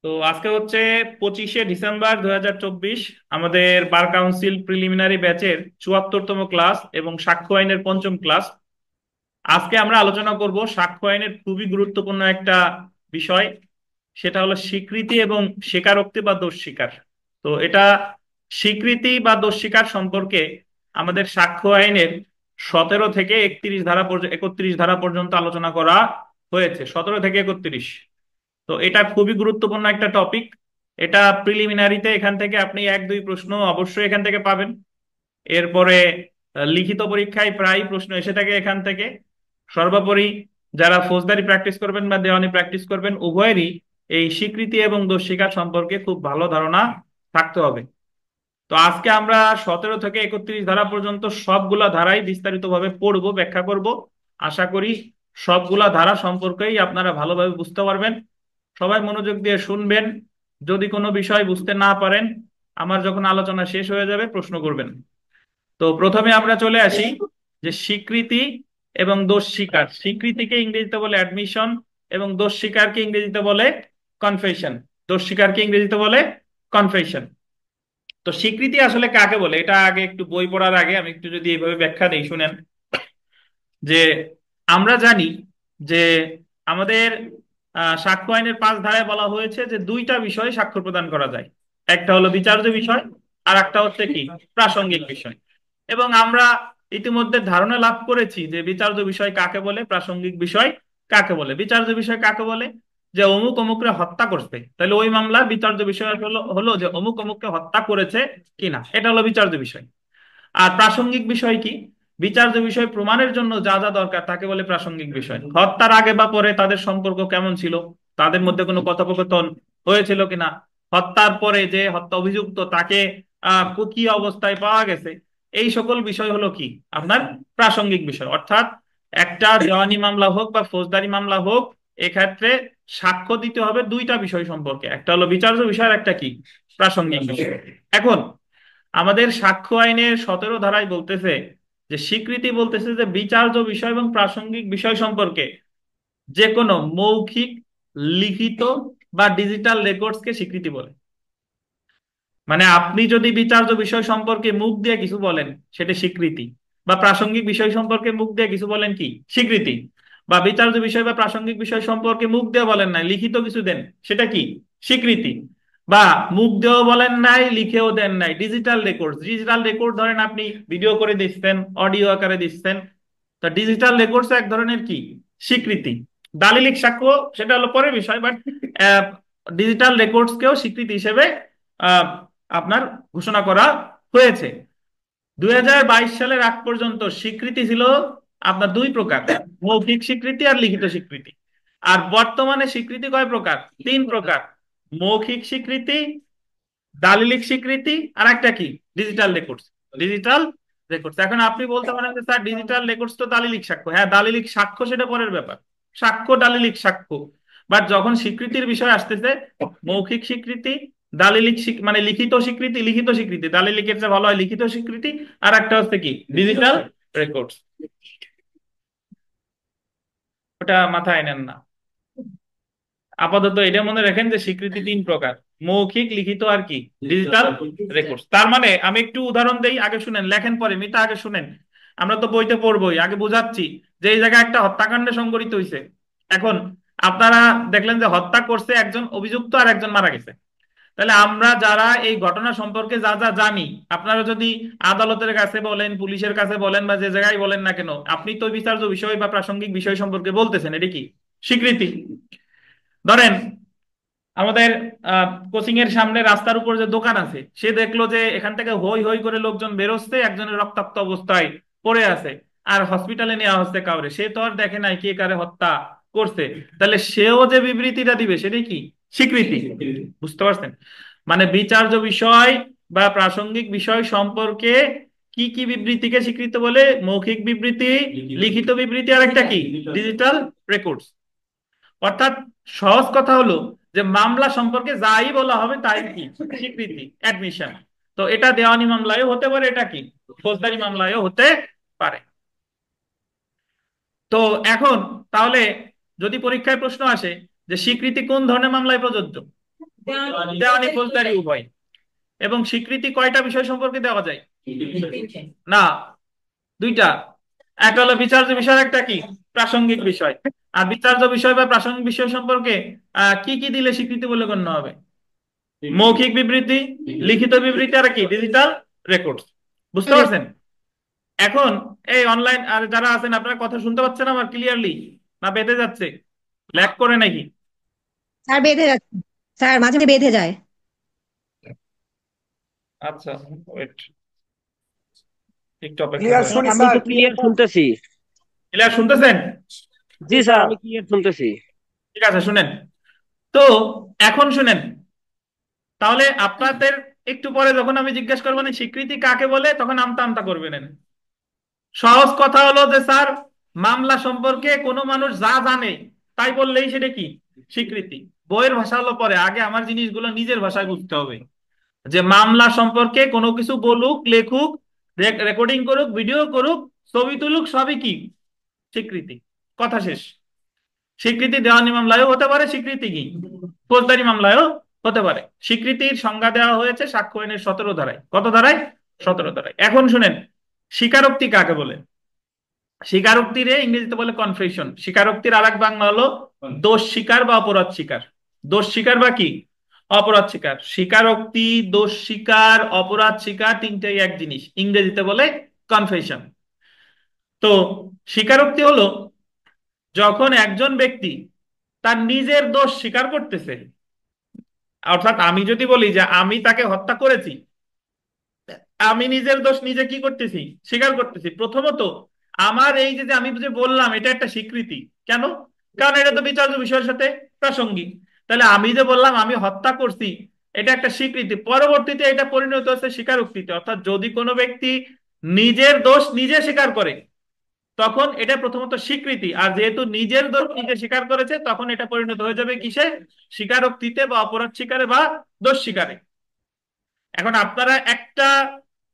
তো আজকে হচ্ছে 25শে ডিসেম্বর 2024। আমাদের বার কাউন্সিল প্রিলিমিনারি ব্যাচের 74তম ক্লাস এবং সাক্ষ্য আইনের পঞ্চম ক্লাস। আজকে আমরা আলোচনা করব সাক্ষ্য আইনের খুবই গুরুত্বপূর্ণ একটা বিষয়, সেটা হলো স্বীকৃতি এবং স্বীকারোক্তি বা দোষ স্বীকার। তো এটা স্বীকৃতি বা দোষ স্বীকার সম্পর্কে আমাদের সাক্ষ্য আইনের 17 থেকে 31 ধারা পর্যন্ত আলোচনা করা হয়েছে, 17 থেকে 31। তো এটা খুবই গুরুত্বপূর্ণ একটা টপিক। এটা প্রিলিমিনারিতে এখান থেকে আপনি 1-2 প্রশ্ন অবশ্যই এখান থেকে পাবেন। এরপরে লিখিত পরীক্ষায় প্রায় প্রশ্ন এসে থাকে এখান থেকে। সর্বোপরি যারা ফৌজদারি প্র্যাকটিস করবেন বা দেওয়ানি প্র্যাকটিস করবেন, উভয়েরই এই স্বীকৃতি এবং দোষ স্বীকার সম্পর্কে খুব ভালো ধারণা থাকতে হবে। তো আজকে আমরা 17 থেকে 31 ধারা পর্যন্ত সবগুলা ধারাই বিস্তারিতভাবে পড়বো, ব্যাখ্যা করব। আশা করি সবগুলা ধারা সম্পর্কেই আপনারা ভালোভাবে বুঝতে পারবেন। সবাই মনোযোগ দিয়ে শুনবেন। যদি কোনো বিষয় বুঝতে না পারেন, আমার যখন আলোচনা শেষ হয়ে যাবে প্রশ্ন করবেন। তো প্রথমে আমরা চলে আসি যে স্বীকৃতি এবং দোষ স্বীকার। স্বীকৃতিকে ইংরেজিতে বলে অ্যাডমিশন এবং দোষ স্বীকারকে ইংরেজিতে বলে কনফেশন। দোষ স্বীকারকে ইংরেজিতে বলে কনফেশন। তো স্বীকৃতি আসলে কাকে বলে, এটা আগে একটু বই পড়ার আগে আমি একটু যদি এইভাবে ব্যাখ্যা দিই, শুনেন। যে আমরা জানি যে আমাদের সাক্ষ্য আইনের 5 ধারায় বলা হয়েছে যে দুইটা বিষয়ে সাক্ষ্য প্রদান করা যায়। একটা হলো বিচার্য বিষয়, আর একটা হচ্ছে কি প্রাসঙ্গিক বিষয়। এবং আমরা ইতিমধ্যে ধারণা লাভ করেছি যে বিচার্য বিষয় কাকে বলে, প্রাসঙ্গিক বিষয় কাকে বলে। বিচার্য বিষয় কাকে বলে? যে অমুক অমুকরে হত্যা করছে, তাহলে ওই মামলা বিচার্য বিষয় হলো হলো যে অমুক অমুককে হত্যা করেছে কিনা, এটা হলো বিচার্য বিষয়। আর প্রাসঙ্গিক বিষয় কি? বিচার্য বিষয় প্রমাণের জন্য যা যা দরকার তাকে বলে প্রাসঙ্গিক বিষয়। হত্যার আগে বা পরে তাদের সম্পর্ক কেমন ছিল, তাদের মধ্যে কোনো কথোপকথন হয়েছিল কিনা, হত্যার পরে যে হত্যা অভিযুক্ত তাকে কি অবস্থায় পাওয়া গেছে, এই সকল বিষয় হলো কি আপনার প্রাসঙ্গিক বিষয়। অর্থাৎ একটা দেওয়ানি মামলা হোক বা ফৌজদারি মামলা হোক, এক্ষেত্রে সাক্ষ্য দিতে হবে দুইটা বিষয় সম্পর্কে, একটা হলো বিচার্য বিষয় আর একটা কি প্রাসঙ্গিক বিষয়। এখন আমাদের সাক্ষ্য আইনের 17 ধারায় বলতেছে যে স্বীকৃতি বলতেছে যে বিচার্য বিষয় এবং প্রাসঙ্গিক বিষয় সম্পর্কে যে কোনো মৌখিক, লিখিত বা ডিজিটাল রেকর্ডসকে স্বীকৃতি বলে। মানে আপনি যদি বিচার্য বিষয় সম্পর্কে মুখ দিয়ে কিছু বলেন, সেটা স্বীকৃতি। বা প্রাসঙ্গিক বিষয় সম্পর্কে মুখ দিয়ে কিছু বলেন, কি স্বীকৃতি। বা বিচার্য বিষয় বা প্রাসঙ্গিক বিষয় সম্পর্কে মুখ দিয়ে বলেন নাই, লিখিত কিছু দেন, সেটা কি স্বীকৃতি। বা মুখ দিয়েও বলেন নাই, লিখেও দেন নাই, ডিজিটাল রেকর্ড। ডিজিটাল রেকর্ড ধরেন আপনি ভিডিও করে দিচ্ছেন, অডিও আকারে দিচ্ছেন, তা ডিজিটাল রেকর্ডস এক ধরনের কি স্বীকৃতি। দালিলিক সাক্ষ্য সেটা হলো পরের বিষয়, বাট ডিজিটাল রেকর্ডস কেও স্বীকৃতি হিসেবে আহ, আপনার ঘোষণা করা হয়েছে। 2022 সালের আগ পর্যন্ত স্বীকৃতি ছিল আপনার দুই প্রকার, মৌখিক স্বীকৃতি আর লিখিত স্বীকৃতি। আর বর্তমানে স্বীকৃতি কয় প্রকার? 3 প্রকার। মৌখিক স্বীকৃতি, দালিলিক স্বীকৃতি, আর একটা কি ডিজিটাল রেকর্ডস। Digital records. এখন আপনি বলতে পারেন যে স্যার ডিজিটাল রেকর্ডস তো দালিলিক সাক্ষ্য। হ্যাঁ, দালিলিক সাক্ষ্য সেটা পরের ব্যাপার, সাক্ষ্য দালিলিক সাক্ষ্য। বাট যখন স্বীকৃতির বিষয় আসতেছে, মৌখিক স্বীকৃতি, মানে লিখিত স্বীকৃতি, লিখিত স্বীকৃতি দালিলিকের চেয়ে ভালো হয় লিখিত স্বীকৃতি। আর একটা হচ্ছে কি ডিজিটাল রেকর্ডস। ওটা মাথায় নেন না, আপাতত এটা মনে রাখেন যে স্বীকৃতি 3 প্রকার: মৌখিক, লিখিত আর কি ডিজিটাল রেকর্ডস। তার মানে আমি একটু উদাহরণ দেই, আগে শুনেন, লেখেন পরে, মিতা আগে শুনেন। আমরা তো বইতে পড়বোই, আগে বুঝাচ্ছি যে এই জায়গায় একটা হত্যাকাণ্ড সংঘটিত হয়েছে। এখন আপনারা দেখলেন যে হত্যা করছে একজন অভিযুক্ত আর একজন মারা গেছে। তাহলে আমরা যারা এই ঘটনা সম্পর্কে যা যা জানি, আপনারা যদি আদালতের কাছে বলেন, পুলিশের কাছে বলেন, বা যে জায়গায় বলেন না কেন, আপনি তো বিচার্য বিষয় বা প্রাসঙ্গিক বিষয় সম্পর্কে বলতেছেন, এটি কি স্বীকৃতি। ধরেন আমাদের কোচিং এর সামনে রাস্তার উপর যে দোকান আছে, সে দেখলো যে এখান থেকে হই হই করে লোকজন বেরোচ্ছে, একজনের রক্তাক্ত অবস্থায় পড়ে আছে, আর হসপিটালে নেওয়া হচ্ছে কাউরে, সে তো আর দেখে নাই কে কারে হত্যা করছে। তাহলে সেও যে বিবৃতিটা দিবে সেটাই কি স্বীকৃতি। বুঝতে পারছেন? মানে বিচার্য বিষয় বা প্রাসঙ্গিক বিষয় সম্পর্কে কি কি বিবৃতিকে স্বীকৃত বলে? মৌখিক বিবৃতি, লিখিত বিবৃতি, আর একটা কি ডিজিটাল রেকর্ডস। অর্থাৎ সহজ কথা হলো যে মামলা সম্পর্কে যাই বলা হবে তাই কি স্বীকৃতি, অ্যাডমিশন। তো এটা দেওয়ানি মামলায়ও হতে পারে, এটা কি ফৌজদারি মামলায়ও হতে পারে। তো এখন তাহলে যদি পরীক্ষায় প্রশ্ন আসে যে স্বীকৃতি কোন ধরনের মামলায় প্রযোজ্য, দেওয়ানি ফৌজদারি উভয়। এবং স্বীকৃতি কয়টা বিষয় সম্পর্কে দেওয়া যায়? না, দুইটা। একটা হলো বিচার্য বিষয়, একটা কি প্রাসঙ্গিক বিষয়। আর বিচার্য বিষয় বা প্রাসঙ্গিক বিষয় সম্পর্কে কি কি দিলে স্বীকৃতি বলে গণ্য হবে? মৌখিক বিবৃতি, লিখিত বিবৃতি, আর কি ডিজিটাল রেকর্ড। বুঝতে পারছেন? এখন এই অনলাইন আর যারা আছেন, আপনারা কথা শুনতে পাচ্ছেন আমার ক্লিয়ারলি, না বেঁধে যাচ্ছে, ল্যাগ করে নাকি? স্যার বেঁধে যাচ্ছে, স্যার মাঝে মাঝে বেঁধে যায়। আচ্ছা, ওয়েট, একটু অপেক্ষা ক্লিয়ার করেন। শুনি আমি স্যার, তো ক্লিয়ার ক্লিয়ার শুনতেছি। ক্লিয়ার শুনতেছেন? জি জি স্যার, স্যার। আমি ক্লিয়ার শুনতেছি। ঠিক আছে, শুনেন। তো এখন শুনেন, তাহলে আপনাদের একটু পরে যখন আমি জিজ্ঞেস করবো না স্বীকৃতি কাকে বলে, তখন আমতা আমতা করবেন। সহজ কথা হলো যে স্যার, মামলা সম্পর্কে কোনো মানুষ যা জানে তাই বললেই সেটা কি স্বীকৃতি। বইয়ের ভাষা হলো পরে, আগে আমার জিনিসগুলো নিজের ভাষায় বুঝতে হবে। যে মামলা সম্পর্কে কোনো কিছু বলুক, লেখুক, রেকর্ডিং করুক, ভিডিও করুক, ছবি তুলুক, সবই কি স্বীকৃতি। কথা শেষ। স্বীকৃতি দেওয়ানি মামলায়ও হতে পারে, স্বীকৃতি কি ফৌজদারি মামলায়ও হতে পারে। স্বীকৃতির সংজ্ঞা দেওয়া হয়েছে সাক্ষ্য আইনের 17 ধারায়। কত ধারায়? 17 ধারায়। এখন শুনেন, স্বীকারোক্তি কাকে বলে? স্বীকারোক্তিরে ইংরেজিতে বলে কনফেশন। স্বীকারোক্তির আর এক বাংলা হলো দোষ স্বীকার বা অপরাধ স্বীকার। দোষ স্বীকার বা কি অপরাধ স্বীকার। স্বীকারোক্তি, দোষ স্বীকার, অপরাধ স্বীকার, তিনটাই এক জিনিস, ইংরেজিতে বলে কনফেশন। তো স্বীকারোক্তি হলো যখন একজন ব্যক্তি তার নিজের দোষ স্বীকার করতেছে। অর্থাৎ আমি যদি বলি যে আমি তাকে হত্যা করেছি, আমি নিজের দোষ নিজে কি করতেছি স্বীকার করতেছি। প্রথমত আমার এই যে যে আমি যে বললাম এটা একটা স্বীকৃতি। কেন? কারণ এটা তো বিচার্য বিষয়ের সাথে প্রাসঙ্গিক। তাহলে আমি যে বললাম আমি হত্যা করছি, এটা একটা স্বীকৃতি। পরবর্তীতে এটা পরিণত হচ্ছে স্বীকারোক্তিতে। অর্থাৎ যদি কোনো ব্যক্তি নিজের দোষ নিজে স্বীকার করে, তখন এটা প্রথমত স্বীকৃতি। আর যেহেতু নিজের দোষ নিজে স্বীকার করেছে, তখন এটা পরিণত হয়ে যাবে কিসে? স্বীকারোক্তিতে বা অপরাধ স্বীকারে বা দোষ স্বীকারে। এখন আপনারা একটা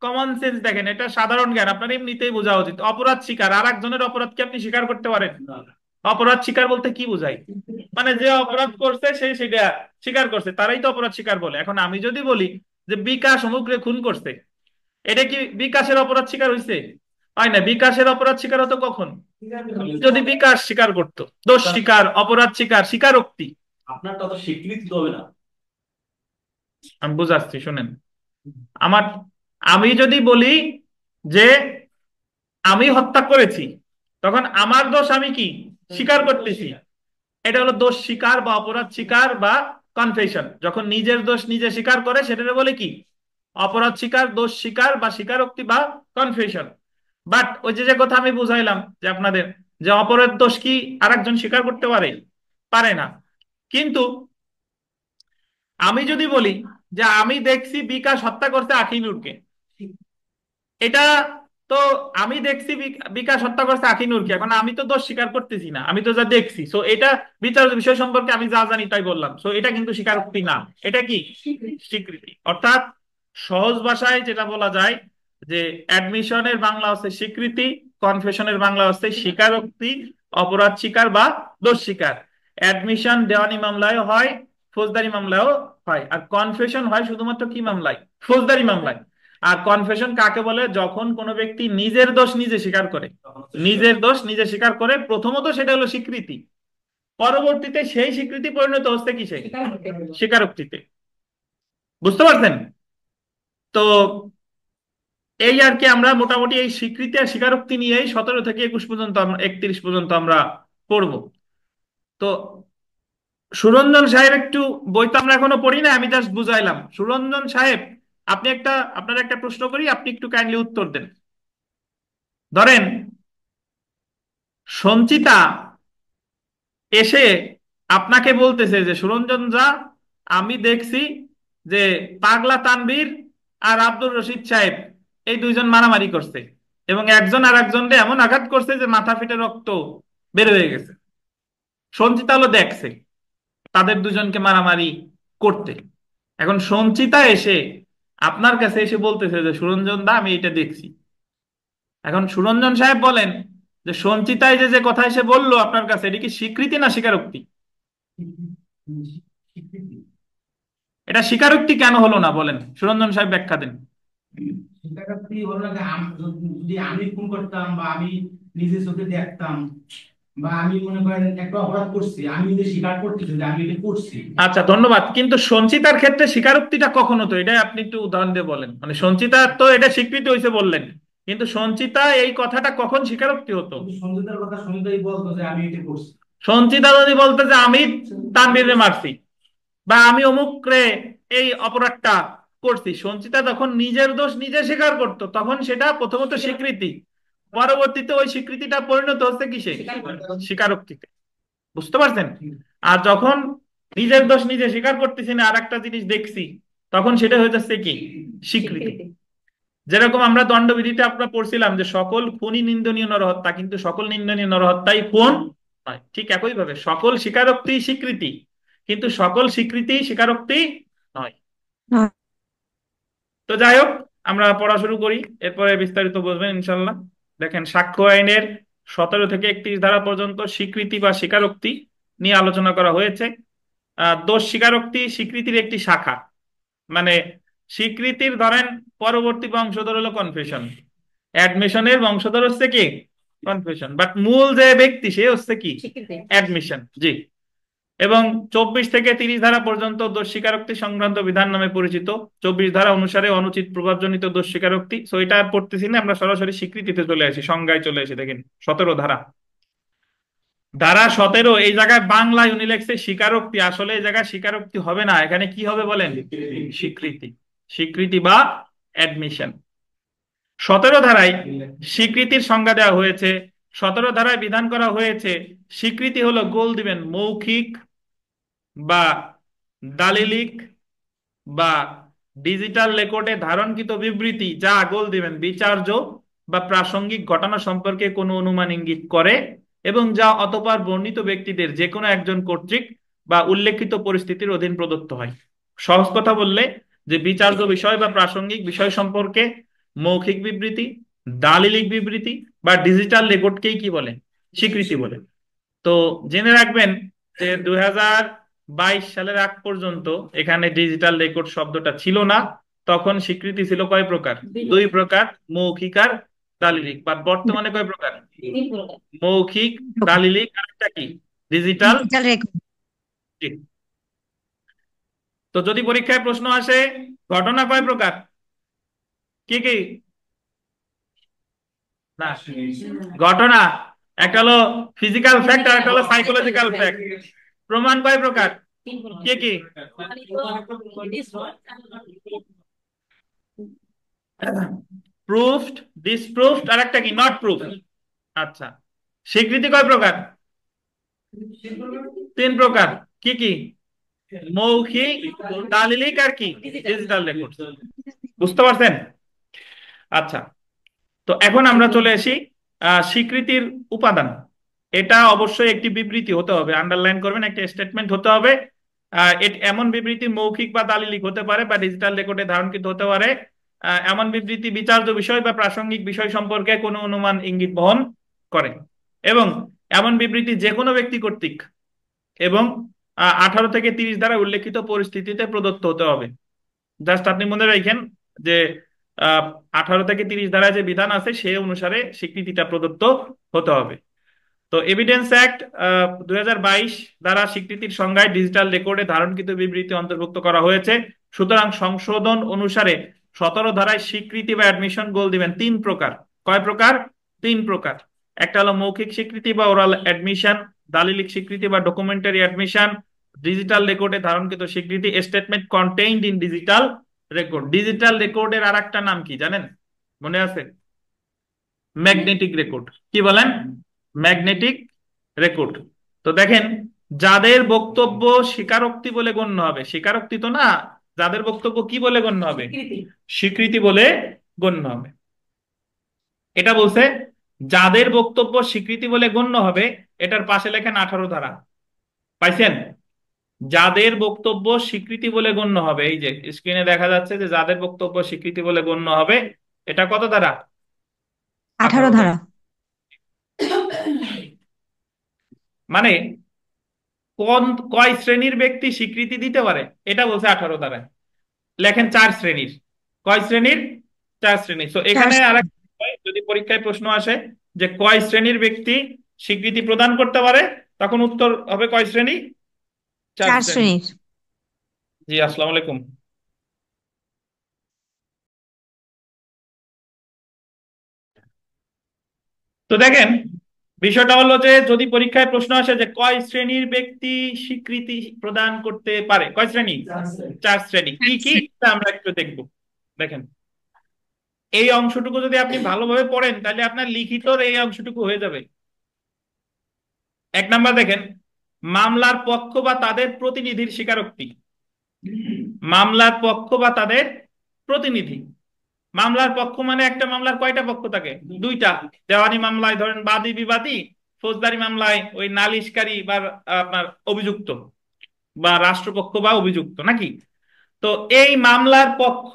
কমন সেন্স দেখেন, এটা সাধারণ জ্ঞান, আপনার এমনিতেই বোঝা উচিত। অপরাধ স্বীকার, আর একজনের অপরাধ কি আপনি স্বীকার করতে পারেন? অপরাধ স্বীকার বলতে কি বোঝায়? মানে যে অপরাধ করছে সে সেটা স্বীকার করছে, তারাই তো অপরাধ স্বীকার বলে। এখন আমি যদি বলি যে বিকাশ অমুকরে খুন করছে, এটা কি বিকাশের অপরাধ স্বীকার হয়েছে? হয় না। বিকাশের অপরাধ স্বীকার হতো কখন? যদি বিকাশ স্বীকার করতো। দোষ স্বীকার, অপরাধ স্বীকার, স্বীকারোক্তি। আপনারটা তো স্বীকৃতি হবে না। আমি বুঝাচ্ছি, শুনেন আমার। আমি যদি বলি যে আমি হত্যা করেছি, তখন আমার দোষ আমি কি স্বীকার করতেছি। এটা হলো দোষ স্বীকার বা অপরাধ স্বীকার বা কনফেশন। যখন নিজের দোষ নিজে স্বীকার করে সেটা বলে কি অপরাধ স্বীকার, দোষ স্বীকার বা স্বীকারোক্তি বা কনফেশন। বাট ওই যে যে কথা আমি বুঝাইলাম যে আপনাদের, যে অপরের দোষ কি আরেকজন স্বীকার করতে পারে? পারে না। কিন্তু আমি যদি বলি যে আমি দেখছি বিকাশ হত্যা করছে আখিনুরকে, এটা তো আমি দেখছি বিকাশ হত্যা করছে আখিনুরকে, এখন আমি তো দোষ স্বীকার করতেছি না, আমি তো যা দেখছি। সো এটা বিচার বিষয় সম্পর্কে আমি যা জানি তাই বললাম। সো এটা কিন্তু স্বীকারোক্তি না, এটা কি স্বীকৃতি। অর্থাৎ সহজ ভাষায় যেটা বলা যায় যে অ্যাডমিশনের বাংলা হচ্ছে স্বীকৃতি, কনফেশনের বাংলা হচ্ছে স্বীকারোক্তি, অপরাধ স্বীকার বা দোষ স্বীকার। অ্যাডমিশন দেওয়ানি মামলায় হয়, ফৌজদারি মামলায়ও হয়। আর কনফেশন হয় শুধুমাত্র কি মামলায়? ফৌজদারি মামলায়। আর কনফেশন কাকে বলে? যখন কোনো ব্যক্তি নিজের দোষ নিজে স্বীকার করে। নিজের দোষ নিজে স্বীকার করে, প্রথমত সেটা হলো স্বীকৃতি, পরবর্তীতে সেই স্বীকৃতি পরিণত হচ্ছে কিসে? স্বীকারোক্তিতে। বুঝতে পারছেন? তো এই আর কি, আমরা মোটামুটি এই স্বীকৃতি আর স্বীকারোক্তি নিয়েই 17 থেকে 21 পর্যন্ত, আমরা 31 পর্যন্ত আমরা পড়বো। তো সুরঞ্জন সাহেব একটু, বই তো আমরা এখনো পড়ি না, আমি জাস্ট বুঝাইলাম। সুরঞ্জন সাহেব, আপনি একটা, আপনার একটা প্রশ্ন করি, আপনি একটু কাইন্ডলি উত্তর দেন। ধরেন সঞ্চিতা এসে আপনাকে বলতেছে যে সুরঞ্জন যা, আমি দেখছি যে পাগলা তানভীর আর আব্দুর রশিদ সাহেব এই দুইজন মারামারি করছে, এবং একজন আর একজনকে এমন আঘাত করছে যে মাথা ফেটে রক্ত বের হয়ে গেছে। সঞ্চিতা হলো দেখছে তাদের দুজনকে মারামারি করতে। এখন সঞ্চিতা এসে আপনার কাছে এসে বলতেছে যে সুরঞ্জন দা আমি এটা দেখছি। এখন সুরঞ্জন সাহেব বলেন যে সঞ্চিতায় যে যে কথা এসে বললো আপনার কাছে, এটা কি স্বীকৃতি না স্বীকারোক্তি? এটা স্বীকারোক্তি কেন হলো না বলেন, সুরঞ্জন সাহেব ব্যাখ্যা দেন। স্বীকারোক্তি হলো যে যদি আমি খুন করতাম বা আমি নিজে চোখে দেখতাম বা আমি মনে করেন একটা অপরাধ করছি, আমি যদি স্বীকার করতেছি যে আমি এটা করছি। আচ্ছা, ধন্যবাদ। কিন্তু সঞ্চিতার ক্ষেত্রে স্বীকারোক্তিটা কখনো, তো এটা আপনি একটু উদাহরণ দিয়ে বলেন, মানে সঞ্চিতা তো এটা স্বীকৃতি হয়েছে বললেন, কিন্তু সঞ্চিতা এই কথাটা কখন স্বীকারোক্তি হতো? কিন্তু সঞ্জয়দার কথা সঞ্জয় বলতো যে আমি এটা করছি। সঞ্চিতা যদি বলতে যে আমি তানভীরে মারছি বা আমি অমুক রে এই অপরাধটা করছি, সঞ্চিতা তখন নিজের দোষ নিজে স্বীকার করতো, তখন সেটা প্রথমত স্বীকৃতি, পরবর্তীতে ওই স্বীকৃতিটা পরিণত হচ্ছে কিসে? স্বীকারোক্তিতে। বুঝতে পারছেন? আর যখন নিজের দোষ নিজে স্বীকার করতেছি না, আর একটা জিনিস দেখছি, তখন সেটা হয়ে যাচ্ছে কি? স্বীকৃতি। যেরকম আমরা দণ্ডবিধিতে আমরা পড়ছিলাম যে সকল খুনই নিন্দনীয় নরহত্যা, কিন্তু সকল নিন্দনীয় নরহত্যাই খুন নয়। ঠিক একই ভাবে সকল স্বীকারোক্তি স্বীকৃতি, কিন্তু সকল স্বীকৃতি স্বীকারোক্তি নয়। নয়। তো যাই হোক, আমরা পড়া শুরু করি, এরপরে বিস্তারিত বুঝবেন ইনশাল্লাহ। দেখেন, সাক্ষ্য আইনের 17 থেকে 31 ধারা পর্যন্ত স্বীকৃতি বা স্বীকারোক্তি নিয়ে আলোচনা করা হয়েছে। দোষ স্বীকারোক্তি স্বীকৃতির একটি শাখা, মানে স্বীকৃতির ধরেন পরবর্তী বংশধর হলো কনফেশন, অ্যাডমিশনের বংশধর হচ্ছে কি? কনফেশন, বাট মূল যে ব্যক্তি সে হচ্ছে কি? অ্যাডমিশন। জি। এবং 24 থেকে 30 ধারা পর্যন্ত দোষ স্বীকারোক্তি সংক্রান্ত বিধান নামে পরিচিত। 24 ধারা অনুসারে অনুচিত প্রভাবজনিত দোষ স্বীকারোক্তি, সো এটা আর পড়তেছি না, আমরা সরাসরি স্বীকৃতিতে চলে আসি, সংজ্ঞায় চলে আসি। দেখেন 17 ধারা, ধারা 17 এই জায়গায় বাংলায় উনি লেখছে স্বীকারোক্তি, আসলে এই জায়গায় স্বীকারোক্তি হবে না, এখানে কি হবে বলেন? স্বীকৃতি। স্বীকৃতি বা অ্যাডমিশন। 17 ধারায় স্বীকৃতির সংজ্ঞা দেওয়া হয়েছে। 17 ধারায় বিধান করা হয়েছে স্বীকৃতি হলো, গোল দিবেন, মৌখিক বা দালিলিক বা ডিজিটাল রেকর্ডে ধারণকৃত বিবৃতি, যা গোল দিবেন বিচার্য বা প্রাসঙ্গিক ঘটনা সম্পর্কে কোনো অনুমান ইঙ্গিত করে এবং যা অতঃপর বর্ণিত ব্যক্তিদের যে কোনো একজন কর্তৃক বা উল্লেখিত পরিস্থিতির অধীন প্রদত্ত হয়। সহজ কথা বললে, যে বিচার্য বিষয় বা প্রাসঙ্গিক বিষয় সম্পর্কে মৌখিক বিবৃতি, দালিলিক বিবৃতি বা ডিজিটাল রেকর্ডকেই কি বলে? স্বীকৃতি বলে। তো জেনে রাখবেন যে 2022 সালের আগ পর্যন্ত এখানে ডিজিটাল রেকর্ড শব্দটা ছিল না। তখন স্বীকৃতি ছিল কয় প্রকার? দুই প্রকার, মৌখিক আর দালিলিক। বাট বর্তমানে কয় প্রকার? মৌখিক, দালিলিক, আর একটা কি? ডিজিটাল। Digital record. তো যদি পরীক্ষায় প্রশ্ন আসে ঘটনা কয় প্রকার, কি কি? না, ঘটনা একটা হলো ফিজিক্যাল ফ্যাক্ট আর একটা হলো সাইকোলজিক্যাল ফ্যাক্ট। প্রমাণ কয় প্রকার, কি কি? প্রুফড, ডিসপ্রুভড, আর একটা কি? Not proofed. আচ্ছা, স্বীকৃতি কয় প্রকার? তিন প্রকার। কি কি? মৌখিক, দালিলিক, আর কি? Digital record. বুঝতে পারছেন? আচ্ছা, তো এখন আমরা চলে আসি স্বীকৃতির উপাদান। এটা অবশ্যই একটি বিবৃতি হতে হবে, আন্ডারলাইন করবেন, একটা স্টেটমেন্ট হতে হবে। এমন বিবৃতি মৌখিক বা দালিলিক হতে পারে বা ডিজিটাল রেকর্ডে ধারণকৃত হতে পারে। এমন বিবৃতি বিচার্য বিষয় বা প্রাসঙ্গিক বিষয় সম্পর্কে কোনো অনুমান ইঙ্গিত বহন করে, এবং এমন বিবৃতি যে কোনো ব্যক্তি কর্তৃক এবং 18 থেকে 30 দ্বারা উল্লেখিত পরিস্থিতিতে প্রদত্ত হতে হবে। জাস্ট আপনি মনে রাখেন যে আহ 18 থেকে 30 ধারায় যে বিধান আছে সে অনুসারে স্বীকৃতিটা প্রদত্ত হতে হবে। তো এভিডেন্স অ্যাক্ট 2022 দ্বারা স্বীকৃতির সংজ্ঞায় ডিজিটাল রেকর্ডে ধারণকৃত বিবৃতি অন্তর্ভুক্ত করা হয়েছে। সুতরাং সংশোধন অনুসারে 17 ধারায় স্বীকৃতি বা অ্যাডমিশন গোল দিবেন তিন প্রকার। কয় প্রকার? তিন প্রকার। একটা হলো মৌখিক স্বীকৃতি বা ওরাল অ্যাডমিশন, দালিলিক স্বীকৃতি বা ডকুমেন্টারি অ্যাডমিশন, ডিজিটাল রেকর্ডে ধারণকৃত স্বীকৃতি, statement contained in digital record. Digital রেকর্ডের আর একটা নাম কি জানেন? মনে আছে? Magnetic record. কি বলেন? Magnetic record. তো দেখেন, যাদের বক্তব্য স্বীকারোক্তি বলে গণ্য হবে, স্বীকারোক্তি তো না, যাদের বক্তব্য কি বলে গণ্য হবে? স্বীকৃতি বলে গণ্য হবে। এটা বলছে যাদের বক্তব্য স্বীকৃতি বলে গণ্য হবে, এটার পাশে লেখেন 18 ধারা। পাইছেন? যাদের বক্তব্য স্বীকৃতি বলে গণ্য হবে, এই যে স্ক্রিনে দেখা যাচ্ছে যে যাদের বক্তব্য স্বীকৃতি বলে গণ্য হবে, এটা কত ধারা? 18 18 ধারা। ধারা। মানে কোন কয় শ্রেণীর ব্যক্তি স্বীকৃতি দিতে পারে, এটা বলছে 18 দ্বারায়। লেখেন 4 শ্রেণীর। কয় শ্রেণীর? 4 শ্রেণীর। তো চার এখানে আরেক, যদি পরীক্ষায় প্রশ্ন আসে যে কয় শ্রেণীর ব্যক্তি স্বীকৃতি প্রদান করতে পারে, তখন উত্তর হবে কয় শ্রেণী? চার চার শ্রেণী শ্রেণীর। জি, আসসালামু আলাইকুম। তো দেখেন, বিষয়টা হলো যে যদি পরীক্ষায় প্রশ্ন আসে যে কয় শ্রেণীর ব্যক্তি স্বীকৃতি প্রদান করতে পারে, কয় শ্রেণী? 4 শ্রেণী। কি চার কি শ্রেণী। তা আমরা একটু দেখব। দেখেন, এই অংশটুকু যদি আপনি ভালোভাবে পড়েন তাহলে আপনার লিখিত এই অংশটুকু হয়ে যাবে। 1 নাম্বার দেখেন, মামলার পক্ষ বা তাদের প্রতিনিধির স্বীকারোক্তি। মামলার পক্ষ বা তাদের প্রতিনিধি। মামলার পক্ষ মানে একটা মামলার কয়টা পক্ষ থাকে? 2টা। দেওয়ানি মামলায় ধরেন বাদী বিবাদী, ফৌজদারি মামলায় ওই নালিশকারী বা আপনার অভিযুক্ত, বা রাষ্ট্রপক্ষ বা অভিযুক্ত, নাকি? তো এই মামলার পক্ষ,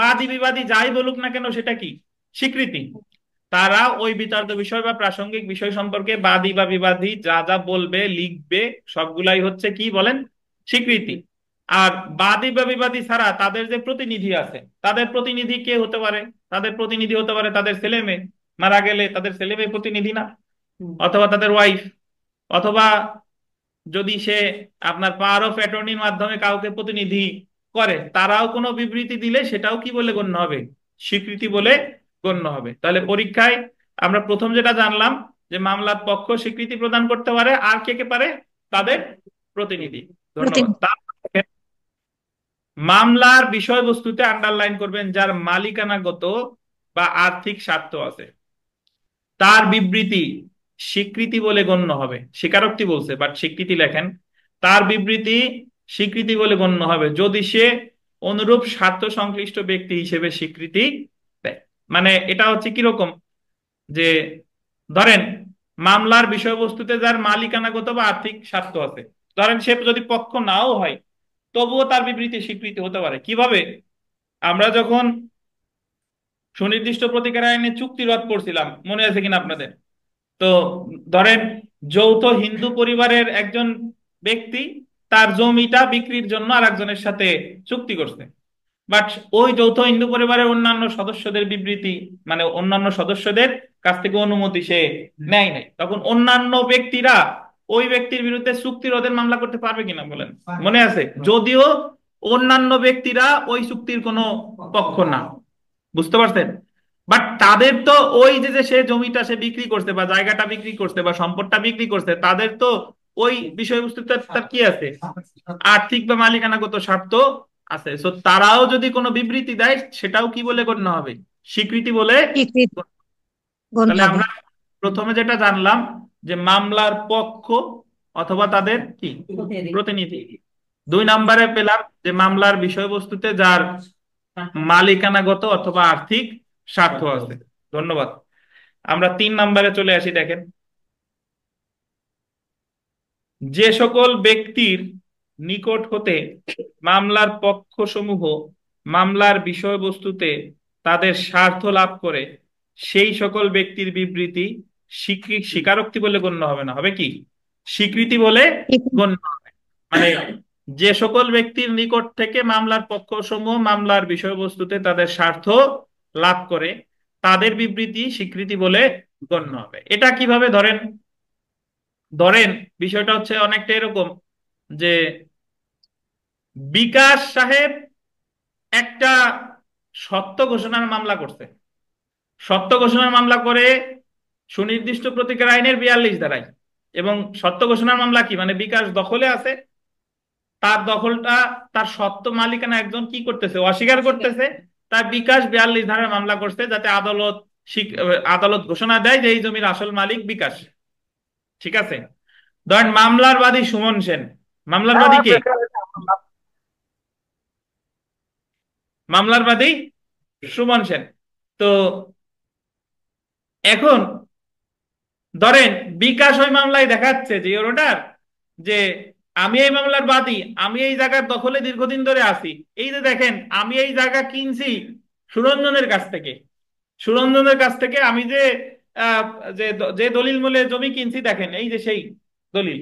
বাদী বিবাদী যাই বলুক না কেন, সেটা কি? স্বীকৃতি। তারা ওই বিতর্ক বিষয় বা প্রাসঙ্গিক বিষয় সম্পর্কে বাদী বা বিবাদী যা যা বলবে, লিখবে, সবগুলাই হচ্ছে কি বলেন? স্বীকৃতি। আর বাদী বা বিবাদী ছাড়া তাদের যে প্রতিনিধি আছে, তাদের প্রতিনিধি কে হতে পারে? তাদের প্রতিনিধি হতে পারে তাদের ছেলে মেয়ে, মারা গেলে তাদের ছেলে মেয়ে প্রতিনিধি না? অথবা তাদের ওয়াইফ, অথবা যদি সে আপনার পাওয়ার অফ অ্যাটর্নির মাধ্যমে কাউকে প্রতিনিধি করে, তারাও কোনো বিবৃতি দিলে সেটাও কি বলে গণ্য হবে? স্বীকৃতি বলে গণ্য হবে। তাহলে পরীক্ষায় আমরা প্রথম যেটা জানলাম যে মামলার পক্ষ স্বীকৃতি প্রদান করতে পারে, আর কে কে পারে? তাদের প্রতিনিধি। ধন্যবাদ। প্রতিনিধি। মামলার বিষয়বস্তুতে আন্ডারলাইন করবেন যার মালিকানাগত বা আর্থিক স্বার্থ আছে, তার বিবৃতি স্বীকৃতি বলে গণ্য হবে। স্বীকারোক্তি বলছে, বাট স্বীকৃতি লেখেন। তার বিবৃতি স্বীকৃতি বলে গণ্য হবে যদি সে অনুরূপ স্বার্থ সংশ্লিষ্ট ব্যক্তি হিসেবে স্বীকৃতি দেয়। মানে এটা হচ্ছে কিরকম, যে ধরেন মামলার বিষয়বস্তুতে যার মালিকানাগত বা আর্থিক স্বার্থ আছে, ধরেন সে যদি পক্ষ নাও হয়, তবুও তার বিবৃতি স্বীকৃতি হতে পারে। কিভাবে? আমরা যখন সুনির্দিষ্ট প্রতিকার আইনে চুক্তি রদ করছিলাম, মনে আছে কিনা আপনাদের? তো ধরেন যৌথ হিন্দু পরিবারের একজন ব্যক্তি তার জমিটা বিক্রির জন্য আর একজনের সাথে চুক্তি করছে, বাট ওই যৌথ হিন্দু পরিবারের অন্যান্য সদস্যদের বিবৃতি, মানে অন্যান্য সদস্যদের কাছ থেকে অনুমতি সে নেয় নাই, তখন অন্যান্য ব্যক্তিরা ওই ব্যক্তির বিরুদ্ধে চুক্তি রোধের মামলা করতে পারবে কিনা বলেন? মনে আছে? যদিও অন্যান্য ব্যক্তিরা ওই চুক্তির কোনো পক্ষ না। বুঝতে পারছেন? বাট তাদের তো ওই যে যে সে জমিটা সে বিক্রি করছে বা জায়গাটা বিক্রি করছে বা সম্পদটা বিক্রি করছে, তাদের তো ওই বিষয়বস্তুতে তার কি আছে? আর্থিক বা মালিকানাগত স্বার্থ আছে। সো তারাও যদি কোনো বিবৃতি দেয়, সেটাও কি বলে গণ্য হবে? স্বীকৃতি বলে। স্বীকৃতি গণ্য তাহলে হবে। আমরা প্রথমে যেটা জানলাম যে মামলার পক্ষ অথবা তাদের কি প্রতিনিধি। 2 নম্বরে পেলাম যে মামলার বিষয়বস্তুতে যার মালিকানাগত অথবা আর্থিক স্বার্থ আছে। ধন্যবাদ। আমরা 3 নম্বরে চলে আসি। দেখেন, যে সকল ব্যক্তির নিকট হতে মামলার পক্ষসমূহ মামলার বিষয়বস্তুতে তাদের স্বার্থ লাভ করে, সেই সকল ব্যক্তির বিবৃতি স্বীকারোক্তি বলে গণ্য হবে না, হবে কি? স্বীকৃতি বলে স্বীকৃতি। গণ্য হবে। মানে যে সকল ব্যক্তির নিকট থেকে মামলার পক্ষসমূহ মামলার বিষয়বস্তুতে তাদের স্বার্থ লাভ করে, তাদের বিবৃতি স্বীকৃতি বলে গণ্য হবে। এটা কিভাবে? ধরেন ধরেন বিষয়টা হচ্ছে অনেকটা এরকম যে বিকাশ সাহেব একটা সত্য ঘোষণার মামলা করছে। সত্য ঘোষণার মামলা করে সুনির্দিষ্ট প্রতিকার আইনের 42 ধারায়। এবং সত্য ঘোষণার মামলা কি মানে? বিকাশ দখলে আছে, তার দখলটা, তার সত্য মালিকানা একজন কি করতেছে? অস্বীকার করতেছে। তার বিকাশ 42 ধারার মামলা করছে, যাতে আদালত ঘোষণা দেয় যে এই জমির আসল মালিক বিকাশ। ঠিক আছে? ধরেন মামলার বাদী সুমন সেন। মামলার বাদী কে? মামলার বাদী সুমন সেন। তো এখন ধরেন বিকাশ ওই মামলায় দেখাচ্ছে যে ইওর অর্ডার, যে আমি এই মামলার বাদী, আমি এই জায়গার দখলে দীর্ঘদিন ধরে আছি। এই যে দেখেন, আমি এই জায়গা কিনছি সুরঞ্জনের কাছ থেকে। সুরঞ্জনের কাছ থেকে আমি যে আহ, যে যে দলিল মূলে জমি কিনছি, দেখেন এই যে সেই দলিল।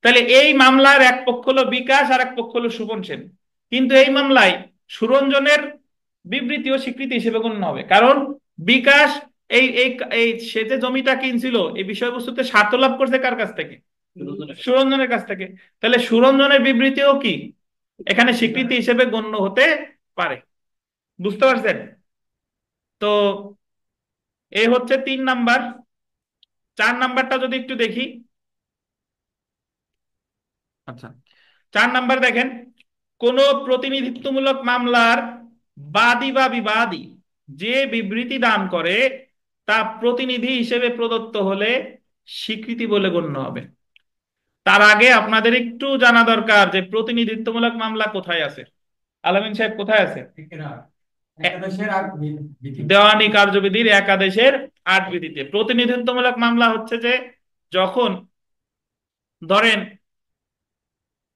তাহলে এই মামলার এক পক্ষ হলো বিকাশ আর এক পক্ষ হলো সুপন সেন, কিন্তু এই মামলায় সুরঞ্জনের বিবৃতি ও স্বীকৃতি হিসেবে গণ্য হবে, কারণ বিকাশ এই এই এই সে যে জমিটা কিনছিল এই বিষয়বস্তুতে স্বার্থ লাভ করছে কার কাছ থেকে? সুরঞ্জনের কাছ থেকে। তাহলে সুরঞ্জনের বিবৃতিও কি এখানে স্বীকৃতি হিসেবে গণ্য হতে পারে। বুঝতে পারছেন? তো এই হচ্ছে 3 নাম্বার। 4 নাম্বারটা যদি একটু দেখি। আচ্ছা, 4 নাম্বার দেখেন, কোন প্রতিনিধিত্বমূলক মামলার বাদী বা বিবাদী যে বিবৃতি দান করে তা প্রতিনিধি হিসেবে প্রদত্ত হলে স্বীকৃতি বলে গণ্য হবে। তার আগে আপনাদের একটু জানা দরকার যে প্রতিনিধিত্বমূলক মামলা কোথায় আছে। আলামিন সাহেব কোথায় আছে? একাদশের আর বিধি। দেওয়ানি কার্যবিধির একাদেশের 8 বিধিতে। প্রতিনিধিত্বমূলক মামলা হচ্ছে যে যখন ধরেন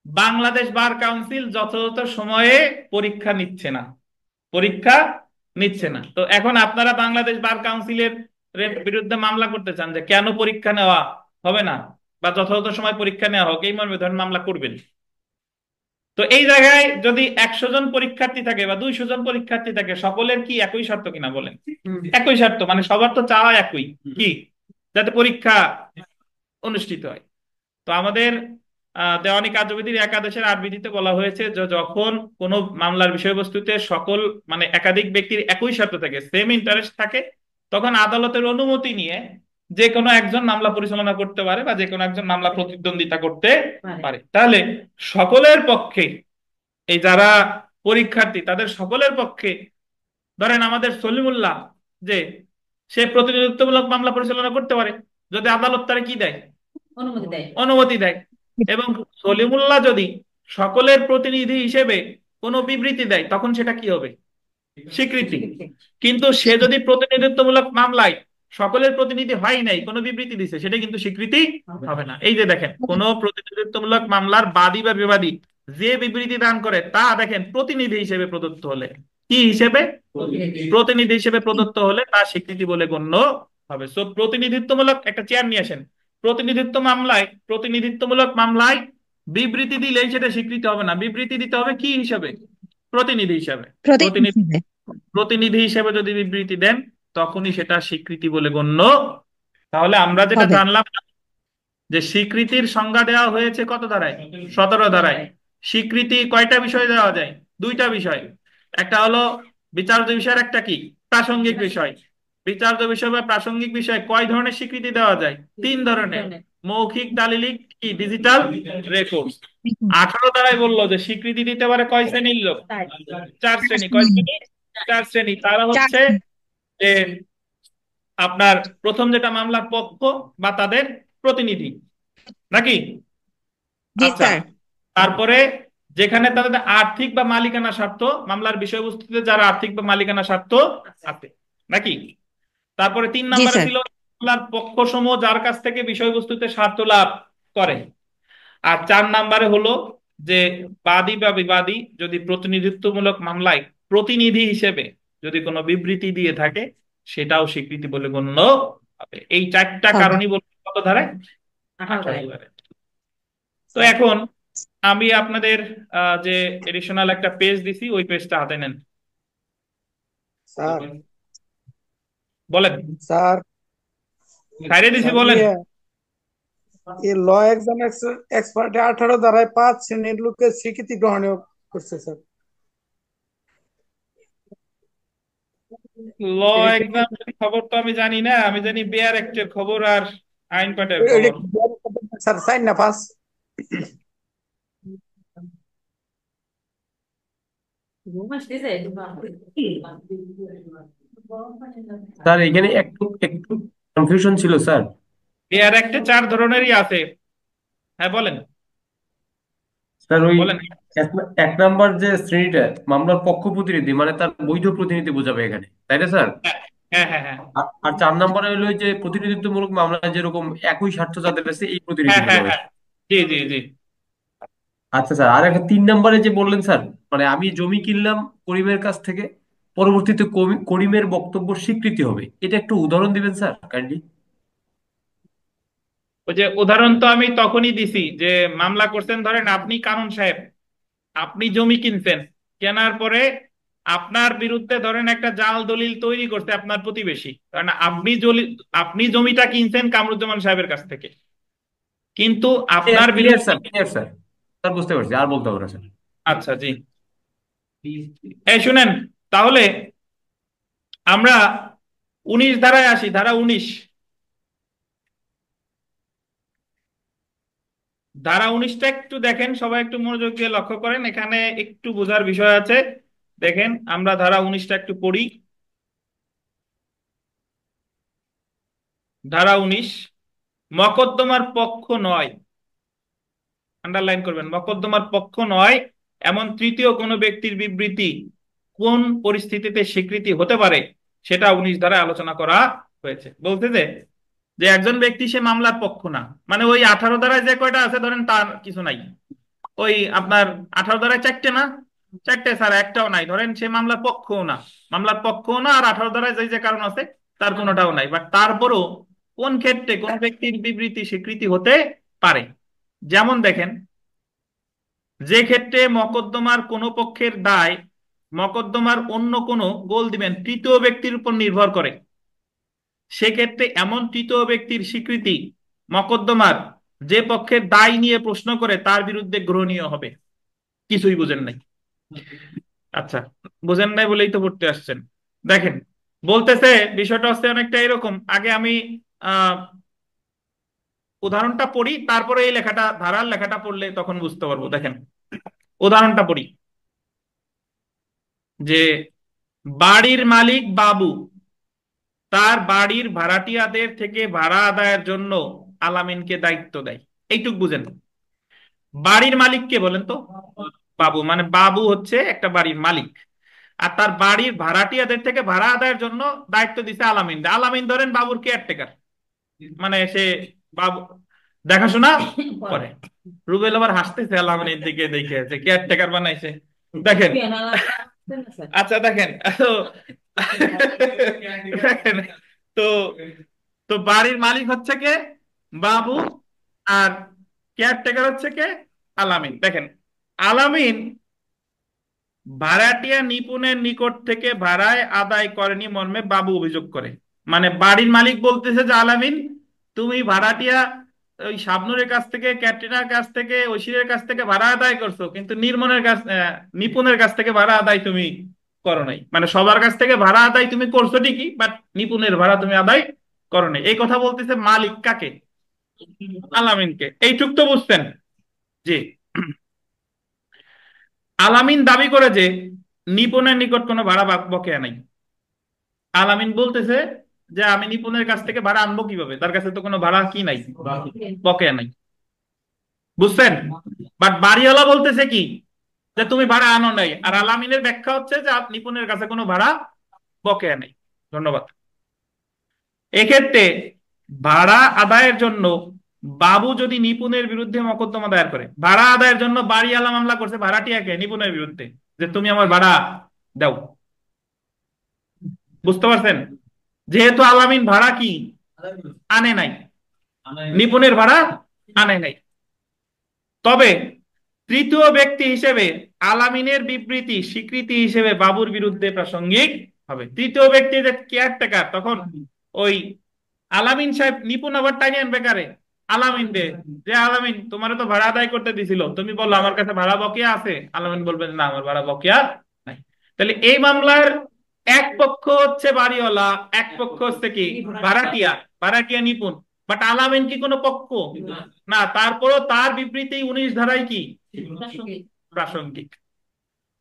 বাংলাদেশ বার কাউন্সিল যথাযথ সময়ে পরীক্ষা নিচ্ছে না, পরীক্ষা নিচ্ছে না, তো এখন আপনারা বাংলাদেশ বার কাউন্সিলের বিরুদ্ধে মামলা করতে চান যে কেন পরীক্ষা নেওয়া হবে না বা যথাযথ সময় পরীক্ষা নেওয়া হোক, এই মর্মে ধরেন মামলা করবেন। তো এই জায়গায় যদি 100 জন পরীক্ষার্থী থাকে বা 200 জন পরীক্ষার্থী থাকে, সকলের কি একই শর্ত কিনা বলেন? একই শর্ত, মানে সবার তো চাওয়া একই, কি যাতে পরীক্ষা অনুষ্ঠিত হয়। তো আমাদের দেওয়ানি কার্যবিধির একাদশের 8 বিধিতে বলা হয়েছে যে যখন কোনো মামলার বিষয়বস্তুতে সকল মানে একাধিক ব্যক্তির একই স্বার্থ থাকে, সেম ইন্টারেস্ট থাকে, তখন আদালতের অনুমতি নিয়ে যে কোনো একজন মামলা পরিচালনা করতে পারে বা যে কোনো একজন মামলা প্রতিদ্বন্দ্বিতা করতে পারে। তাহলে সকলের পক্ষে, এই যারা পরীক্ষার্থী তাদের সকলের পক্ষে, ধরেন আমাদের সলিমুল্লাহ, যে সে প্রতিনিধিত্বমূলক মামলা পরিচালনা করতে পারে যদি আদালত তারে কি দেয়? অনুমতি দেয়। এবং সলিমুল্লাহ যদি সকলের প্রতিনিধি হিসেবে কোনো বিবৃতি দেয় তখন সেটা কি হবে? স্বীকৃতি। কিন্তু সে যদি প্রতিনিধিত্বমূলক মামলায় সকলের প্রতিনিধি হয় নাই, কোনো বিবৃতি দিছে, সেটা কিন্তু স্বীকৃতি হবে না। এই যে দেখেন, কোন প্রতিনিধিত্বমূলক মামলার বাদী বা বিবাদী যে বিবৃতি দান করে তা দেখেন প্রতিনিধি হিসেবে প্রদত্ত হলে, কি হিসেবে? প্রতিনিধি হিসেবে প্রদত্ত হলে তা স্বীকৃতি বলে গণ্য হবে। সো প্রতিনিধিত্বমূলক, একটা চেয়ার নিয়ে আসেন, প্রতিনিধিত্বমূলক মামলায় বিবৃতি দিলেই সেটা স্বীকৃতি হবে না, বিবৃতি দিতে হবে কি হিসাবে? প্রতিনিধি হিসাবে। প্রতিনিধি প্রতিনিধি হিসেবে। প্রতিনিধি হিসেবে যদি বিবৃতি দেন তখনই সেটা স্বীকৃতি বলে গণ্য। তাহলে আমরা যেটা হবে। জানলাম যে স্বীকৃতির সংজ্ঞা দেওয়া হয়েছে কত ধারায়? 17 ধারায়। স্বীকৃতি কয়টা বিষয় দেওয়া যায়? 2টা বিষয়। একটা হলো বিচার্য বিষয়ের, একটা কি প্রাসঙ্গিক বিষয়। বিচার্য বিষয় বা প্রাসঙ্গিক বিষয় কয় ধরনের স্বীকৃতি দেওয়া যায়? 3 ধরনের। মৌখিক, দালিলিক, কি ডিজিটাল রেকর্ড। 18 ধারায় বললো যে স্বীকৃতি দিতে পারে কয় শ্রেণীর লোক? 4 শ্রেণী। কয় শ্রেণী? 4 শ্রেণী। তারা চার। হচ্ছে যে আপনার প্রথম যেটা মামলার পক্ষ বা তাদের প্রতিনিধি, নাকি? জি আচ্ছা, স্যার। তারপরে যেখানে তাদের আর্থিক বা মালিকানা স্বার্থ, মামলার বিষয়বস্তুতে যারা আর্থিক বা মালিকানা স্বার্থ আছে, নাকি? তারপরে তিন জি নম্বরে স্যার। ছিল মামলার পক্ষসমূহ যার কাছ থেকে বিষয়বস্তুতে স্বার্থ লাভ করে। আর 4 নম্বরে হলো যে বাদী বা বিবাদী যদি প্রতিনিধিত্বমূলক মামলায় প্রতিনিধি হিসেবে যদি কোনো বিবৃতি দিয়ে থাকে সেটাও স্বীকৃতি বলে গণ্য হবে। এই 4টা হবে। কারণই বলতে কত ধারায়? 18 ধারায়। তো এখন আমি আপনাদের যে এডিশনাল একটা পেজ দিছি ওই পেজটা হাতে নেন। স্যার বলেন, স্যার খাইরে দিছি, স্যার বলেন। এই ল এক্সাম এক্সপার্টে 18 ধারায় 5 শ্রেণীর লোকের স্বীকৃতি গ্রহণ করছে স্যার। ল এক্সাম খবর তো আমি জানি না, আমি জানি বেয়ার অ্যাক্টের খবর আর আইন পাঠের এটা খবর। কি স্যার 4 না 5? স্যার এখানে একটু একটু কনফিউশন ছিল স্যার। বেয়ার অ্যাক্টে 4 ধরনেরই আছে। হ্যাঁ বলেন, স্যার ওই বলেন। এক এক নাম্বার যে শ্রেণীটা মামলার পক্ষ প্রতিনিধি মানে তার বৈধ প্রতিনিধি বোঝাবে এখানে, তাই না স্যার? হ্যাঁ, হ্যাঁ, হ্যাঁ, হ্যাঁ, আর 4 নম্বরে হলো যে প্রতিনিধিত্বমূলক মামলা যেরকম একই স্বার্থ যাদের আছে এই প্রতিনিধি হ্যাঁ, হ্যাঁ, বোঝাবে। হ্যাঁ, জি, জি, জি। আচ্ছা স্যার, আর একটা 3 নম্বরে যে বললেন স্যার, মানে আমি জমি কিনলাম করিমের কাছ থেকে, পরবর্তীতে করিমের বক্তব্য স্বীকৃতি হবে, এটা একটু উদাহরণ দিবেন স্যার কাইন্ডলি। ওই যে উদাহরণ তো আমি তখনই দিছি যে মামলা করছেন, ধরেন আপনি কানুন সাহেব, আপনি জমি কিনছেন, কেনার পরে আপনার বিরুদ্ধে ধরেন একটা জাল দলিল তৈরি করছে আপনার প্রতিবেশী, কারণ আপনি জমিটা কিনছেন কামরুজ্জামান সাহেবের কাছ থেকে, কিন্তু আপনার ক্লিয়ার বিরুদ্ধে। Sir, clear sir. স্যার বুঝতে পারছি, আর বলতে হবে না স্যার। আচ্ছা জি, এই শুনেন, তাহলে আমরা 19 ধারায় আসি, ধারা 19। ধারা 19টা একটু দেখেন, সবাই একটু মনোযোগ দিয়ে লক্ষ্য করেন, এখানে একটু বোঝার বিষয় আছে। দেখেন আমরা ধারা 19টা একটু পড়ি। ধারা 19, মকদ্দমার পক্ষ নয়, আন্ডারলাইন করবেন, মকদ্দমার পক্ষ নয় এমন তৃতীয় কোনো ব্যক্তির বিবৃতি কোন পরিস্থিতিতে স্বীকৃতি হতে পারে সেটা 19 ধারায় আলোচনা করা হয়েছে। বলতে যে যে একজন ব্যক্তি সে মামলার পক্ষ না, মানে ওই 18 ধারায় যে কয়টা আছে ধরেন তার কিছু নাই, ওই আপনার 18 ধারায় 4টে না, 4টে স্যার একটাও নাই, ধরেন সে মামলার পক্ষও না, মামলার পক্ষও না, আর 18 ধারায় যে যে কারণ আছে তার কোনোটাও নাই, বাট তারপরও কোন ক্ষেত্রে কোন ব্যক্তির বিবৃতি স্বীকৃতি হতে পারে। যেমন দেখেন, যে ক্ষেত্রে মকদ্দমার কোনো পক্ষের দায় মকদ্দমার অন্য কোনো গোল দিবেন তৃতীয় ব্যক্তির উপর নির্ভর করে, সেক্ষেত্রে এমন তৃতীয় ব্যক্তির স্বীকৃতি মকদ্দমার যে পক্ষের দায় নিয়ে প্রশ্ন করে তার বিরুদ্ধে গ্রহণীয় হবে। কিছুই বুঝেন নাই? আচ্ছা, বুঝেন নাই বলেই তো পড়তে আসছেন। দেখেন, বলতেছে বিষয়টা হচ্ছে অনেকটা এরকম, আগে আমি আহ উদাহরণটা পড়ি, তারপরে এই লেখাটা, ধারার লেখাটা পড়লে তখন বুঝতে পারবো। দেখেন উদাহরণটা পড়ি, যে বাড়ির মালিক বাবু তার বাড়ির ভাড়াটিয়াদের থেকে ভাড়া আদায়ের জন্য আলামিনকে দায়িত্ব দেয়। এইটুক বুঝেন। বাড়ির মালিক কে বলেন তো? বাবু, মানে বাবু হচ্ছে একটা বাড়ির মালিক, আর তার বাড়ির ভাড়াটিয়াদের থেকে ভাড়া আদায়ের জন্য দায়িত্ব দিছে আলামিন। আলামিন ধরেন বাবুর কেয়ারটেকার, মানে সে বাবু দেখাশোনা করে। রুবেল আবার হাসতেছে আলামিনের দিকে দেখে, যে কেয়ারটেকার বানাইছে। দেখেন, আচ্ছা দেখেন তো দেখেন, তো তো বাড়ির মালিক হচ্ছে কে? বাবু। আর কেয়ারটেকার হচ্ছে কে? আলামিন। দেখেন, আলামিন ভাড়াটিয়া নিপুণের নিকট থেকে ভাড়ায় আদায় করেনি মর্মে বাবু অভিযোগ করে। মানে বাড়ির মালিক বলতেছে যে আলামিন, তুমি ভাড়াটিয়া ওই শাবনুরের কাছ থেকে, ক্যাটরিনার কাছ থেকে, ঐশীর কাছ থেকে ভাড়া আদায় করছো, কিন্তু নিপুণের কাছ থেকে ভাড়া আদায় তুমি করো নাই। মানে সবার কাছ থেকে ভাড়া আদায় তুমি করছো ঠিকই, বাট নিপুণের ভাড়া তুমি আদায় করো নাই। এই কথা বলতেছে মালিক কাকে? আলামিনকে। এইটুক তো বুঝছেন? জি। আলামিন দাবি করে যে নিপুণের নিকট কোনো ভাড়া বকেয়া নাই। আলামিন বলতেছে যে আমি নিপুণের কাছ থেকে ভাড়া আনবো কিভাবে, তার কাছে তো কোনো ভাড়া কি নাই, বকেয়া নাই। বুঝছেন? বাট বাড়িওয়ালা বলতেছে কি, যে তুমি ভাড়া আনো নাই, আর আলামিনের ব্যাখ্যা হচ্ছে যে নিপুণের কাছে কোনো ভাড়া বকেয়া নেই। ধন্যবাদ। এক্ষেত্রে ভাড়া আদায়ের জন্য বাবু যদি নিপুণের বিরুদ্ধে মকদ্দমা দায়ের করে, ভাড়া আদায়ের জন্য বাড়িওয়ালা মামলা করছে ভাড়াটিয়াকে নিপুণের বিরুদ্ধে, যে তুমি আমার ভাড়া দাও। বুঝতে পারছেন? যেহেতু আলামিন ভাড়া কি আনে নাই, নিপুণের ভাড়া আনে নাই, তবে তৃতীয় ব্যক্তি হিসেবে আলামিনের বিবৃতি স্বীকৃতি হিসেবে বাবুর বিরুদ্ধে প্রাসঙ্গিক হবে। তৃতীয় ব্যক্তি যে কেয়ারটেকার, তখন ওই আলামিন সাহেব নিপুণ আবার টাইনি আনবে কারে? আলামিন দে, যে আলামিন তোমার তো ভাড়া আদায় করতে দিছিল, তুমি বললো আমার কাছে ভাড়া বকেয়া আছে, আলামিন বলবে না আমার ভাড়া বকেয়া নাই। তাহলে এই মামলার এক পক্ষ হচ্ছে বাড়িওয়ালা, এক পক্ষ হচ্ছে কি ভাড়াটিয়া, ভাড়াটিয়া নিপুণ। বাট আলামিন কি কোনো পক্ষ না, তারপরও তার বিবৃতি 19 ধারায় কি প্রাসঙ্গিক।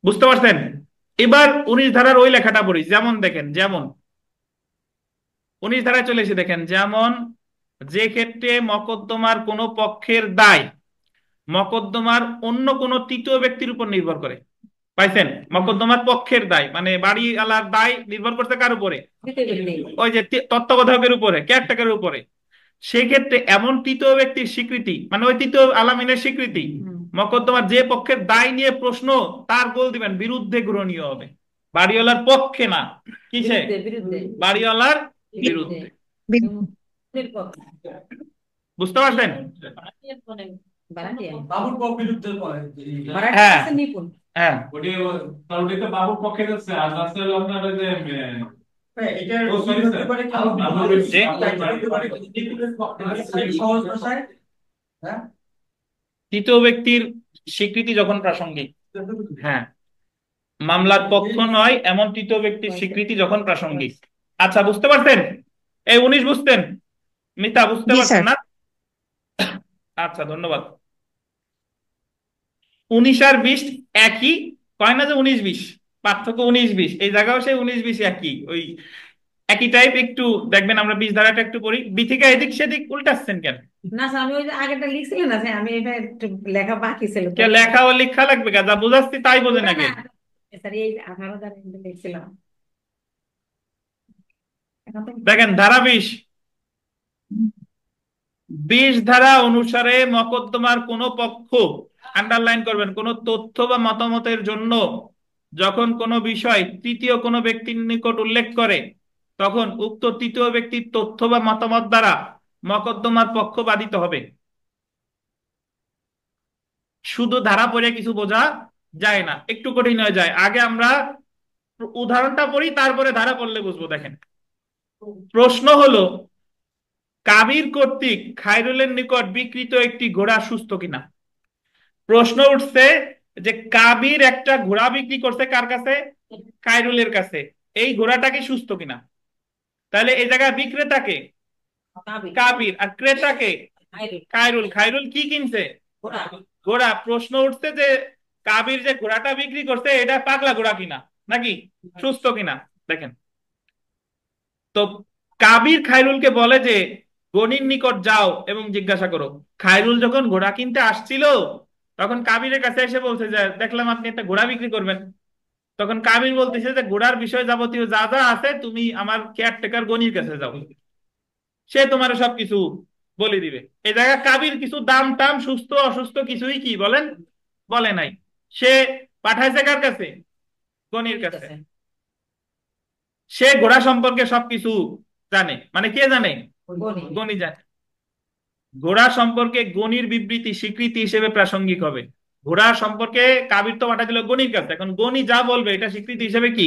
বুঝতে পারছেন? এবার 19 ধারার ওই লেখাটা পড়ি। যেমন দেখেন, যেমন 19 ধারায় চলে এসে দেখেন, যেমন যে ক্ষেত্রে মকদ্দমার কোনো পক্ষের দায় মকদ্দমার অন্য কোনো তৃতীয় ব্যক্তির উপর নির্ভর করে। পাইছেন? মকদ্দমার পক্ষের দায় মানে বাড়িওয়ালার দায় নির্ভর করছে কার উপরে? ওই যে তত্ত্বাবধায়কের উপরে, কেয়ারটেকারের উপরে। সেই ক্ষেত্রে এমন তৃতীয় ব্যক্তির স্বীকৃতি, মানে ওই তৃতীয় আলামিনের স্বীকৃতি মকদ্দমার যে পক্ষের দায় নিয়ে প্রশ্ন তার গোল দিবেন বিরুদ্ধে গ্রহণীয় হবে। বাড়িওয়ালার পক্ষে না, কিসে? বাড়িওয়ালার বিরুদ্ধে। বিরুদ্ধে। বুঝতে পারছেন? ভাড়াটিয়া বাবুর বিরুদ্ধে ভাড়াটিয়া হ্যাঁ আছে নিপুণ হ্যাঁ ওটি কারণ এটা বাবুর পক্ষে যাচ্ছে আর রাস্তা হলো আপনার ওই যে এটা হতে পারে কি বাবুর জি সহজ ভাষায় হ্যাঁ তৃতীয় ব্যক্তির স্বীকৃতি যখন প্রাসঙ্গিক, হ্যাঁ, মামলার পক্ষ নয় এমন তৃতীয় ব্যক্তির স্বীকৃতি যখন প্রাসঙ্গিক। আচ্ছা বুঝতে পারছেন? এই 19 বুঝতেন? মিতা বুঝতে জি পারছেন স্যার না? আচ্ছা ধন্যবাদ। 19 আর 20 একই, কয় না যে 19-20 পার্থক্য, 19-20 এই জায়গাও সেই 19-20 একই, ওই একই টাইপ। একটু দেখবেন আমরা 20 ধারাটা একটু পড়ি। বিথিকা এদিক সেদিক উল্টাচ্ছেন কেন? না স্যার আমি ওই যে আগেরটা লিখছিলেন না স্যার আমি এটা একটু লেখা বাকি ছিল কে লেখা ও লেখা লাগবে কা? যা বুঝাচ্ছি তাই বোঝেন ওটা আগে। না স্যার এই 18 লিখছিলাম এখন তো দেখেন ধারা 20, 20 ধারা অনুসারে মকদ্দমার কোন পক্ষ, আন্ডারলাইন করবেন, কোন তথ্য বা মতামতের জন্য যখন কোনো বিষয় তৃতীয় কোনো ব্যক্তির নিকট উল্লেখ করে, তখন উক্ত তৃতীয় ব্যক্তির তথ্য বা মতামত দ্বারা মকদ্দমার পক্ষ বাদিত হবে। শুধু ধারা পড়ে কিছু বোঝা যায় না, একটু কঠিন হয়ে যায়। আগে আমরা উদাহরণটা পড়ি, তারপরে ধারা পড়লে বুঝবো। দেখেন, প্রশ্ন হলো কাবির কর্তৃক খায়রুলের নিকট বিক্রিত একটি ঘোড়া সুস্থ কিনা। প্রশ্ন উঠছে যে কাবির একটা ঘোড়া বিক্রি করছে কার কাছে? খায়রুলের কাছে। এই ঘোড়াটা কি সুস্থ কিনা? তাহলে এই জায়গায় বিক্রেতাকে কাবির, আর ক্রেতাকে খায়রুল। খায়রুল কি কিনছে? ঘোড়া। প্রশ্ন উঠছে যে কাবির যে ঘোড়াটা বিক্রি করছে এটা পাগলা ঘোড়া কিনা নাকি সুস্থ কিনা। দেখেন তো কাবির খায়রুলকে বলে যে গনির নিকট যাও এবং জিজ্ঞাসা করো। খায়রুল যখন ঘোড়া কিনতে আসছিল তখন কাবিরের কাছে এসে বলছে যে দেখলাম আপনি একটা ঘোড়া বিক্রি করবেন। তখন কাবির বলতেছে যে ঘোড়ার বিষয় যাবতীয় যা যা আছে তুমি আমার কেয়ারটেকার গনির কাছে যাও, সে তোমার সবকিছু বলে দিবে। এই জায়গায় কাবির কিছু দাম টাম সুস্থ অসুস্থ কিছুই কি বলেন বলে নাই। সে পাঠাইছে কার কাছে? গনির কাছে। সে ঘোড়া সম্পর্কে সবকিছু জানে, মানে কে জানে? গনি জানে। ঘোড়া সম্পর্কে গনির বিবৃতি স্বীকৃতি হিসেবে প্রাসঙ্গিক হবে। ঘোড়া সম্পর্কে কাবির তো পাঠা দিল গনির কাছে, এখন গনি যা বলবে এটা স্বীকৃতি হিসেবে কি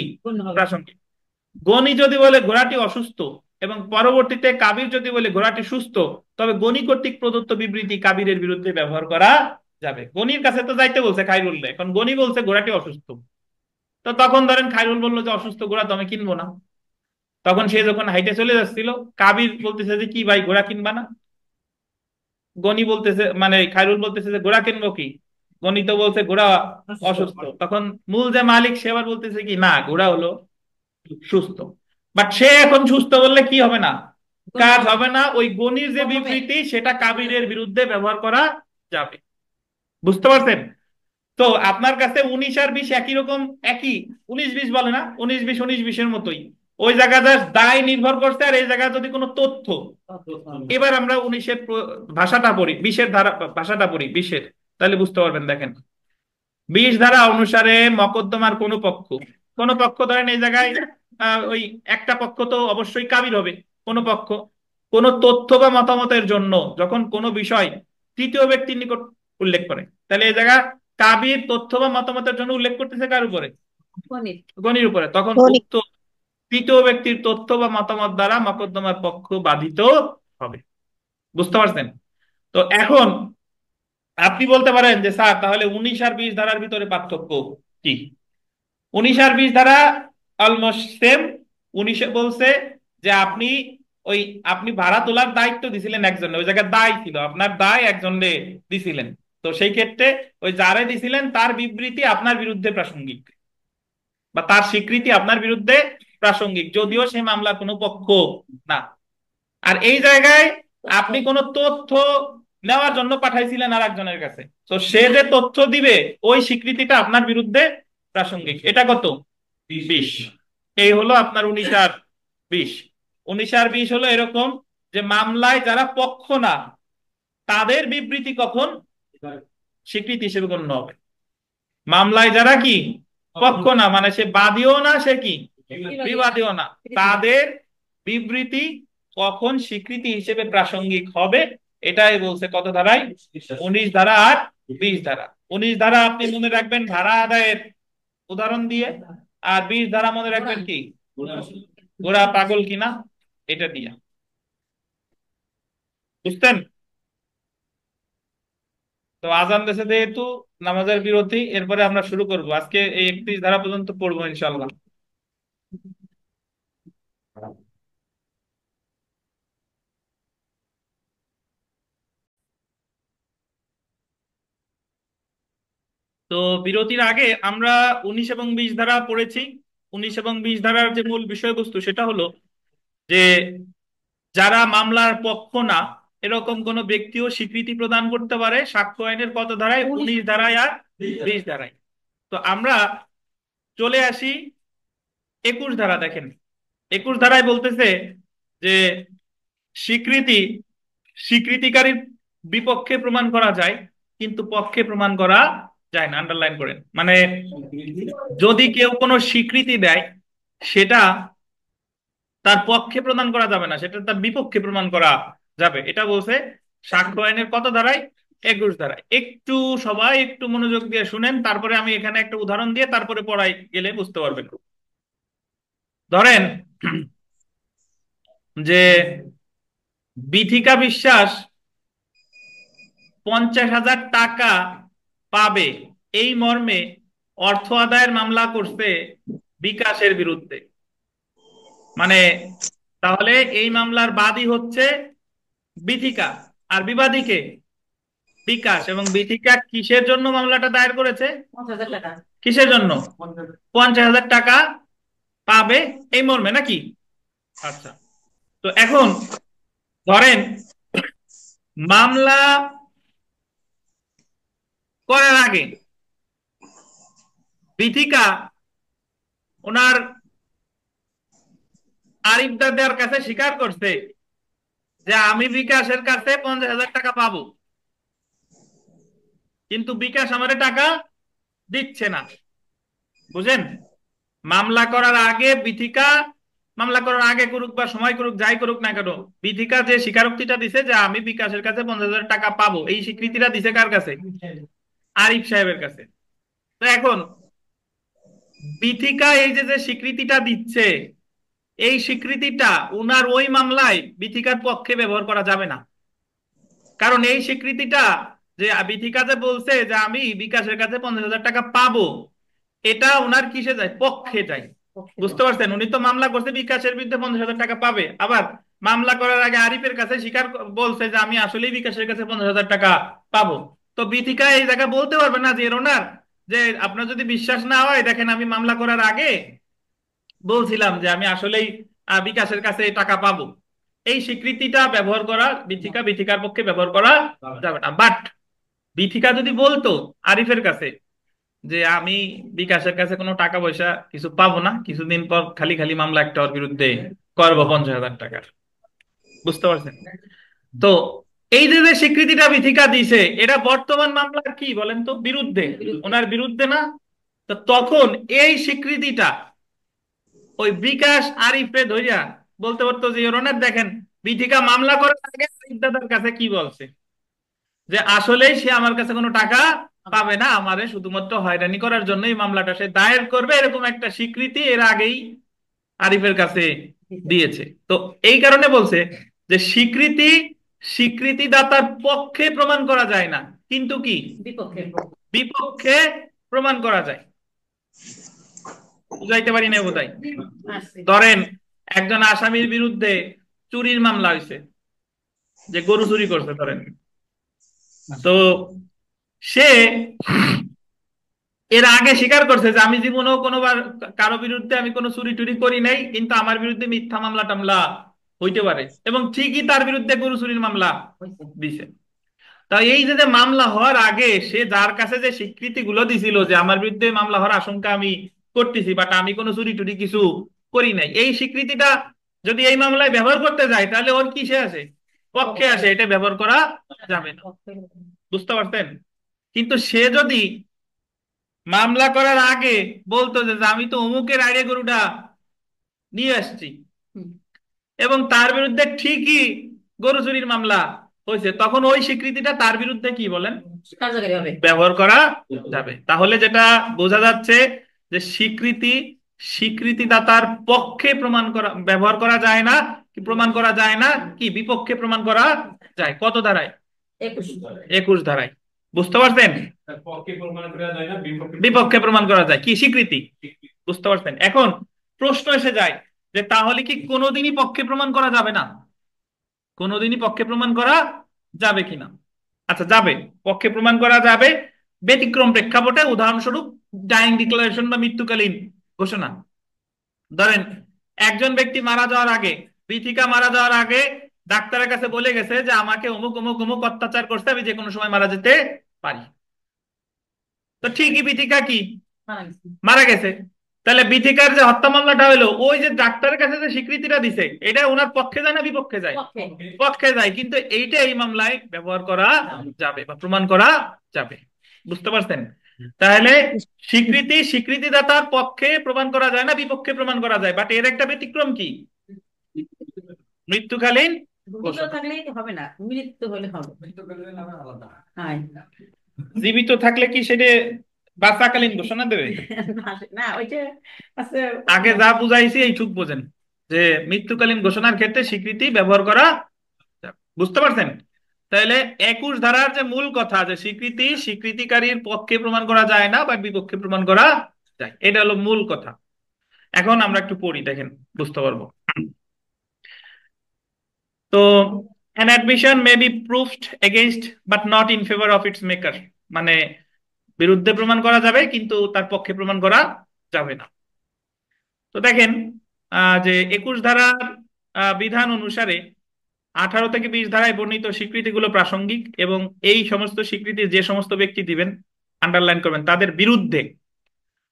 প্রাসঙ্গিক। গনি যদি বলে ঘোড়াটি অসুস্থ এবং পরবর্তীতে কাবির যদি বলে ঘোড়াটি সুস্থ, তবে গনি কর্তৃক প্রদত্ত বিবৃতি কাবিরের বিরুদ্ধে ব্যবহার করা যাবে। গনির কাছে তো যাইতে বলছে খাইরুল, এখন গনি বলছে ঘোড়াটি অসুস্থ। তো তখন ধরেন খাইরুল বললো যে অসুস্থ ঘোড়া তো আমি কিনবো না। তখন সে যখন হাইটে চলে যাচ্ছিল কাবির বলতেছে যে কি ভাই ঘোড়া কিনবা না? গনি বলতেছে, মানে খাইরুল বলতেছে যে ঘোড়া কিনবো কি, গনি তো বলছে ঘোড়া অসুস্থ। তখন মূল যে মালিক সে আবার বলতেছে কি না ঘোড়া হলো সুস্থ। বাট সে এখন সুস্থ বললে কি হবে না, কাজ হবে না। ওই গনির যে বিবৃতি সেটা কাবিরের বিরুদ্ধে ব্যবহার করা যাবে। বুঝতে পারছেন? তো আপনার কাছে 19 আর 20 একই রকম, একই 19-20 বলে না, 19-20 19-20 মতোই। ওই জায়গা দায় নির্ভর করছে, আর এই জায়গায় যদি কোনো তথ্য। এবার আমরা 19-এর ভাষাটা পড়ি, 20-এর ধারা ভাষাটা পড়ি 20-এর, তাহলে বুঝতে পারবেন। দেখেন 20 ধারা অনুসারে মকদ্দমার কোন পক্ষ ধরেন এই জায়গায় ওই একটা পক্ষ তো অবশ্যই কাবির হবে। কোন পক্ষ কোন তথ্য বা মতামতের জন্য যখন কোনো বিষয় তৃতীয় ব্যক্তির নিকট উল্লেখ করে, তাহলে এই জায়গা কাবির তথ্য বা মতামতের জন্য উল্লেখ করতেছে কার উপরে? গনির উপরে। তখন গণিত উক্ত তৃতীয় ব্যক্তির তথ্য বা মতামত দ্বারা মকদ্দমার পক্ষ বাধিত হবে। বুঝতে পারছেন? তো এখন আপনি বলতে পারেন যে স্যার তাহলে 19 আর 20 ধারার ভিতরে পার্থক্য কি? 19 আর 20 ধারা অলমোস্ট সেম। 19-এ বলছে যে আপনি ভাড়া তোলার দায়িত্ব দিছিলেন একজন, ওই জায়গায় দায় ছিল, আপনার দায় একজনে দিছিলেন। তো সেই ক্ষেত্রে ওই যারে দিছিলেন তার বিবৃতি আপনার বিরুদ্ধে প্রাসঙ্গিক, বা তার স্বীকৃতি আপনার বিরুদ্ধে প্রাসঙ্গিক, যদিও সে মামলার কোনো পক্ষ না। আর এই জায়গায় আপনি কোনো তথ্য নেওয়ার জন্য পাঠাইছিলেন আর একজনের কাছে, তো সে যে তথ্য দিবে ওই স্বীকৃতিটা আপনার বিরুদ্ধে প্রাসঙ্গিক। এটা কত? 20। এই হলো আপনার 19 আর 20। 19 আর 20 হলো এরকম যে মামলায় যারা পক্ষ না তাদের বিবৃতি কখন স্বীকৃতি হিসেবে গণ্য হবে। মামলায় যারা কি পক্ষ না, মানে সে বাদীও না সে কি বিবাদীও না, তাদের বিবৃতি কখন স্বীকৃতি হিসেবে প্রাসঙ্গিক হবে এটাই বলছে কত ধারায়, 19 ধারা আর 20 ধারা। 19 ধারা আপনি মনে রাখবেন ভাড়া আদায়ের উদাহরণ দিয়ে, আর 20 ধারা মনে রাখবেন কি, গোরা পাগল কিনা এটা দিয়ে। বুঝতেন? তো আজান দেশে যেহেতু নামাজের বিরতি, এরপরে আমরা শুরু করব। আজকে এই 31 ধারা পর্যন্ত পড়বো ইনশাল্লাহ। তো বিরতির আগে আমরা 19 এবং 20 ধারা পড়েছি। 19 এবং 20 ধারার যে মূল বিষয়বস্তু সেটা হলো যে যারা মামলার পক্ষ না এরকম কোন ব্যক্তিও স্বীকৃতি প্রদান করতে পারে সাক্ষ্য আইনের কত ধারায়, 19 ধারায় আর 20 ধারায়। তো আমরা চলে আসি 21 ধারা। দেখেন 21 ধারায় বলতেছে যে স্বীকৃতি স্বীকৃতিকারীর বিপক্ষে প্রমাণ করা যায় কিন্তু পক্ষে প্রমাণ করা যায় না। আন্ডারলাইন করেন, মানে যদি কেউ কোনো স্বীকৃতি দেয় সেটা তার পক্ষে প্রদান করা যাবে না, সেটা তার বিপক্ষে প্রমাণ করা যাবে। এটা বলছে সাক্ষ্য আইনের কত ধারায়, 21 ধারায়। একটু সবাই একটু মনোযোগ দিয়ে শুনেন, তারপরে আমি এখানে একটা উদাহরণ দিয়ে তারপরে পড়াই গেলে বুঝতে পারবেন। ধরেন যে বিথিকা বিশ্বাস 50,000 টাকা পাবে এই মর্মে অর্থ আদায়ের মামলা করছে বিকাশের বিরুদ্ধে। মানে তাহলে এই মামলার বাদী হচ্ছে বিথিকা আর বিবাদীকে বিকাশ, এবং বিথিকা কিসের জন্য মামলাটা দায়ের করেছে, কিসের জন্য, 50,000 টাকা পাবে এই মর্মে নাকি। আচ্ছা, তো এখন ধরেন মামলা করার আগে বিথিকা ওনার আরিফদার কাছে স্বীকার করছে যে আমি বিকাশের কাছে 50,000 টাকা পাবো, কিন্তু বিকাশ আমারে টাকা দিচ্ছে না। বুঝেন? মামলা করার আগে বিথিকা, মামলা করার আগে করুক বা সময় করুক যাই করুক না কেন, বিথিকা যে স্বীকারোক্তিটা দিছে যে আমি বিকাশের কাছে 50,000 টাকা পাবো, এই স্বীকৃতিটা দিছে কার কাছে, আরিফ সাহেবের কাছে। তো এখন বিথিকা এই যে যে স্বীকৃতিটা দিচ্ছে, এই স্বীকৃতিটা উনার ওই মামলায় বিথিকার পক্ষে ব্যবহার করা যাবে না। কারণ এই স্বীকৃতিটা যে বিথিকা যে বলছে যে আমি বিকাশের কাছে 50,000 টাকা পাবো, এটা উনার কিসে যায়, পক্ষে যায়। বুঝতে পারছেন? উনি তো মামলা করছে বিকাশের বিরুদ্ধে 50,000 টাকা পাবে, আবার মামলা করার আগে আরিফের কাছে স্বীকার বলছে যে আমি আসলেই বিকাশের কাছে 50,000 টাকা পাবো। তো বিথিকা এই জায়গায় বলতে পারবে না যে ওনার, যে আপনার যদি বিশ্বাস না হয় দেখেন আমি মামলা করার আগে বলছিলাম যে আমি আসলেই বিকাশের কাছে টাকা পাবো। এই স্বীকৃতিটা ব্যবহার করা বিথিকার পক্ষে ব্যবহার করা যাবে না। বাট বিথিকা যদি বলতো আরিফের কাছে যে আমি বিকাশের কাছে কোনো টাকা পয়সা কিছু পাবো না, কিছুদিন পর খালি খালি মামলা একটা ওর বিরুদ্ধে করবো 50,000 টাকার। বুঝতে পারছেন? তো এই যে যে স্বীকৃতিটা বিথিকা দিছে এটা বর্তমান মামলার কি বলেন তো, বিরুদ্ধে, ওনার বিরুদ্ধে না। তো তখন এই স্বীকৃতিটা ওই বিকাশ আরিফে ধইরা বলতে পারতো যে ওনার দেখেন বিথিকা মামলা করার আগে আরিফ দাদার কাছে কি বলছে, যে আসলেই সে আমার কাছে কোনো টাকা পাবে না, আমারে শুধুমাত্র হয়রানি করার জন্য এই মামলাটা সে দায়ের করবে, এরকম একটা স্বীকৃতি এর আগেই আরিফের কাছে দিয়েছে। তো এই কারণে বলছে যে স্বীকৃতি স্বীকৃতিদাতার পক্ষে প্রমাণ করা যায় না, কিন্তু কি বিপক্ষে প্রমাণ করা যায়। বুঝাইতে পারি না বোধহয়। ধরেন একজন আসামির বিরুদ্ধে চুরির মামলা হয়েছে, যে গরু চুরি করছে ধরেন। তো সে এর আগে স্বীকার করছে যে আমি জীবনেও কোনোবার কারো বিরুদ্ধে আমি কোনো চুরি টুরি করি নাই, কিন্তু আমার বিরুদ্ধে মিথ্যা মামলা টামলা হইতে পারে, এবং ঠিকই তার বিরুদ্ধে গরু চুরির মামলা দিছে। তা এই যে যে মামলা হওয়ার আগে সে যার কাছে যে স্বীকৃতি গুলো দিছিল যে আমার বিরুদ্ধে মামলা হওয়ার আশঙ্কা আমি করতেছি, বাট আমি কোনো চুরি টুরি কিছু করি নাই, এই স্বীকৃতিটা যদি এই মামলায় ব্যবহার করতে যায় তাহলে ওর কিসে আসে, পক্ষে আসে, এটা ব্যবহার করা যাবে না। বুঝতে পারছেন? কিন্তু সে যদি মামলা করার আগে বলতো যে আমি তো অমুকের আগে গরুটা নিয়ে আসছি, এবং তার বিরুদ্ধে ঠিকই গরু চুরির মামলা হয়েছে, তখন ওই স্বীকৃতিটা তার বিরুদ্ধে কি বলেন কার্যকরী হবে। ব্যবহার করা যাবে। তাহলে যেটা বোঝা যাচ্ছে যে স্বীকৃতি স্বীকৃতিদাতার পক্ষে প্রমাণ করা ব্যবহার করা যায় না, কি প্রমাণ করা যায় না, কি বিপক্ষে প্রমাণ করা যায়। কত ধারায়? 21। 21 ধারায়। বুঝতে পারছেন? বিপক্ষে প্রমাণ করা যায় কি স্বীকৃতি। বুঝতে পারছেন? এখন প্রশ্ন এসে যায় যে তাহলে কি কোনোদিনই পক্ষে প্রমাণ করা যাবে না? কোনোদিনই পক্ষে প্রমাণ করা যাবে কিনা? আচ্ছা, যাবে, পক্ষে প্রমাণ করা যাবে ব্যতিক্রম প্রেক্ষাপটে। উদাহরণস্বরূপ ডাইং ডিক্লারেশন বা মৃত্যুকালীন ঘোষণা। ধরেন একজন ব্যক্তি মারা যাওয়ার আগে, বিথিকা মারা যাওয়ার আগে ডাক্তারের কাছে বলে গেছে যে আমাকে অমুক অমুক অমুক অত্যাচার করছে, আমি যে কোনো সময় মারা যেতে পারি। তো ঠিকই বিথিকা কি মারা গেছে। তাহলে বিথিকার যে হত্যা মামলাটা হলো, ওই যে ডাক্তারের কাছে যে স্বীকৃতিটা দিছে, এটা ওনার পক্ষে যায় না বিপক্ষে যায়? পক্ষে যায়। কিন্তু এইটা এই মামলায় ব্যবহার করা যাবে বা প্রমাণ করা যাবে। বুঝতে পারছেন? তাহলে স্বীকৃতিদাতার পক্ষে প্রমাণ করা যায় না, বিপক্ষে প্রমাণ করা যায়। বাট এর একটা ব্যতিক্রম কি? মৃত্যুকালীন ঘোষণা। থাকলে হবে না, মৃত্যু হলে হবে। হ্যাঁ। জীবিত থাকলে কি সেটা বাচ্চাকালীন ঘোষণা দেবে? না, ওইটা আছে। আগে যা বুঝাইছি এইটুক বোঝেন, যে মৃত্যুকালীন ঘোষণার ক্ষেত্রে স্বীকৃতি ব্যবহার করা যাবে। বুঝতে পারছেন? তাহলে 21 ধারার যে মূল কথা, যে স্বীকৃতিকারীর পক্ষে প্রমাণ করা যায় না বা বিপক্ষে প্রমাণ করা যায়, এটা হলো মূল কথা। এখন আমরা একটু পড়ি, দেখেন বুঝতে পারবো। তো an admission may be proved against but not in favor of its maker, মানে বিরুদ্ধে প্রমাণ করা যাবে কিন্তু তার পক্ষে প্রমাণ করা যাবে না। তো দেখেন যে 21 ধারার বিধান অনুসারে 18 থেকে 20 ধারায় বর্ণিত স্বীকৃতিগুলো প্রাসঙ্গিক, এবং এই সমস্ত স্বীকৃতি যে সমস্ত ব্যক্তি দিবেন, আন্ডারলাইন করবেন, তাদের বিরুদ্ধে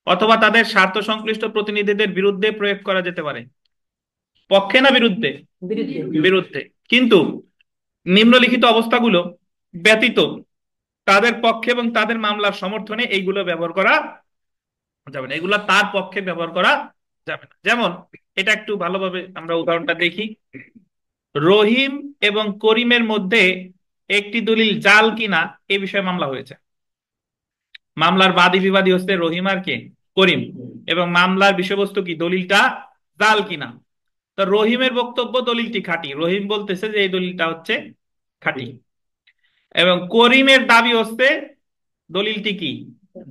অথবা তাদের স্বার্থ সংশ্লিষ্ট প্রতিনিধিদের বিরুদ্ধে প্রয়োগ করা যেতে পারে। পক্ষে না বিরুদ্ধে? বিরুদ্ধে। কিন্তু নিম্নলিখিত অবস্থাগুলো ব্যতীত তাদের পক্ষে এবং তাদের মামলার সমর্থনে এইগুলো ব্যবহার করা যাবে না, এগুলো তার পক্ষে ব্যবহার করা যাবে না। যেমন এটা একটু ভালোভাবে আমরা উদাহরণটা দেখি। রহিম এবং করিমের মধ্যে একটি দলিল জাল কিনা এ বিষয়ে মামলা হয়েছে। মামলার বাদী বিবাদী হচ্ছে রহিম আর কে? করিম। এবং মামলার বিষয়বস্তু কি? দলিলটা জাল কিনা। তো রহিমের বক্তব্য দলিলটি খাঁটি, রহিম বলতেছে যে এই দলিলটা হচ্ছে খাঁটি, এবং করিমের দাবি হচ্ছে দলিলটি কি?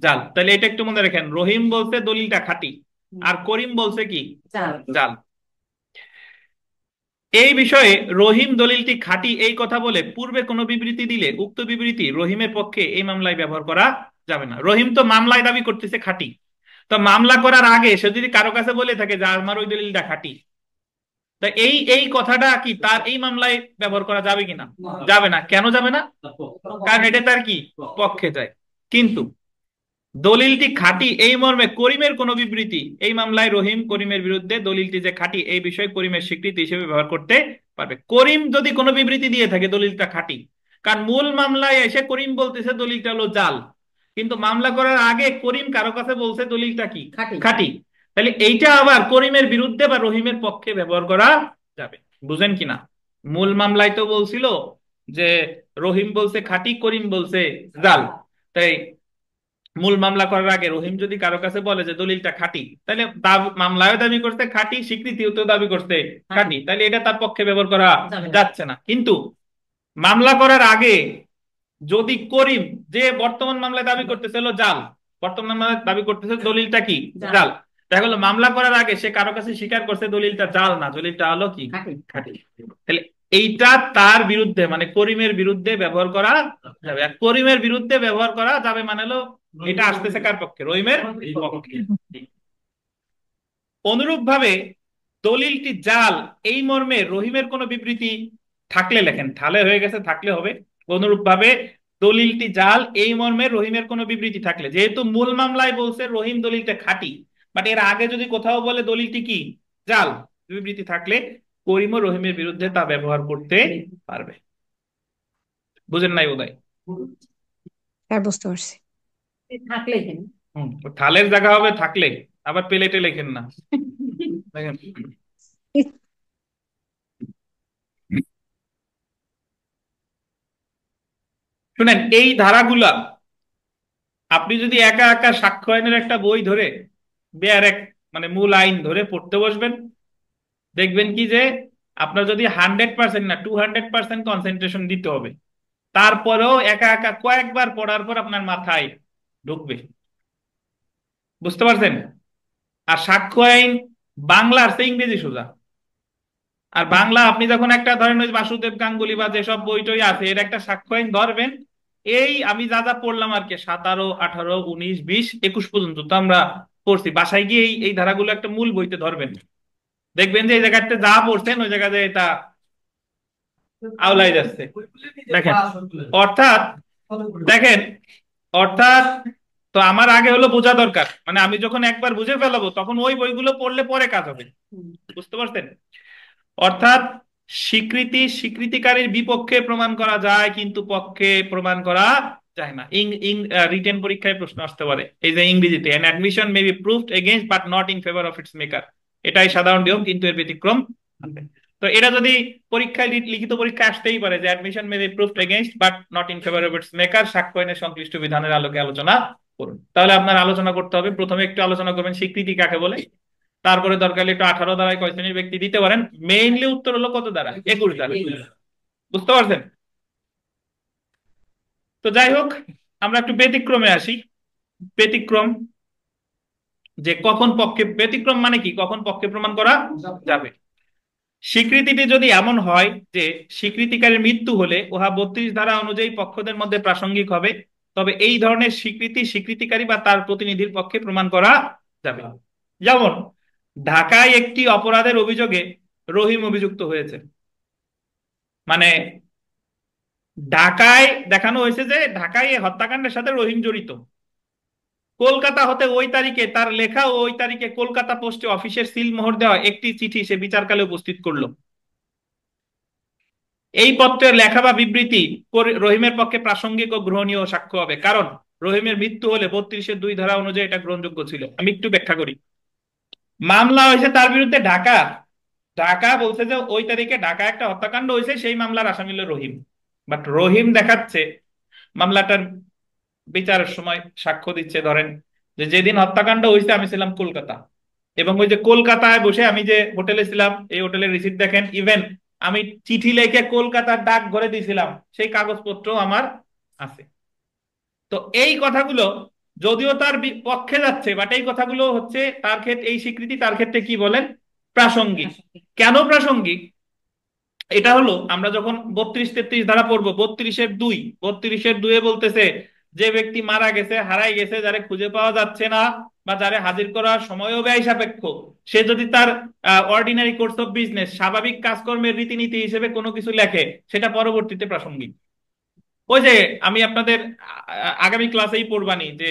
জাল। তাহলে এটা একটু মনে রাখেন, রহিম বলছে দলিলটা খাঁটি আর করিম বলছে কি? জাল। এই বিষয়ে রহিম দলিলটি খাঁটি এই কথা বলে পূর্বে কোনো বিবৃতি দিলে উক্ত বিবৃতি রহিমের পক্ষে এই মামলায় ব্যবহার করা যাবে না। রহিম তো মামলায় দাবি করতেছে খাঁটি, তো মামলা করার আগে সে যদি কারো কাছে বলে থাকে যে আমার ওই দলিলটা খাঁটি, তা এই এই কথাটা কি তার এই মামলায় ব্যবহার করা যাবে কিনা? যাবে না। কেন যাবে না? কারণ এটা তার কি? পক্ষে যায়। কিন্তু দলিলটি খাঁটি এই মর্মে করিমের কোন বিবৃতি এই মামলায় রহিম করিমের বিরুদ্ধে দলিলটি যে খাঁটি এই বিষয়ে করিমের স্বীকৃতি হিসেবে ব্যবহার করতে পারবে। করিম যদি কোনো বিবৃতি দিয়ে থাকে দলিলটা খাঁটি, কারণ মূল মামলায় এসে করিম বলতেছে দলিলটা হলো জাল, কিন্তু মামলা করার আগে করিম কারো কাছে বলছে দলিলটা কি? খাঁটি। তাহলে এইটা আবার করিমের বিরুদ্ধে বা রহিমের পক্ষে ব্যবহার করা যাবে। বুঝেন কিনা? মূল মামলায় তো বলছিল যে রহিম বলছে খাঁটি, করিম বলছে জাল। তাই মূল মামলা করার আগে রহিম যদি কারো কাছে বলে যে দলিলটা খাঁটি, তাহলে মামলায় দাবি করতে খাঁটি, স্বীকৃতিও তো দাবি করতে খাঁটি, তাহলে এটা তার পক্ষে ব্যবহার করা যাচ্ছে না। কিন্তু মামলা করার আগে যদি করিম, যে বর্তমান মামলায় দাবি করতেছিল জাল, বর্তমান মামলায় দাবি করতেছে দলিলটা কি? জাল, দেখা গেলো মামলা করার আগে সে কারো কাছে স্বীকার করছে দলিলটা জাল না, দলিলটা হলো কি? খাঁটি। তাহলে এইটা তার বিরুদ্ধে মানে করিমের বিরুদ্ধে ব্যবহার করা যাবে। আর করিমের বিরুদ্ধে ব্যবহার করা যাবে মানে হলো এটা আসতেছে কার পক্ষে? রহিমের পক্ষে। অনুরূপ ভাবে দলিলটি জাল এই মর্মে রহিমের কোন বিবৃতি থাকলে লেখেন, থালে হয়ে গেছে থাকলে হবে। অনুরূপ ভাবে দলিলটি জাল এই মর্মে রহিমের কোন বিবৃতি থাকলে, যেহেতু মূল মামলায় বলছে রহিম দলিলটা খাঁটি, বাট এর আগে যদি কোথাও বলে দলিলটি কি? জাল, বিবৃতি থাকলে করিম ও রহিমের বিরুদ্ধে তা ব্যবহার করতে পারবে। বুঝেন নাই বোধহয়? হ্যাঁ, বুঝতে পারছি। থাকলে থালের জায়গা হবে থাকলে, আবার প্লেটে লেখেন না। দেখেন শুনেন, এই ধারাগুলা আপনি যদি একা একা সাক্ষ্য আইনের একটা বই ধরে বেয়ার এক মানে মূল আইন ধরে পড়তে বসবেন, দেখবেন কি যে আপনার যদি 100% না 200% কনসেন্ট্রেশন দিতে হবে, তারপরেও একা একা কয়েকবার পড়ার পর আপনার মাথায় ঢুকবে। বুঝতে পারছেন? আর সাক্ষ্য আইন বাংলা আর চেয়ে ইংরেজি সোজা। আর বাংলা আপনি যখন একটা ধরেন ওই বাসুদেব গাঙ্গুলি বা যেসব বই টই আছে এর একটা সাক্ষ্য আইন ধরবেন, এই আমি যা যা পড়লাম আর কি 17, 18, 19, 20, 21 পর্যন্ত তো আমরা পড়ছি, বাসায় গিয়ে এই এই ধারাগুলো একটা মূল বইতে ধরবেন, দেখবেন যে এই জায়গাতে যা পড়ছেন ওই জায়গাতে এটা আওলাই যাচ্ছে। দেখেন অর্থাৎ, দেখেন অর্থাৎ, তো আমার আগে হলো বোঝা দরকার, মানে আমি যখন একবার বুঝে ফেলাবো তখন ওই বইগুলো পড়লে পরে কাজ হবে। বুঝতে পারছেন? অর্থাৎ স্বীকৃতি স্বীকৃতিকারীর বিপক্ষে প্রমাণ করা যায় কিন্তু পক্ষে প্রমাণ করা যায় না। ইং ইং রিটেন পরীক্ষায় প্রশ্ন আসতে পারে এই যে ইংরেজিতে, an admission may be proved against but not in favor of its maker, এটাই সাধারণ নিয়ম কিন্তু এর ব্যতিক্রম আছে। তো এটা যদি পরীক্ষায় লিখিত পরীক্ষায় আসতেই পারে যে admission may be proved against but not in favour of its maker, সাক্ষ্য আইনের সংশ্লিষ্ট বিধানের আলোকে আলোচনা করুন। তাহলে আপনার আলোচনা করতে হবে, প্রথমে একটু আলোচনা করবেন স্বীকৃতি কাকে বলে, তারপরে দরকার হলে একটু 18 দ্বারায় কয় শ্রেণীর ব্যক্তি দিতে পারেন, মেইনলি উত্তর হলো কত দ্বারা, 21 দ্বারা। বুঝতে পারছেন? তো যাই হোক, আমরা একটু ব্যতিক্রমে আসি। ব্যতিক্রম, যে কখন পক্ষে, ব্যতিক্রম মানে কি, কখন পক্ষে প্রমাণ করা যাবে। স্বীকৃতিটি যদি এমন হয় যে স্বীকৃতিকারীর মৃত্যু হলে উহা 32 ধারা অনুযায়ী পক্ষদের মধ্যে প্রাসঙ্গিক হবে, তবে এই ধরনের স্বীকৃতি স্বীকৃতিকারী বা তার প্রতিনিধির পক্ষে প্রমাণ করা যাবে। যেমন ঢাকায় একটি অপরাধের অভিযোগে রহিম অভিযুক্ত হয়েছে, মানে ঢাকায় দেখানো হয়েছে যে ঢাকায় এই হত্যাকাণ্ডের সাথে রহিম জড়িত। কলকাতা হতে ওই তারিখে তার লেখা ও ওই তারিখে কলকাতা পোস্টে অফিসের সিল মোহর দেওয়া একটি চিঠি সে বিচারকালে উপস্থিত করলো। এই পত্রের লেখা বা বিবৃতি রহিমের পক্ষে প্রাসঙ্গিক ও গ্রহণীয় সাক্ষ্য হবে, কারণ রহিমের মৃত্যু হলে 32-2 ধারা অনুযায়ী এটা গ্রহণযোগ্য ছিল। আমি একটু ব্যাখ্যা করি। মামলা হয়েছে তার বিরুদ্ধে ঢাকা, ঢাকা বলছে যে ওই তারিখে ঢাকা একটা হত্যাকাণ্ড হয়েছে, সেই মামলার আসামি হলো রহিম। বাট রহিম দেখাচ্ছে মামলাটার বিচারের সময় সাক্ষ্য দিচ্ছে, ধরেন যে যেদিন হত্যাকাণ্ড হয়েছে আমি ছিলাম কলকাতা, এবং ওই যে কলকাতায় বসে আমি যে হোটেলে ছিলাম এই হোটেলের রিসিপ্ট দেখেন, ইভেন আমি চিঠি লিখে কলকাতার ডাক ঘরে দিয়েছিলাম সেই কাগজপত্র আমার আছে। তো এই কথাগুলো যদিও তার পক্ষে যাচ্ছে, বাট এই কথাগুলো হচ্ছে তার ক্ষেত্রে, এই স্বীকৃতি তার ক্ষেত্রে কি বলেন, প্রাসঙ্গিক। কেন প্রাসঙ্গিক? এটা হলো আমরা যখন 32-33 ধারা পড়বো, 32-2, 32-2 বলতেছে যে ব্যক্তি মারা গেছে, হারাই গেছে, যারে খুঁজে পাওয়া যাচ্ছে না বা যারে হাজির করার সময়ও ব্যয় সাপেক্ষ, সে যদি তার অর্ডিনারি কোর্স অফ বিজনেস স্বাভাবিক কাজকর্মের রীতিনীতি হিসেবে কোনো কিছু লেখে, সেটা পরবর্তীতে প্রাসঙ্গিক। ওই যে আমি আপনাদের আগামী ক্লাসেই পড়বানি যে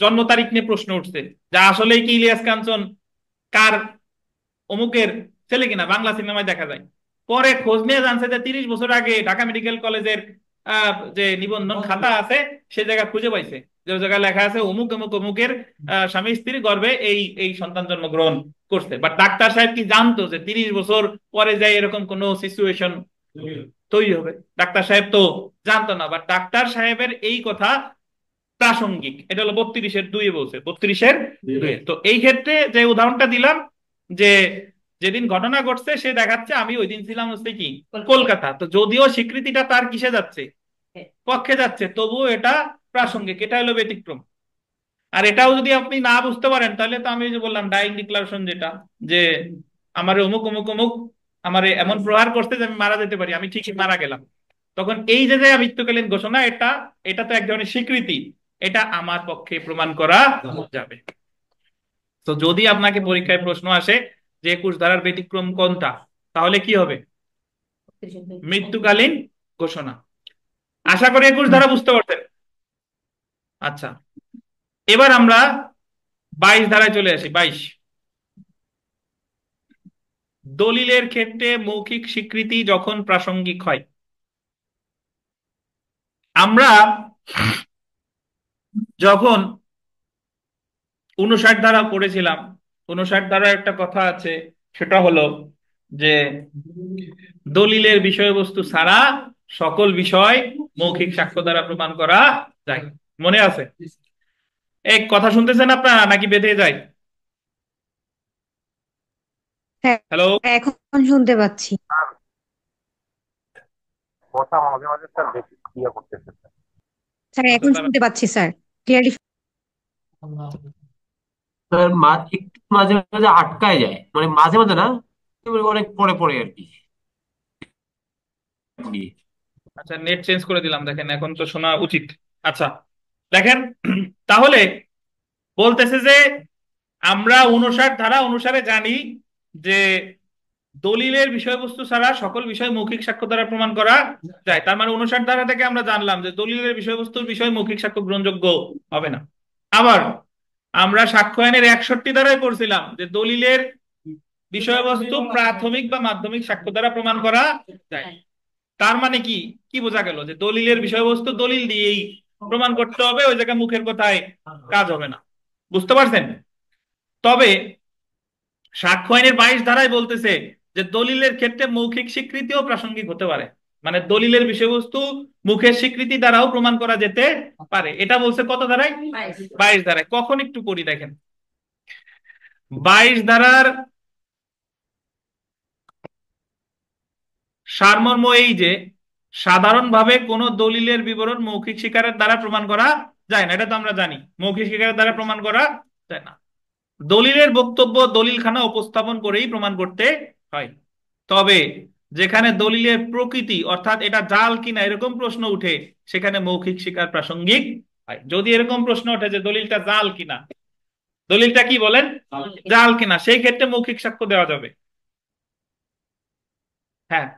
জন্ম তারিখ নিয়ে প্রশ্ন উঠছে, যা আসলেই কি ইলিয়াস কাঞ্চন কার অমুকের ছেলে কিনা, বাংলা সিনেমায় দেখা যায়। পরে খোঁজ নিয়ে জানছে যে 30 বছর আগে ঢাকা মেডিকেল কলেজের যে নিবন্ধন খাতা আছে সে জায়গা খুঁজে পাইছে, যে জায়গায় লেখা আছে অমুক অমুক অমুকের স্বামী স্ত্রী গর্ভে এই এই সন্তান জন্মগ্রহণ করছে। বাট ডাক্তার সাহেব কি জানতো যে 30 বছর পরে যাই এরকম কোনো সিচুয়েশন তৈরি হবে? ডাক্তার সাহেব তো জানতো না, বাট ডাক্তার সাহেবের এই কথা প্রাসঙ্গিক। এটা হলো 32-2 বলছে, 32-2। তো এই ক্ষেত্রে যে উদাহরণটা দিলাম যে যেদিন ঘটনা ঘটছে সে দেখাচ্ছে আমি ওই দিন ছিলাম হচ্ছে কি কলকাতা, তো যদিও স্বীকৃতিটা তার কিসে যাচ্ছে, পক্ষে যাচ্ছে, তবুও এটা প্রাসঙ্গিক। এটা হলো ব্যতিক্রম। আর এটাও যদি আপনি না বুঝতে পারেন তাহলে তো আমি যে বললাম ডাইং ডিক্লারেশন, যেটা যে আমার অমুক অমুক অমুক আমার এমন প্রহার করছে যে আমি মারা যেতে পারি, আমি ঠিকই মারা গেলাম, তখন এই যে যে মৃত্যুকালীন ঘোষণা, এটা এটা তো এক ধরনের স্বীকৃতি, এটা আমার পক্ষে প্রমাণ করা যাবে। তো যদি আপনাকে পরীক্ষায় প্রশ্ন আসে যে 21 ধারার ব্যতিক্রম কোনটা, তাহলে কি হবে, মৃত্যুকালীন ঘোষণা। আশা করি 21 ধারা বুঝতে পারছেন। আচ্ছা, এবার আমরা 22 ধারায় চলে আসি। 22, দলিলের ক্ষেত্রে মৌখিক স্বীকৃতি যখন প্রাসঙ্গিক হয়। আমরা যখন 59 ধারা পড়েছিলাম, 59 ধারার একটা কথা আছে, সেটা হলো যে দলিলের বিষয়বস্তু ছাড়া সকল বিষয় মৌখিক সাক্ষ্য দ্বারা প্রমাণ করা যায়। মনে আছে? এই কথা শুনতেছেন আপনারা নাকি বেঁধে যায়? হ্যাঁ, হ্যালো? এখন শুনতে পাচ্ছি। কথা মাঝে মাঝে স্যার বেশি ইয়ে করতেছে স্যার। স্যার আচ্ছা এখন দাঁড়া, শুনতে পাচ্ছি স্যার, ক্লিয়ারলি। স্যার একটু মাঝে মাঝে আটকায় যায়, মানে মাঝে মাঝে না, অনেক পরে পরে আর কি। আচ্ছা নেট চেঞ্জ করে দিলাম, দেখেন এখন তো শোনা উচিত। আচ্ছা দেখেন, তাহলে বলতেছে যে আমরা 59 ধারা অনুসারে জানি যে দলিলের বিষয়বস্তু ছাড়া সকল বিষয় মৌখিক সাক্ষ্য দ্বারা প্রমাণ করা যায়। তার মানে 59 ধারা থেকে আমরা জানলাম যে দলিলের বিষয়বস্তুর বিষয় মৌখিক সাক্ষ্য গ্রহণযোগ্য হবে না। আবার আমরা সাক্ষ্য আইনের 61 ধারায় পড়ছিলাম যে দলিলের বিষয়বস্তু প্রাথমিক বা মাধ্যমিক সাক্ষ্য দ্বারা প্রমাণ করা যায়। তার মানে কি কি বোঝা গেল? যে দলিলের বিষয়বস্তু দলিল দিয়েই প্রমাণ করতে হবে, ওই জায়গায় মুখের কথায় কাজ হবে না। বুঝতে পারছেন? তবে সাক্ষ্য আইনের 22 ধারায় বলতেছে যে দলিলের ক্ষেত্রে মৌখিক স্বীকৃতিও প্রাসঙ্গিক হতে পারে, মানে দলিলের বিষয়বস্তু মুখের স্বীকৃতি দ্বারাও প্রমাণ করা যেতে পারে। এটা বলছে কত ধারায়? 22 ধারায়। কখন একটু পড়ি দেখেন, 22 ধারার সারমর্ম এই যে সাধারণভাবে কোন দলিলের বিবরণ মৌখিক স্বীকারের দ্বারা প্রমাণ করা যায় না, এটা তো আমরা জানি, মৌখিক স্বীকারের দ্বারা প্রমাণ করা যায় না। দলিলের বক্তব্য দলিলখানা উপস্থাপন করেই প্রমাণ করতে হয়। তবে যেখানে দলিলের প্রকৃতি অর্থাৎ এটা জাল কিনা এরকম প্রশ্ন উঠে, সেখানে মৌখিক স্বীকার প্রাসঙ্গিক হয়। যদি এরকম প্রশ্ন ওঠে যে দলিলটা জাল কিনা, দলিলটা কি বলেন, জাল কিনা, সেই ক্ষেত্রে মৌখিক সাক্ষ্য দেওয়া যাবে। হ্যাঁ,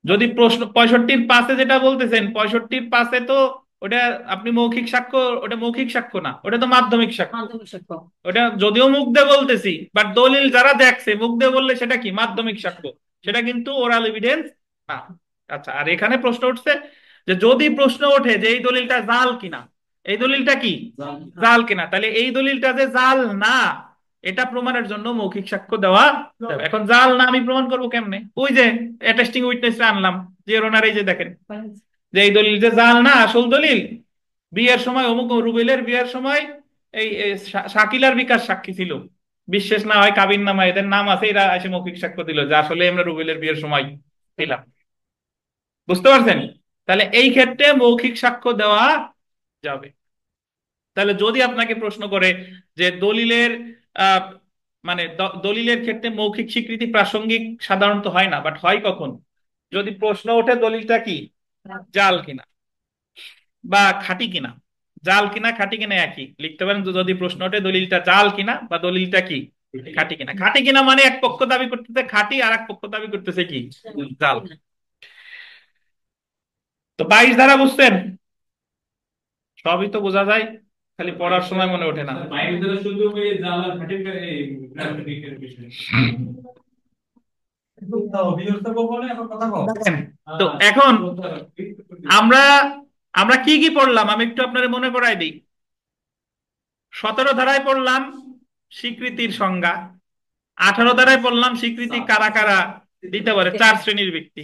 যদি প্রশ্ন 65 যেটা বলতেছেন, 65 তো ওটা আপনি মৌখিক সাক্ষ্য, ওটা মৌখিক সাক্ষ্য না, ওটা তো মাধ্যমিক সাক্ষ্য। ওটা যদিও মুখ দিয়ে বলতেছি, বাট দলিল যারা দেখছে মুখ দিয়ে বললে সেটা কি মাধ্যমিক সাক্ষ্য, সেটা কিন্তু ওরাল এভিডেন্স না। আচ্ছা, আর এখানে প্রশ্ন উঠছে যে যদি প্রশ্ন ওঠে যে এই দলিলটা জাল কিনা, এই দলিলটা কি জাল কিনা, তাহলে এই দলিলটা যে জাল না এটা প্রমাণের জন্য মৌখিক সাক্ষ্য দেওয়া যাবে। এখন জাল না আমি প্রমাণ করবো কেমনে? ওই যে অ্যাটেস্টিং উইটনেস আনলাম, যে ওনার এই যে দেখেন যে এই দলিল যে জাল না, আসল দলিল বিয়ের সময় অমুক রুবেলের বিয়ের সময় এই এই শাকিলার বিকাশ সাক্ষী ছিল, বিশ্বাস না হয় কাবিন নামা এদের নাম আছে, এরা এসে মৌখিক সাক্ষ্য দিল যে আসলে আমরা রুবেলের বিয়ের সময় ছিলাম। বুঝতে পারছেন? তাহলে এই ক্ষেত্রে মৌখিক সাক্ষ্য দেওয়া যাবে। তাহলে যদি আপনাকে প্রশ্ন করে যে দলিলের আহ মানে দলিলের ক্ষেত্রে মৌখিক স্বীকৃতি প্রাসঙ্গিক সাধারণত হয় না, বাট হয় কখন? যদি প্রশ্ন ওঠে দলিলটা কি জাল কিনা বা খাঁটি কিনা। জাল কিনা খাঁটি কিনা একই লিখতে পারেন, তো যদি প্রশ্ন ওঠে দলিলটা জাল কিনা বা দলিলটা কি খাঁটি কিনা। খাঁটি কিনা মানে এক পক্ষ দাবি করতেছে খাঁটি, আর এক পক্ষ দাবি করতেছে কি জাল। তো 22 ধারা বুঝছেন? সবই তো বোঝা যায়, খালি পড়ার সময় মনে ওঠে না। দেখেন, তো এখন আমরা আমরা কি কি পড়লাম আমি একটু আপনাদের মনে করাই দিই। 17 ধারায় পড়লাম স্বীকৃতির সংজ্ঞা, 18 ধারায় পড়লাম স্বীকৃতি কারা কারা দিতে পারে, 4 শ্রেণীর ব্যক্তি।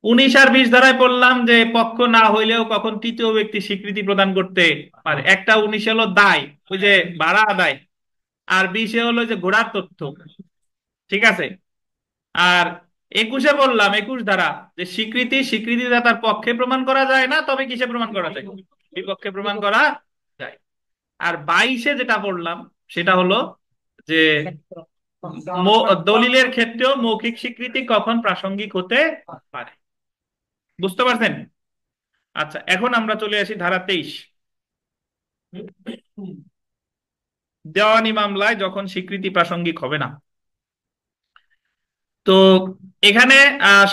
19 আর 20 ধারায় পড়লাম যে পক্ষ না হইলেও কখন তৃতীয় ব্যক্তি স্বীকৃতি প্রদান করতে পারে। একটা 19 হলো দায়, ওই যে ভাড়া আদায়, আর 20 হলো যে ঘোড়ার তথ্য। ঠিক আছে? আর 21 বললাম, 21 ধারা যে স্বীকৃতিদাতার পক্ষে প্রমাণ করা যায় না, তবে কিসে প্রমাণ করা যায়, বিপক্ষে প্রমাণ করা যায়। আর 22 যেটা পড়লাম সেটা হলো যে দলিলের ক্ষেত্রেও মৌখিক স্বীকৃতি কখন প্রাসঙ্গিক হতে পারে। বুঝতে পারছেন? আচ্ছা, এখন আমরা চলে আসি ধারা 23, দেওয়ানি মামলায় যখন স্বীকৃতি প্রাসঙ্গিক হবে না। তো এখানে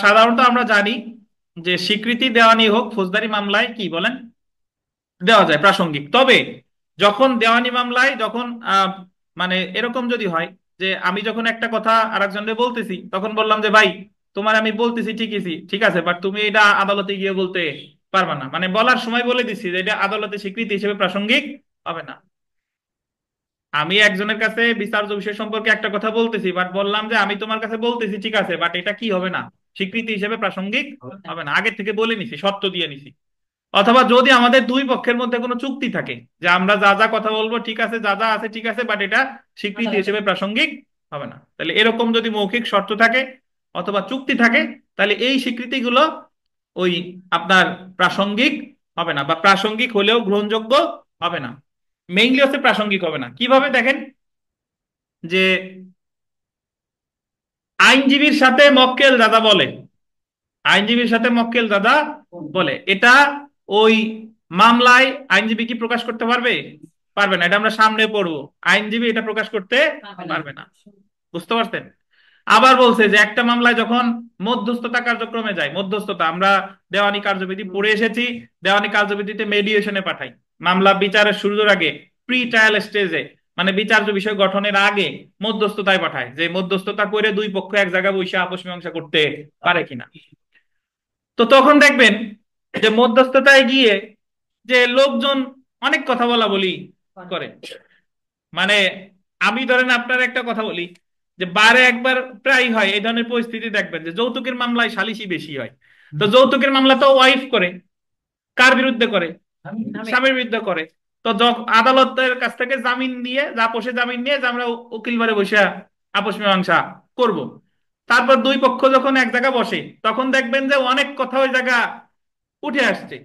সাধারণত আমরা জানি যে স্বীকৃতি দেওয়ানি হোক ফৌজদারি মামলায় কি বলেন দেওয়া যায় প্রাসঙ্গিক। তবে যখন দেওয়ানি মামলায় যখন মানে এরকম যদি হয় যে আমি যখন একটা কথা আরেকজনকে বলতেছি, তখন বললাম যে ভাই তোমার আমি বলতেছি ঠিকই ঠিক আছে, বাট তুমি এটা আদালতে গিয়ে বলতে পারবা না, মানে বলার সময় বলে দিচ্ছি যে এটা আদালতে স্বীকৃতি হিসেবে প্রাসঙ্গিক হবে না। আমি একজনের কাছে বিচার্য বিষয় সম্পর্কে একটা কথা বলতেছি, বাট বললাম যে আমি তোমার কাছে বলতেছি ঠিক আছে, বাট এটা কি হবে না স্বীকৃতি হিসেবে প্রাসঙ্গিক হবে না, আগে থেকে বলে নিছি, শর্ত দিয়ে নিছি। অথবা যদি আমাদের দুই পক্ষের মধ্যে কোনো চুক্তি থাকে যে আমরা যা যা কথা বলবো ঠিক আছে, যা যা আছে ঠিক আছে, বাট এটা স্বীকৃতি হিসেবে প্রাসঙ্গিক হবে না, তাহলে এরকম যদি মৌখিক শর্ত থাকে অথবা চুক্তি থাকে, তাহলে এই স্বীকৃতিগুলো ওই আপনার প্রাসঙ্গিক হবে না, বা প্রাসঙ্গিক হলেও গ্রহণযোগ্য হবে না। মেইনলি হচ্ছে প্রাসঙ্গিক হবে না কিভাবে দেখেন, যে আইনজীবীর সাথে মক্কেল দাদা বলে, আইনজীবীর সাথে মক্কেল দাদা বলে, এটা ওই মামলায় আইনজীবী কি প্রকাশ করতে পারবে? পারবে না, এটা আমরা সামনে পড়বো, আইনজীবী এটা প্রকাশ করতে পারবে না। বুঝতে পারছেন? আবার বলছে যে একটা মামলায় যখন মধ্যস্থতা কার্যক্রমে যায়, মধ্যস্থতা আমরা দেওয়ানি কার্যবিধি পড়ে এসেছি, দেওয়ানি কার্যবিধিতে মেডিয়েশনে পাঠাই, মামলা বিচারের শুরুর আগে প্রি ট্রায়াল স্টেজে, মানে বিচার্য বিষয় গঠনের আগে মধ্যস্থতায় পাঠায়, যে মধ্যস্থতা করে দুই পক্ষ এক জায়গায় বসে আপোষ মীমাংসা করতে পারে কিনা। তো তখন দেখবেন যে মধ্যস্থতায় গিয়ে যে লোকজন অনেক কথা বলা বলি করে, মানে আমি ধরেন আপনার একটা কথা বলি, যে বারে একবার প্রায় হয় এই ধরনের পরিস্থিতি, দেখবেন যে যৌতুকের মামলায় সালিশি বেশি হয়। তো যৌতুকের মামলা তো ওয়াইফ করে, কার বিরুদ্ধে করে? স্বামীর বিরুদ্ধে করে। তো আদালতের কাছ থেকে জামিন নিয়ে, আপোষে জামিন নিয়ে যে আমরা উকিল বারে বসে আপোষ মীমাংসা করব, তারপর দুই পক্ষ যখন এক জায়গা বসে তখন দেখবেন যে অনেক কথা ওই জায়গা উঠে আসছে।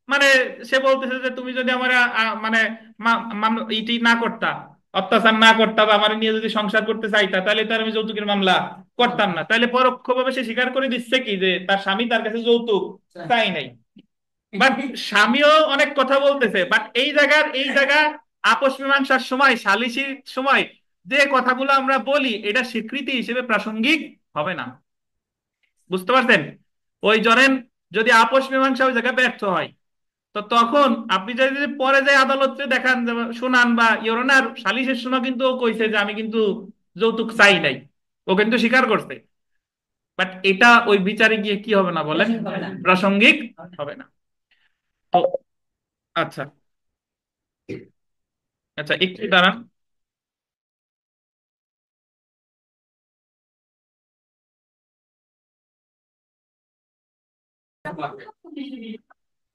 মানে সে বলতেছে যে তুমি যদি আমার মানে ইটি না করতা, অত্যাচার না করতা, বা আমার নিয়ে যদি সংসার করতে চাইতা, তাহলে তার আমি যৌতুকের মামলা করতাম না। তাহলে পরোক্ষভাবে সে স্বীকার করে দিচ্ছে কি যে তার স্বামী তার কাছে যৌতুক চাই নাই। বাট স্বামীও অনেক কথা বলতেছে, বাট এই জায়গা আপোষ মীমাংসার সময়, সালিসির সময় যে কথাগুলো আমরা বলি এটা স্বীকৃতি হিসেবে প্রাসঙ্গিক হবে না। বুঝতে পারছেন? ওই ধরেন যদি আপোষ মীমাংসা ওই জায়গায় ব্যর্থ হয়, তো তখন আপনি যদি পরে যাই আদালতে দেখান, শোনান বা ইওর অনার সালিসের সময় কিন্তু ও কইছে যে আমি কিন্তু যৌতুক চাই নাই, ও কিন্তু স্বীকার করছে, বাট এটা ওই বিচারে গিয়ে কি হবে না বলেন? প্রাসঙ্গিক হবে না। তো আচ্ছা, আচ্ছা একটু দাঁড়ান।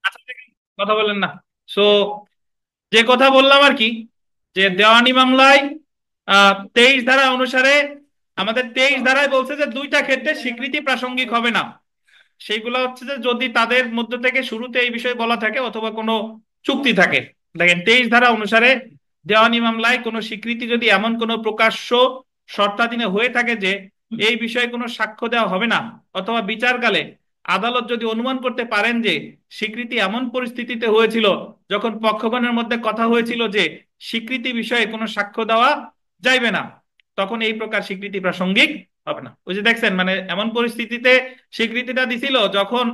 আচ্ছা, কথা বলেন না। সো যে কথা বললাম আর কি, যে দেওয়ানি মামলায় 23 ধারা অনুসারে, আমাদের 23 ধারায় বলছে যে দুইটা ক্ষেত্রে স্বীকৃতি প্রাসঙ্গিক হবে না। সেইগুলো হচ্ছে যে যদি তাদের মধ্যে থেকে শুরুতে এই বিষয়ে বলা থাকে অথবা কোনো চুক্তি থাকে। দেখেন 23 ধারা অনুসারে দেওয়ানি মামলায় কোনো স্বীকৃতি যদি এমন কোনো প্রকাশ্য শর্তাধীনে হয়ে থাকে যে এই বিষয়ে কোনো সাক্ষ্য দেওয়া হবে না, অথবা বিচারকালে আদালত যদি অনুমান করতে পারেন যে স্বীকৃতি এমন পরিস্থিতিতে হয়েছিল যখন পক্ষগণের মধ্যে কথা হয়েছিল যে স্বীকৃতি বিষয়ে কোনো সাক্ষ্য দেওয়া যাইবে না, তখন এই প্রকার স্বীকৃতি প্রাসঙ্গিক হবে না। ওই যে দেখছেন, মানে এমন পরিস্থিতিতে স্বীকৃতিটা দিছিল যখন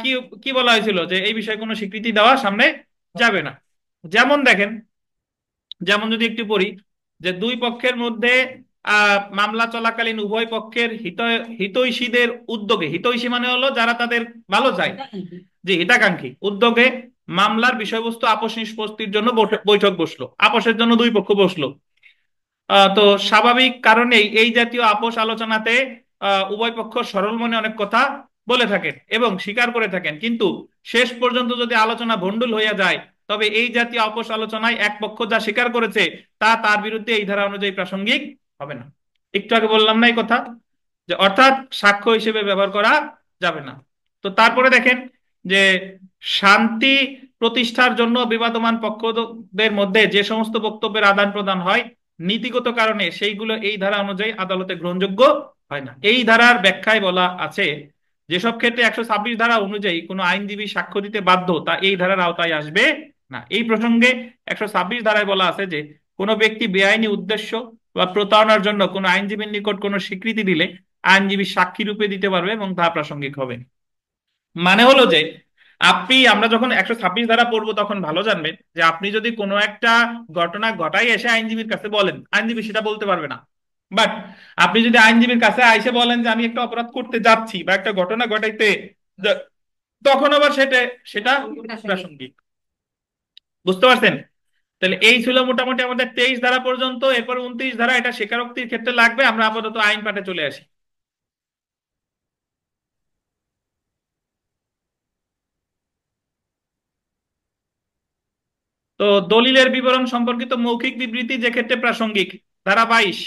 কি কি বলা হয়েছিল যে এই বিষয়ে কোনো স্বীকৃতি দেওয়া সামনে যাবে না। যেমন দেখেন, যেমন যদি একটু পড়ি, যে দুই পক্ষের মধ্যে মামলা চলাকালীন উভয় পক্ষের হিতৈষীদের উদ্যোগে, হিতৈষী মানে হলো যারা তাদের ভালো চায়, যে হিতাকাঙ্ক্ষী উদ্যোগে মামলার বিষয়বস্তু আপোষ নিষ্পত্তির জন্য বৈঠক বসলো, আপোষের জন্য দুই পক্ষ বসলো। তো স্বাভাবিক কারণেই এই জাতীয় আপোষ আলোচনাতে উভয় পক্ষ সরল মনে অনেক কথা বলে থাকেন এবং স্বীকার করে থাকেন, কিন্তু শেষ পর্যন্ত যদি আলোচনা ভণ্ডুল হইয়া যায়, তবে এই জাতীয় আপোষ আলোচনায় এক পক্ষ যা স্বীকার করেছে তা তার বিরুদ্ধে এই ধারা অনুযায়ী প্রাসঙ্গিক হবে না। একটু আগে বললাম না এই কথা, যে অর্থাৎ সাক্ষ্য হিসেবে ব্যবহার করা যাবে না। তো তারপরে দেখেন যে শান্তি প্রতিষ্ঠার জন্য বিবাদমান পক্ষদের মধ্যে যে সমস্ত বক্তব্যের আদান প্রদান হয় নীতিগত কারণে, সেইগুলো এই ধারা অনুযায়ী আদালতে গ্রহণযোগ্য হয় না। এই ধারার ব্যাখ্যায় বলা আছে, যেসব ক্ষেত্রে 126 ধারা অনুযায়ী কোনো আইনজীবী সাক্ষ্য দিতে বাধ্য তা এই ধারার আওতায় আসবে না। এই প্রসঙ্গে 126 ধারায় বলা আছে যে কোনো ব্যক্তি বেআইনি উদ্দেশ্য বা প্রতারণার জন্য কোনো আইনজীবীর নিকট কোনো স্বীকৃতি দিলে আইনজীবী সাক্ষী রূপে দিতে পারবে এবং তা প্রাসঙ্গিক হবে। মানে হলো যে আমরা যখন 126 ধারা পড়বো তখন ভালো জানবেন যে আপনি যদি কোনো একটা ঘটনা ঘটাই এসে আইনজীবীর কাছে বলেন, আইনজীবী সেটা বলতে পারবে না। বাট আপনি যদি আইনজীবীর কাছে আইসে বলেন যে আমি একটা অপরাধ করতে যাচ্ছি বা একটা ঘটনা ঘটাইতে তখন আবার সেটা সেটা প্রাসঙ্গিক। বুঝতে পারছেন? তাহলে এই ছিল মোটামুটি আমাদের 23 ধারা পর্যন্ত। এরপর 29 ধারা, এটা স্বীকারোক্তির ক্ষেত্রে লাগবে। আমরা আপাতত আইন পাঠে চলে আসি। তো দলিলের বিবরণ সম্পর্কিত মৌখিক বিবৃতি যে ক্ষেত্রে প্রাসঙ্গিক, ধারা 22।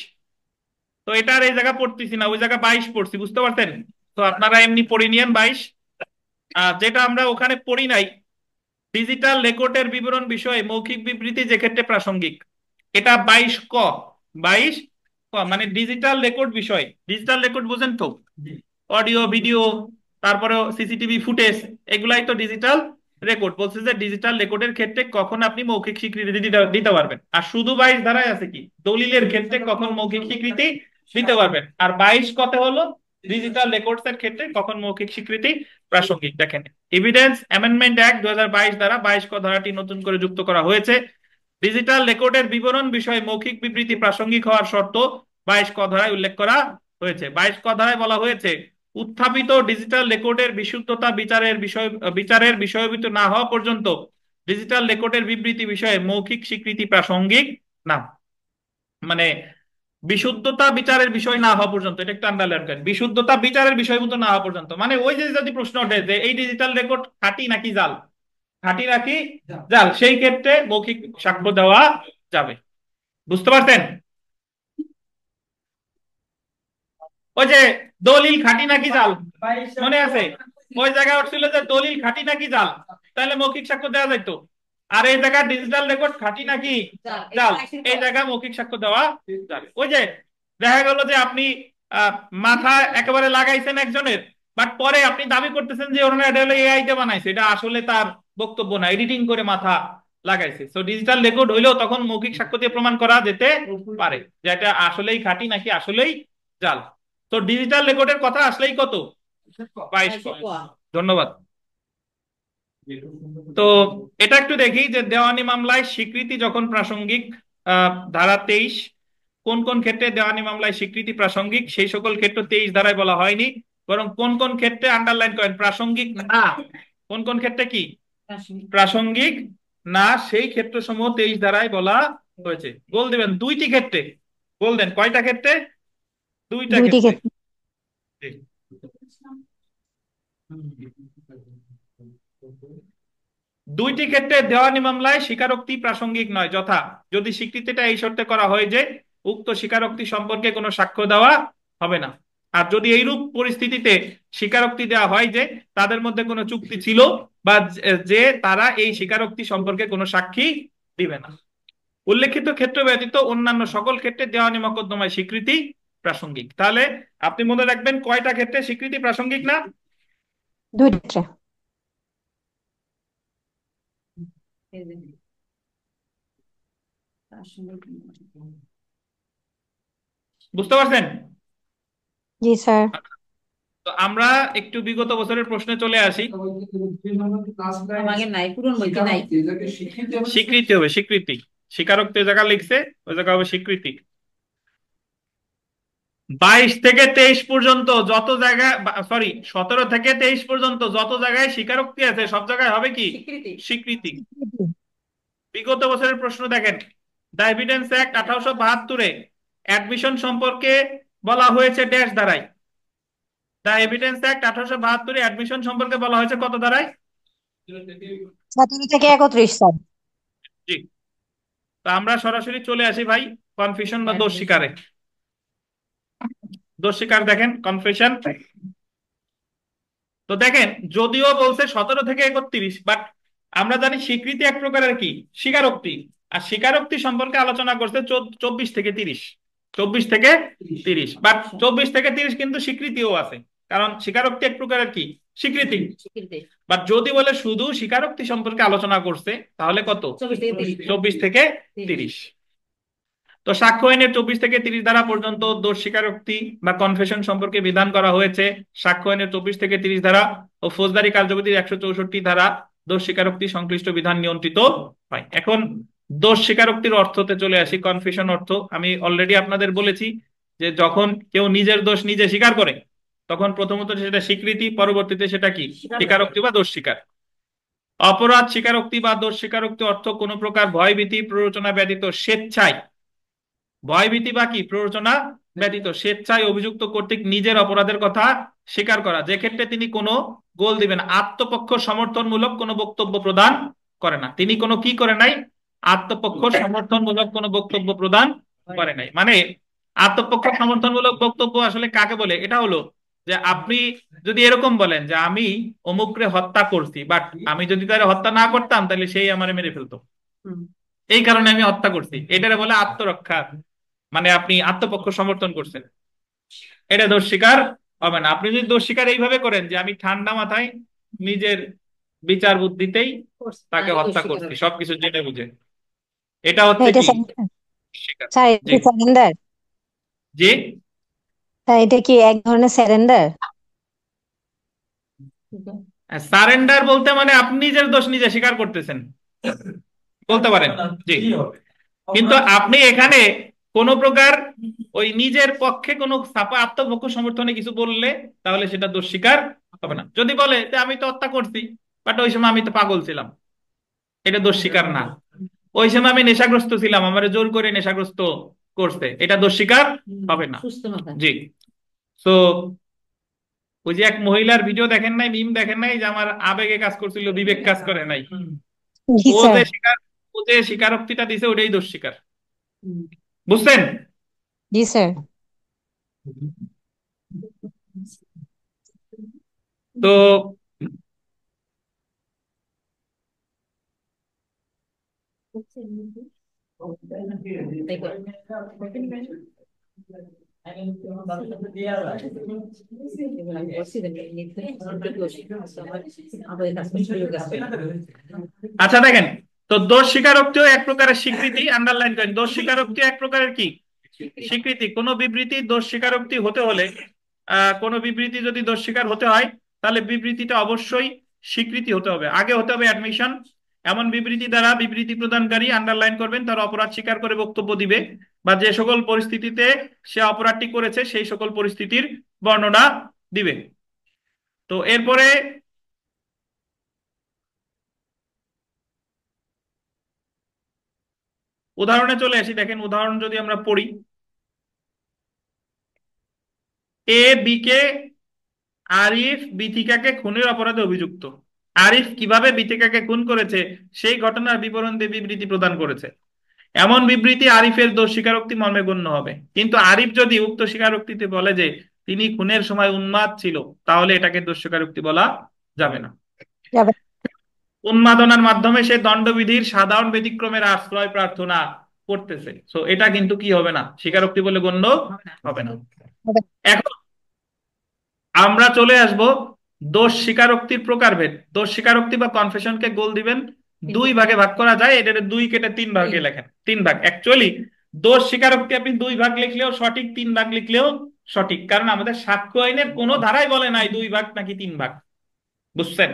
তো এটা আর এই জায়গা পড়তেছি না, ওই জায়গা 22 পড়ছি, বুঝতে পারছেন? তো আপনারা এমনি পড়ে নিয়েন 22। আর যেটা আমরা ওখানে পড়ি নাই, ডিজিটাল রেকর্ডের বিবরণ বিষয়ে মৌখিক বিবৃতি যে ক্ষেত্রে প্রাসঙ্গিক, এটা 22 ক। 22 ক মানে ডিজিটাল রেকর্ড বিষয়। ডিজিটাল রেকর্ড বুঝেন তো, অডিও ভিডিও, তারপরে সিসিটিভি ফুটেজ, এগুলাই তো ডিজিটাল রেকর্ড। বলছে যে ডিজিটাল রেকর্ডের ক্ষেত্রে কখন আপনি মৌখিক স্বীকৃতি দিতে পারবেন। আর শুধু 22 ধারায় আছে কি, দলিলের ক্ষেত্রে কখন মৌখিক স্বীকৃতি দিতে পারবেন। আর 22 কতে হলো ডিজিটাল রেকর্ডস এর ক্ষেত্রে কখন মৌখিক স্বীকৃতি প্রাসঙ্গিক। দেখেন, এভিডেন্স অ্যামেন্ডমেন্ট অ্যাক্ট 2022 দ্বারা 22 ক ধারাটি নতুন করে যুক্ত করা হয়েছে। ডিজিটাল রেকর্ডের বিবরণ বিষয়ে মৌখিক বিবৃতি প্রাসঙ্গিক হওয়ার শর্ত 22 ক ধারায় উল্লেখ করা হয়েছে। 22 ক ধারায় বলা হয়েছে, উত্থাপিত ডিজিটাল রেকর্ডের বিশুদ্ধতা বিচারের বিষয়ভূত না হওয়া পর্যন্ত ডিজিটাল রেকর্ডের বিবৃতি বিষয়ে মৌখিক স্বীকৃতি প্রাসঙ্গিক না। মানে বিশুদ্ধতা বিচারের বিষয় না হওয়া পর্যন্ত, এটা একটু আন্ডারলাইন করেন, বিশুদ্ধতা বিচারের বিষয়ভূত না হওয়া পর্যন্ত। মানে ওই যে যদি প্রশ্ন ওঠে যে এই ডিজিটাল রেকর্ড খাঁটি নাকি জাল, খাঁটি নাকি জাল, সেই ক্ষেত্রে মৌখিক সাক্ষ্য দেওয়া যাবে। বুঝতে পারছেন? ওই যে দলিল খাঁটি নাকি জাল, মনে আছে? ওই জায়গায় উঠছিল যে দলিল খাঁটি নাকি জাল, তাহলে মৌখিক সাক্ষ্য দেওয়া যাইতো। আর এই জায়গায় ডিজিটাল রেকর্ড খাঁটি নাকি জাল, এই জায়গায় মৌখিক সাক্ষ্য দেওয়া যাবে। ওই যে দেখা গেল যে আপনি মাথা একেবারে লাগাইছেন একজনের, বাট পরে আপনি দাবি করতেছেন যে ওনারা এটা হলো এআই তে বানাইছে, এটা আসলে তার বক্তব্য না, এডিটিং করে মাথা লাগাইছে। সো ডিজিটাল রেকর্ড হইলেও তখন মৌখিক সাক্ষ্য দিয়ে প্রমাণ করা যেতে পারে যে এটা আসলেই খাঁটি নাকি আসলেই জাল। তো ডিজিটাল রেকর্ডের কথা আসলেই কত, 22 ক। ধন্যবাদ। তো এটা একটু দেখি যে দেওয়ানি মামলায় স্বীকৃতি যখন প্রাসঙ্গিক, ধারা 23, কোন কোন ক্ষেত্রে দেওয়ানি মামলায় স্বীকৃতি প্রাসঙ্গিক, সেই সকল ক্ষেত্রে 23 ধারায় বলা হয়নি, বরং কোন কোন ক্ষেত্রে আন্ডারলাইন করেন প্রাসঙ্গিক না, কোন কোন ক্ষেত্রে কি প্রাসঙ্গিক না, সেই ক্ষেত্র সমূহ 23 ধারায় বলা হয়েছে। গোল দিবেন দুইটি ক্ষেত্রে, গোল দেন কয়টা ক্ষেত্রে, দুইটা দুইটি ক্ষেত্রে। ক্ষেত্রে। দুইটি ক্ষেত্রে দেওয়ানি মামলায় স্বীকারোক্তি প্রাসঙ্গিক নয়, যথা যদি স্বীকৃতিটা এই শর্তে করা হয় যে উক্ত স্বীকারোক্তি সম্পর্কে কোনো সাক্ষ্য দেওয়া হবে না, আর যদি এইরূপ পরিস্থিতিতে স্বীকারোক্তি দেওয়া হয় যে তাদের মধ্যে কোনো চুক্তি ছিল বা যে তারা এই স্বীকারোক্তি সম্পর্কে কোনো সাক্ষী দিবে না। উল্লেখিত ক্ষেত্র ব্যতীত অন্যান্য সকল ক্ষেত্রে দেওয়ানি মোকদ্দমায় স্বীকৃতি প্রাসঙ্গিক। তাহলে আপনি মনে রাখবেন কয়টা ক্ষেত্রে স্বীকৃতি প্রাসঙ্গিক না, দুইটি ক্ষেত্রে। বুঝতে পারছেন? জি স্যার। তো আমরা একটু বিগত বছরের প্রশ্নে চলে আসি। স্বীকৃতি হবে, স্বীকৃতি, স্বীকারোক্তি জায়গা লিখছে ওই জায়গা হবে স্বীকৃতি। 22 থেকে 23 পর্যন্ত যত জায়গায়, সরি 17 থেকে 23 পর্যন্ত যত জায়গায় স্বীকারোক্তি আছে সব জায়গায় হবে কি স্বীকৃতি। বিগত বছরের প্রশ্ন দেখেন, দ্য এভিডেন্স অ্যাক্ট 1872-এ অ্যাডমিশন সম্পর্কে বলা হয়েছে ড্যাশ ধারায়। দ্য এভিডেন্স অ্যাক্ট 1872-এ অ্যাডমিশন সম্পর্কে বলা হয়েছে কত ধারায়? 17 থেকে 31 স্যার। জি। তো আমরা সরাসরি চলে আসি ভাই কনফিউশন বা দোষ স্বীকারে। দোষ স্বীকার দেখেন, কনফেশন। তো দেখেন, যদিও বলছে 17 থেকে 31, বাট আমরা জানি স্বীকৃতি এক প্রকারের কি স্বীকারোক্তি, আর স্বীকারোক্তি সম্পর্কে আলোচনা করছে 24 থেকে 30, 24 থেকে 30, বাট 24 থেকে 30 কিন্তু স্বীকৃতিও আছে, কারণ স্বীকারোক্তি এক প্রকারের কি স্বীকৃতি। বাট যদি বলে শুধু স্বীকারোক্তি সম্পর্কে আলোচনা করছে তাহলে কত, 24 থেকে 30। তো সাক্ষ্য আইনের 24 থেকে 30 ধারা পর্যন্ত দোষ স্বীকারোক্তি বা কনফেশন সম্পর্কে বিধান করা হয়েছে। সাক্ষ্য আইনের 24 থেকে 30 ধারা ও ফৌজদারি কার্যবিধির 164 ধারা দোষ স্বীকারোক্তি সংশ্লিষ্ট বিধান নিয়ন্ত্রিত হয়। এখন দোষ স্বীকারোক্তির অর্থতে চলে আসি। কনফেশন অর্থ আমি অলরেডি আপনাদের বলেছি যে যখন কেউ নিজের দোষ নিজে স্বীকার করে তখন প্রথমত সেটা স্বীকৃতি, পরবর্তীতে সেটা কি স্বীকারোক্তি বা দোষ স্বীকার। অপরাধ স্বীকারোক্তি বা দোষ স্বীকারোক্তি অর্থ কোনো প্রকার ভয়ভীতি প্ররোচনা ব্যতীত স্বেচ্ছায়, ভয়ভীতি বা কি প্ররোচনা ব্যতীত স্বেচ্ছায় অভিযুক্ত কর্তৃক নিজের অপরাধের কথা স্বীকার করা, যে ক্ষেত্রে তিনি কোনো গোল দিবেন আত্মপক্ষ সমর্থনমূলক কোনো বক্তব্য প্রদান করে না। তিনি কোনো কি করে নাই, আত্মপক্ষ সমর্থনমূলক কোনো বক্তব্য প্রদান করে নাই। মানে আত্মপক্ষ সমর্থনমূলক বক্তব্য আসলে কাকে বলে? এটা হলো যে আপনি যদি এরকম বলেন যে আমি অমুকরে হত্যা করছি, বাট আমি যদি তারে হত্যা না করতাম তাহলে সেই আমারে মেরে ফেলতো, এই কারণে আমি হত্যা করছি, এটারে বলে আত্মরক্ষা। মানে আপনি আত্মপক্ষ সমর্থন করছেন, এটা দোষ স্বীকার হবে না। আপনি যদি দোষ স্বীকার এইভাবে করেন যে আমি ঠান্ডা মাথায় নিজের বিচার বুদ্ধিতেই তাকে হত্যা করছি সবকিছু জেনে বুঝে, এটা হচ্ছে এটা কি স্বীকার। স্যার এটা জি কি স্যারেন্ডার? জি। স্যার এটা কি এক ধরনের স্যারেন্ডার? সারেন্ডার বলতে মানে আপনি নিজের দোষ নিজে স্বীকার করতেছেন বলতে পারেন। জি, কিন্তু আপনি এখানে কোন প্রকার ওই নিজের পক্ষে কোনো ছাপা আত্মপক্ষ সমর্থনে কিছু বললে তাহলে সেটা দোষ স্বীকার হবে না। যদি বলে যে আমি তো হত্যা করছি বাট ওই সময় আমি তো পাগল ছিলাম, এটা দোষ স্বীকার না। ওই সময় আমি নেশাগ্রস্ত ছিলাম, আমার জোর করে নেশাগ্রস্ত করছে, এটা দোষ স্বীকার হবে না। জি। তো ওই যে এক মহিলার ভিডিও দেখেন নাই, মিম দেখেন নাই, যে আমার আবেগে কাজ করছিল বিবেক কাজ করে নাই, জি ও স্যার। যে স্বীকার, ও যে স্বীকারোক্তিটা দিছে ওটাই দোষ স্বীকার। বুঝছেন? জি স্যার। তো আচ্ছা দেখেন, তো দোষ স্বীকারোক্তিও এক প্রকারের স্বীকৃতি, আন্ডারলাইন করেন, দোষ স্বীকারোক্তিও এক প্রকারের কি স্বীকৃতি। কোন বিবৃতি দোষ স্বীকারোক্তি হতে হলে কোন বিবৃতি যদি দোষ স্বীকার হতে হয় তাহলে বিবৃতিটা অবশ্যই স্বীকৃতি হতে হবে, আগে হতে হবে অ্যাডমিশন। এমন বিবৃতি দ্বারা বিবৃতি প্রদানকারী, আন্ডারলাইন করবেন, তার অপরাধ স্বীকার করে বক্তব্য দিবে বা যে সকল পরিস্থিতিতে সে অপরাধটি করেছে সেই সকল পরিস্থিতির বর্ণনা দিবে। তো এরপরে উদাহরণে চলে আসি। দেখেন উদাহরণ যদি আমরা পড়ি, এ বি কে, আরিফ বিথিকাকে খুনের অপরাধে অভিযুক্ত। আরিফ কিভাবে বিথিকাকে খুন করেছে সেই ঘটনার বিবরণ দিয়ে বিবৃতি প্রদান করেছে। এমন বিবৃতি আরিফের দোষ স্বীকারোক্তি মর্মে গণ্য হবে। কিন্তু আরিফ যদি উক্ত স্বীকারোক্তিতে বলে যে তিনি খুনের সময় উন্মাদ ছিল, তাহলে এটাকে দোষ স্বীকারোক্তি বলা যাবে না। যাবে। উন্মাদনার মাধ্যমে সে দণ্ডবিধির সাধারণ ব্যতিক্রমের আশ্রয় প্রার্থনা করতেছে, তো এটা কিন্তু কি হবে না, স্বীকারোক্তি বলে গণ্য হবে না। হবে। এখন আমরা চলে আসব দোষ স্বীকারোক্তির প্রকারভেদ। দোষ স্বীকারোক্তি বা কনফেশনকে গোল দিবেন দুই ভাগে ভাগ করা যায়, এটা দুই কেটে তিন ভাগে লেখেন, তিন ভাগ। অ্যাকচুয়ালি দোষ স্বীকারোক্তি আপনি দুই ভাগ লিখলেও সঠিক, তিন ভাগ লিখলেও সঠিক, কারণ আমাদের সাক্ষ্য আইনের কোনো ধারাই বলে নাই দুই ভাগ নাকি তিন ভাগ। বুঝছেন?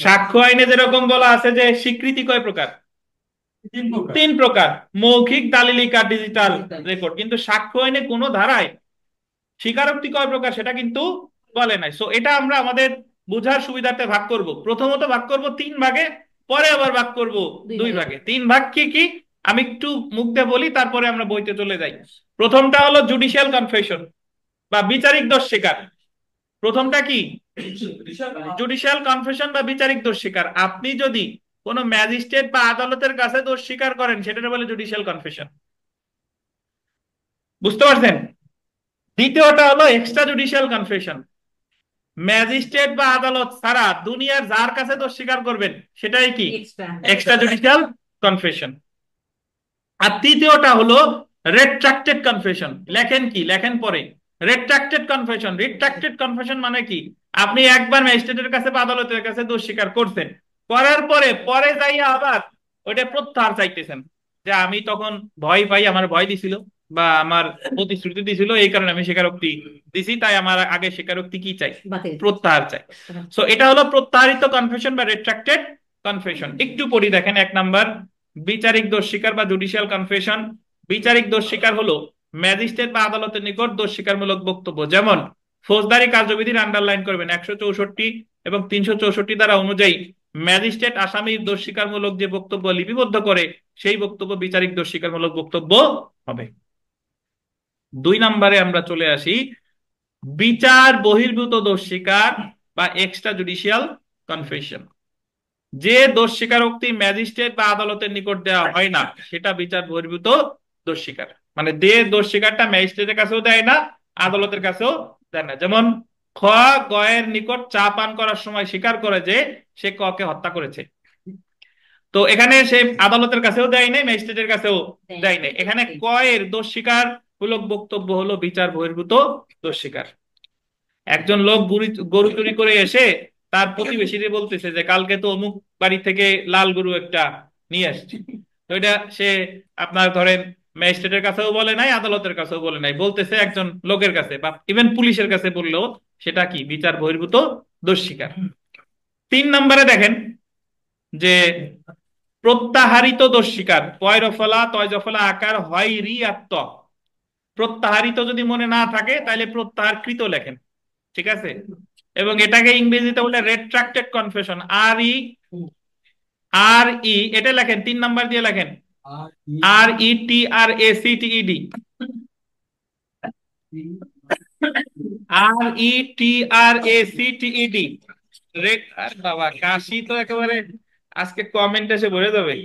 সাক্ষ্য আইনে যেরকম বলা আছে যে স্বীকৃতি কয় প্রকার, তিন প্রকার, মৌখিক, দালিলিক আর ডিজিটাল রেকর্ড, কিন্তু সাক্ষ্য আইনে কোনো ধারায় স্বীকারোক্তি কয় প্রকার সেটা কিন্তু বলে নাই। সো এটা আমরা আমাদের বুঝার সুবিধার্থে ভাগ করব। প্রথমত ভাগ করব তিন ভাগে, পরে আবার ভাগ করব দুই ভাগে। তিন ভাগ কি কি আমি একটু মুখ দিয়ে বলি, তারপরে আমরা বইতে চলে যাই। প্রথমটা হলো জুডিশিয়াল কনফেশন বা বিচারিক দোষ স্বীকার। প্রথমটা কি? জুডিশিয়াল কনফেশন বা বিচারিক দোষ স্বীকার। আপনি যদি কোনো ম্যাজিস্ট্রেট বা আদালতের কাছে দোষ স্বীকার করেন সেটা বলে জুডিশিয়াল কনফেশন। বুঝতে পারছেন? দ্বিতীয়টা হলো এক্সট্রা জুডিশিয়াল কনফেশন। ম্যাজিস্ট্রেট বা আদালত ছাড়া দুনিয়ার যার কাছে দোষ স্বীকার করবেন সেটাই কি এক্সট্রা জুডিশিয়াল কনফেশন। আর তৃতীয়টা হলো রেট্রাক্টেড কনফেশন। লেখেন কি, লেখেন পরে, রেট্রাক্টেড কনফেশন। রিট্রাক্টেড কনফেশন মানে কি, আপনি একবার ম্যাজিস্ট্রেটের কাছে বা আদালতের কাছে দোষ স্বীকার করছেন, করার পরে পরে যাইয়া আবার ওইটা প্রত্যাহার চাইতেছেন, যে আমি তখন ভয় পাই, আমার ভয় দিছিল বা আমার প্রতিশ্রুতি দিছিল এই কারণে আমি স্বীকারোক্তি দিছি, তাই আমার আগে স্বীকারোক্তি কি চাই, প্রত্যাহার চাই। সো এটা হলো প্রত্যাহারিত কনফেশন বা রেট্রাক্টেড কনফেশন। একটু পড়ি, দেখেন 1 নাম্বার বিচারিক দোষ স্বীকার বা জুডিশিয়াল কনফেশন। বিচারিক দোষ স্বীকার হলো ম্যাজিস্ট্রেট বা আদালতের নিকট দোষ স্বীকারমূলক বক্তব্য। যেমন ফৌজদারি কার্যবিধির আন্ডারলাইন করবেন 164 এবং 364 দ্বারা অনুযায়ী ম্যাজিস্ট্রেট আসামির দোষ স্বীকারমূলক যে বক্তব্য লিপিবদ্ধ করে সেই বক্তব্য বিচারিক দোষ স্বীকারমূলক বক্তব্য হবে। 2 নাম্বারে আমরা চলে আসি বিচার বহির্ভূত দোষ স্বীকার বা এক্সট্রা জুডিশিয়াল কনফেশন। যে দোষ স্বীকারোক্তি ম্যাজিস্ট্রেট বা আদালতের নিকট দেওয়া হয় না সেটা বিচার বহির্ভূত দোষ স্বীকার। মানে যে দোষ স্বীকারটা ম্যাজিস্ট্রেটের কাছেও দেয় না, আদালতের কাছেও দেয় না। যেমন খ গয়ের নিকট চা পান করার সময় স্বীকার করে যে সে ক কে হত্যা করেছে। তো এখানে সে আদালতের কাছেও দেয় নাই, ম্যাজিস্ট্রেটের কাছেও দেয় নাই। এখানে কয়ের দোষ স্বীকার মূলক বক্তব্য হলো বিচার বহির্ভূত দোষ স্বীকার। একজন লোক গরু চুরি করে এসে তার প্রতিবেশীরে বলতেছে যে কালকে তো অমুক বাড়ি থেকে লাল গরু একটা নিয়ে আসছে। তো এটা সে আপনার ধরেন ম্যাজিস্ট্রেটের কাছেও বলে নাই, আদালতের কাছেও বলে নাই, বলতেছে একজন লোকের কাছে বা ইভেন পুলিশের কাছে বললেও সেটা কি বিচার বহির্ভূত দোষ স্বীকার। 3 নম্বরে দেখেন যে প্রত্যাহারিত দোষ স্বীকার, পয় রফলা তয় জফলা আকার হয় রি আর ত। প্রত্যাহারিত যদি মনে না থাকে তাহলে প্রত্যাহারকৃত লেখেন, ঠিক আছে? এবং এটাকে ইংরেজিতে বলে রেট্রাক্টেড কনফেশন, আর ই এটা লেখেন 3 নাম্বার দিয়ে লেখেন, RETRACTED, RETRACTED। আর বাবা কাশি তো একেবারে আজকে কমেন্ট এসে ভরে যাবে।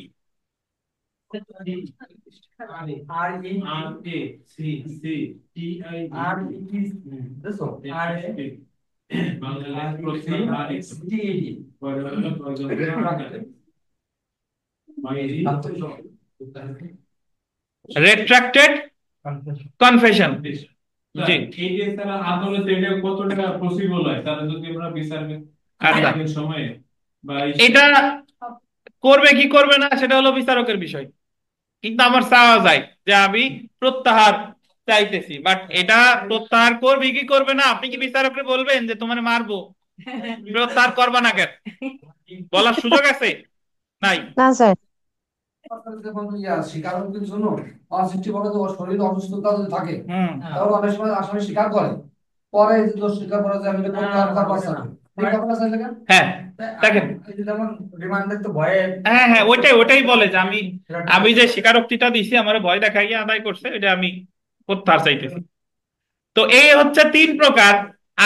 রেট্রাক্টেড কনফেশন, জি। এই যে তারা আদালতে এটা কতটা পসিবল হয় তারা যদি আমরা বিচার আচ্ছা, সময়ে বা এটা করবে কি করবে না সেটা হলো বিচারকের বিষয়, কিন্তু আমার চাওয়া যায় যে আমি প্রত্যাহার চাইতেছি, বাট এটা প্রত্যাহার করবে কি করবে না আপনি কি বিচারককে বলবেন যে তোমার মারবো, প্রত্যাহার করবা না কেন? বলার সুযোগ আছে? নাই। না স্যার। যখন স্বীকারোক্তির জন্য অসৃষ্টিভাবে তো শরীর অসুস্থতা যদি থাকে হুম, তাহলে অনেক সময় আসামি স্বীকার করে, পরে যে দোষ স্বীকার করা যায় আমি এটা প্রত্যাহার করতে পারছি না। ঠিক কথা আছে দেখেন। হ্যাঁ দেখেন, এই যে যেমন রিমান্ডের তো ভয়ে হ্যাঁ হ্যাঁ ওইটাই ওইটাই বলে যে আমি আমি যে স্বীকারোক্তিটা দিছি আমার ভয় দেখাইয়া আদায় করছে, এটা আমি প্রত্যাহার চাইতেছি। তো এই হচ্ছে 3 প্রকার।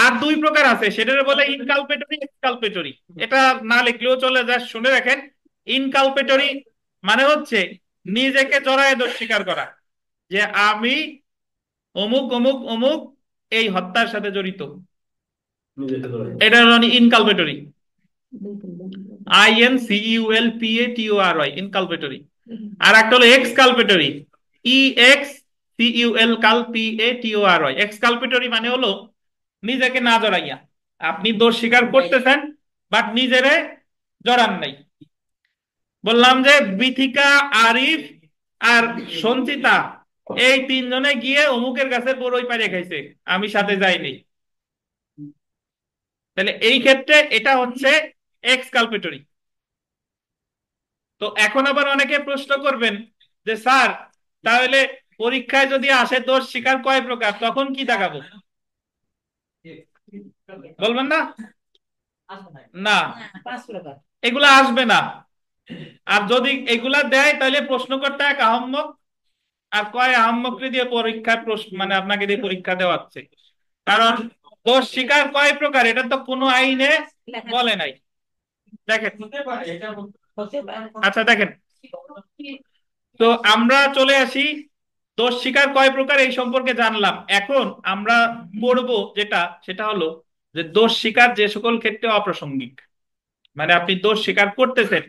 আর 2 প্রকার আছে, সেটার বলে ইনকালপেটরি এক্সকালপেটরি। এটা না লিখলেও চলে, যা শুনে রাখেন। ইনকালপেটরি মানে হচ্ছে নিজেকে জড়ায় দোষ স্বীকার করা, যে আমি অমুক অমুক অমুক এই হত্যার সাথে জড়িত, এটা হলো ইনকালপেটরি। INCULPATORY, ইনকালপেটরি। আর একটা হলো এক্সকালপেটরি, EXCULPATORY। এক্সকালপেটরি মানে হলো নিজেকে না জড়াইয়া, আপনি দোষ স্বীকার করতেছেন বাট নিজেরে জড়ান নাই। বললাম যে বিথিকা, আরিফ আর সঞ্চিতা এই 3 জনে গিয়ে অমুকের কাছে বড়ই পাইরে খাইছে, আমি সাথে যাইনি। তাহলে এই ক্ষেত্রে এটা হচ্ছে এক্সকালপেটরি। তো এখন আবার অনেকে প্রশ্ন করবেন যে স্যার তাহলে পরীক্ষায় যদি আসে দোষ স্বীকার কয় প্রকার, তখন কি দেখাবো? বলবেন না? না, এগুলা আসবে না। আর যদি এগুলা দেয় তাহলে প্রশ্নকর্তা এক আহম্মক, আর কয় আহম্মককে দিয়ে পরীক্ষার প্রশ্ন মানে আপনাকে দিয়ে পরীক্ষা দেওয়াচ্ছে। কারণ দোষ স্বীকার কয় প্রকার এটা তো কোনো আইনে বলে নাই। দেখেন, আচ্ছা দেখেন, তো আমরা চলে আসি দোষ স্বীকার কয় প্রকার এই সম্পর্কে জানলাম। এখন আমরা পড়বো যেটা, সেটা হলো যে দোষ স্বীকার যে সকল ক্ষেত্রে অপ্রাসঙ্গিক, মানে আপনি দোষ স্বীকার করতেছেন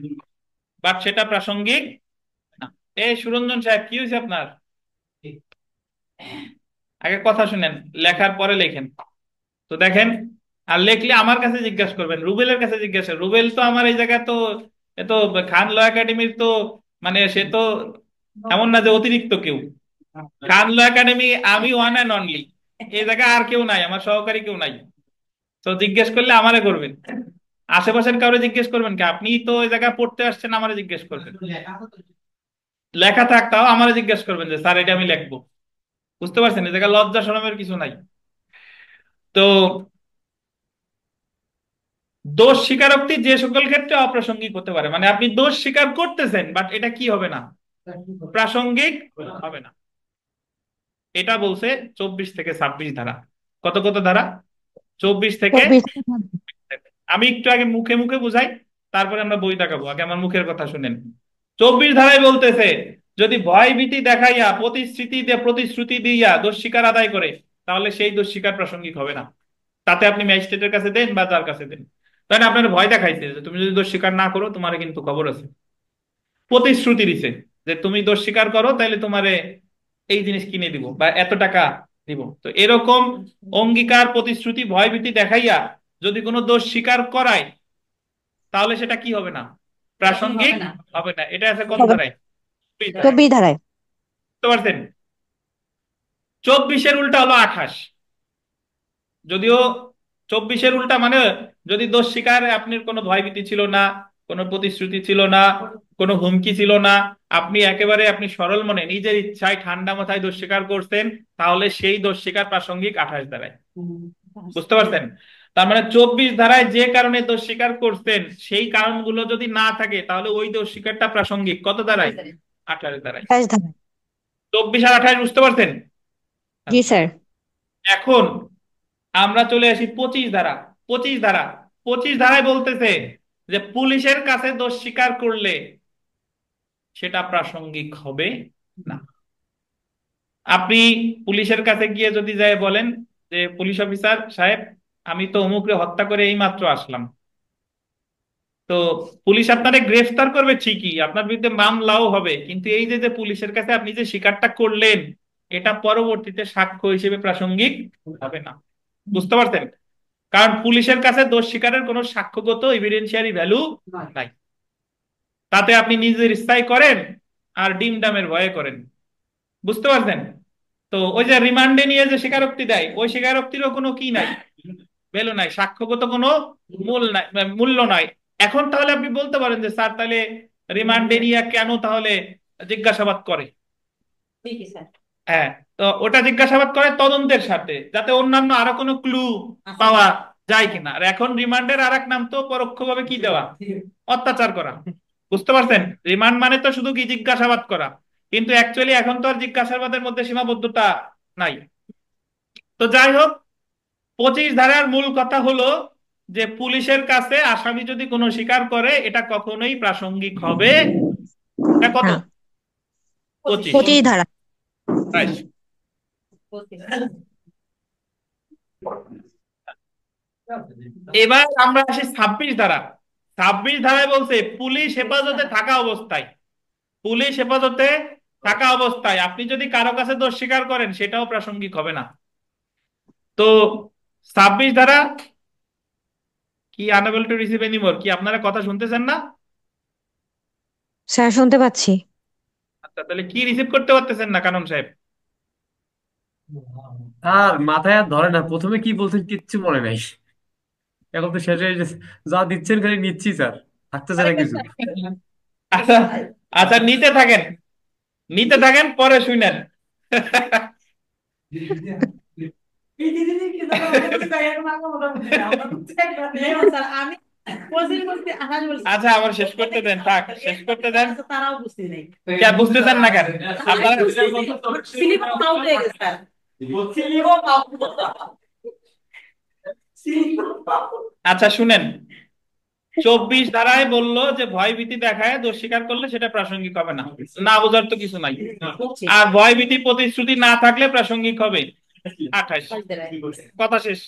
বাট সেটা প্রাসঙ্গিক না। এই সুরঞ্জন সাহেব কি হয়েছে আপনার? আগে কথা শুনেন, লেখার পরে লেখেন। তো দেখেন, আর লেখলে আমার কাছে জিজ্ঞাসা করবেন, রুবেলের কাছে জিজ্ঞাসা। রুবেল তো আমার এই জায়গায় তো এ তো খান ল একাডেমির তো মানে সে তো এমন না যে অতিরিক্ত কেউ। খান ল একাডেমি আমি ওয়ান অ্যান্ড অনলি, এই জায়গায় আর কেউ নাই, আমার সহকারী কেউ নাই। তো জিজ্ঞেস করলে আমারে করবেন, আশেপাশের কাউরে জিজ্ঞেস করবেন কি? আপনি তো ওই জায়গায় পড়তে আসছেন, আমারে জিজ্ঞেস করবেন। লেখা থাকতাও আমারে জিজ্ঞেস করবেন যে স্যার এটা আমি লিখবো। বুঝতে পারছেন? এই জায়গায় লজ্জা শরমের কিছু নাই। তো দোষ স্বীকারোক্তি যে সকল ক্ষেত্রে অপ্রাসঙ্গিক হতে পারে, মানে আপনি দোষ স্বীকার করতেছেন বাট এটা কি হবে না, প্রাসঙ্গিক হবে না। এটা বলছে 24 থেকে 26 ধারা। কত কত ধারা? 24 থেকে। আমি একটু আগে মুখে মুখে বুঝাই, তারপরে আমরা বই দেখাবো, আগে আমার মুখের কথা শুনেন। 24 ধারায় বলতেছে, যদি ভয় ভীতি দেখাইয়া প্রতিশ্রুতি দিয়া দোষ স্বীকার আদায় করে, তাহলে সেই দোষ স্বীকার প্রাসঙ্গিক হবে না। তাতে আপনি ম্যাজিস্ট্রেটের কাছে দেন বা যার কাছে দেন, তাই না? আপনার ভয় দেখাইছে যে তুমি যদি দোষ স্বীকার না করো তোমার কিন্তু খবর আছে। প্রতিশ্রুতি দিছে যে তুমি দোষ স্বীকার করো তাহলে তোমারে এই জিনিস কিনে দিব বা এত টাকা দিব। তো এরকম অঙ্গীকার, প্রতিশ্রুতি, ভয়ভীতি দেখাইয়া যদি কোনো দোষ স্বীকার করায়, তাহলে সেটা কি হবে না? প্রাসঙ্গিক হবে না। এটা আছে কত ধারায়? 24 ধারায়। 24 ধারায়। বুঝতে পারছেন? 24-এর উল্টা হলো 28। যদিও 24-এর উল্টা মানে, যদি দোষ স্বীকার আপনার কোনো ভয়ভীতি ছিল না, কোনো প্রতিশ্রুতি ছিল না, কোনো হুমকি ছিল না, আপনি সরল মনে নিজের ইচ্ছায় ঠান্ডা মাথায় দোষ স্বীকার করছেন, তাহলে সেই দোষ স্বীকার প্রাসঙ্গিক 28 ধারায়। বুঝতে পারছেন? তার মানে 24 ধারায় যে কারণে দোষ স্বীকার করছেন সেই কারণগুলো যদি না থাকে, তাহলে ওই দোষ স্বীকারটা প্রাসঙ্গিক কত ধারায়? 28 ধারায়। 28 ধারায়। 24 আর 28 বুঝতে পারছেন? জি স্যার। এখন আমরা চলে আসি 25 ধারা। 25 ধারা, 25 ধারায় বলতেছে যে পুলিশের কাছে দোষ স্বীকার করলে সেটা প্রাসঙ্গিক হবে না। আপনি পুলিশের কাছে গিয়ে যদি যাই বলেন যে পুলিশ অফিসার সাহেব, আমি তো অমুকরে হত্যা করে এই মাত্র আসলাম, তো পুলিশ আপনারে গ্রেফতার করবে ঠিকই, আপনার বিরুদ্ধে মামলাও হবে, কিন্তু এই যে যে পুলিশের কাছে আপনি যে স্বীকারটা করলেন, এটা পরবর্তীতে সাক্ষ্য হিসেবে প্রাসঙ্গিক হবে না। বুঝতে পারছেন? কারণ পুলিশের কাছে দোষ স্বীকারের কোনো সাক্ষ্যগত এভিডেন্সিয়ারি ভ্যালু নাই। তাতে আপনি নিজের ইচ্ছায় করেন আর ডিম ডামের ভয়ে করেন। বুঝতে পারছেন? তো ওই যে রিমান্ডে নিয়ে যে স্বীকারোক্তি দেয়, ওই স্বীকারোক্তিরও কোনো কি নাই, ভ্যালু নাই, সাক্ষ্যগত কোনো মূল্য নাই। এখন তাহলে আপনি বলতে পারেন যে স্যার তাহলে রিমান্ডে নিয়ে কেন তাহলে জিজ্ঞাসাবাদ করে? হ্যাঁ, তো ওটা জিজ্ঞাসাবাদ করে তদন্তের সাথে, যাতে অন্যান্য আরো কোনো ক্লু পাওয়া যায় কিনা। আর এখন রিমান্ডের আর এক নাম তো পরোক্ষভাবে কি দেওয়া? অত্যাচার করা। বুঝতে পারছেন? রিমান্ড মানে তো শুধু কি জিজ্ঞাসাবাদ করা, কিন্তু অ্যাকচুয়ালি এখন তো আর জিজ্ঞাসাবাদের মধ্যে সীমাবদ্ধতা নাই। তো যাই হোক, 25 ধারার মূল কথা হলো যে পুলিশের কাছে আসামি যদি কোনো স্বীকার করে, এটা কখনোই প্রাসঙ্গিক হবে। এটা কত? না, 25। 25 ধারা। Right. এবার আমরা আসি 26 ধারা। 26 ধারায় বলছে পুলিশ হেফাজতে থাকা অবস্থায়, পুলিশ হেফাজতে থাকা অবস্থায় আপনি যদি কারো কাছে দোষ স্বীকার করেন, সেটাও প্রাসঙ্গিক হবে না। তো 26 ধারা কি, আনএবল টু রিসিভ এনিমোর, কি আপনারা কথা শুনতেছেন না? স্যার শুনতে পাচ্ছি। আচ্ছা, তাহলে কি রিসিভ করতে পারতেছেন না কানন সাহেব? আর মাথায় আর ধরে না, প্রথমে কি বলছেন কিচ্ছু মনে নাই। এখন তো শেষ হয়ে গেছে, যা দিচ্ছেন খালি নিচ্ছি স্যার, থাকতেছে না কিছু। আচ্ছা, আচ্ছা, নিতে থাকেন, নিতে থাকেন, পরে শুনেন। আচ্ছা, আবার শেষ করতে দেন, থাক, শেষ করতে দেন। কে বুঝতেছেন না কেন আপনারা? আচ্ছা শুনেন, 24 ধারায় বললো যে ভয় ভীতি দেখায় দোষ স্বীকার করলে সেটা প্রাসঙ্গিক হবে না। না বোঝার তো কিছু নাই। আর ভয় ভীতি প্রতিশ্রুতি না থাকলে প্রাসঙ্গিক হবে 28। কথা শেষ।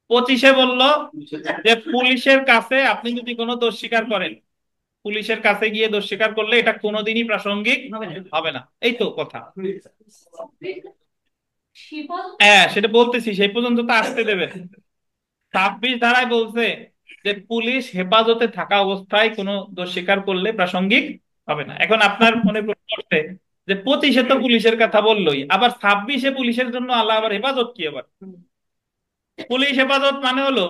25-এ বললো যে পুলিশের কাছে আপনি যদি কোনো দোষ স্বীকার করেন, পুলিশের কাছে গিয়ে দোষ স্বীকার করলে এটা কোনোদিনই প্রাসঙ্গিক হবে না। এই তো কথা। হ্যাঁ, সেটা বলতেছি, সেই পর্যন্ত তো আসতে দেবেন। 26 ধারায় বলছে যে পুলিশ হেফাজতে থাকা অবস্থায় কোনো দোষ স্বীকার করলে প্রাসঙ্গিক হবে না। এখন আপনার মনে প্রশ্ন উঠছে যে 25-এ তো পুলিশের কথা বললোই, আবার 26-এ পুলিশের জন্য আল্লাহ আবার হেফাজত কি? আবার পুলিশ হেফাজত মানে হলো,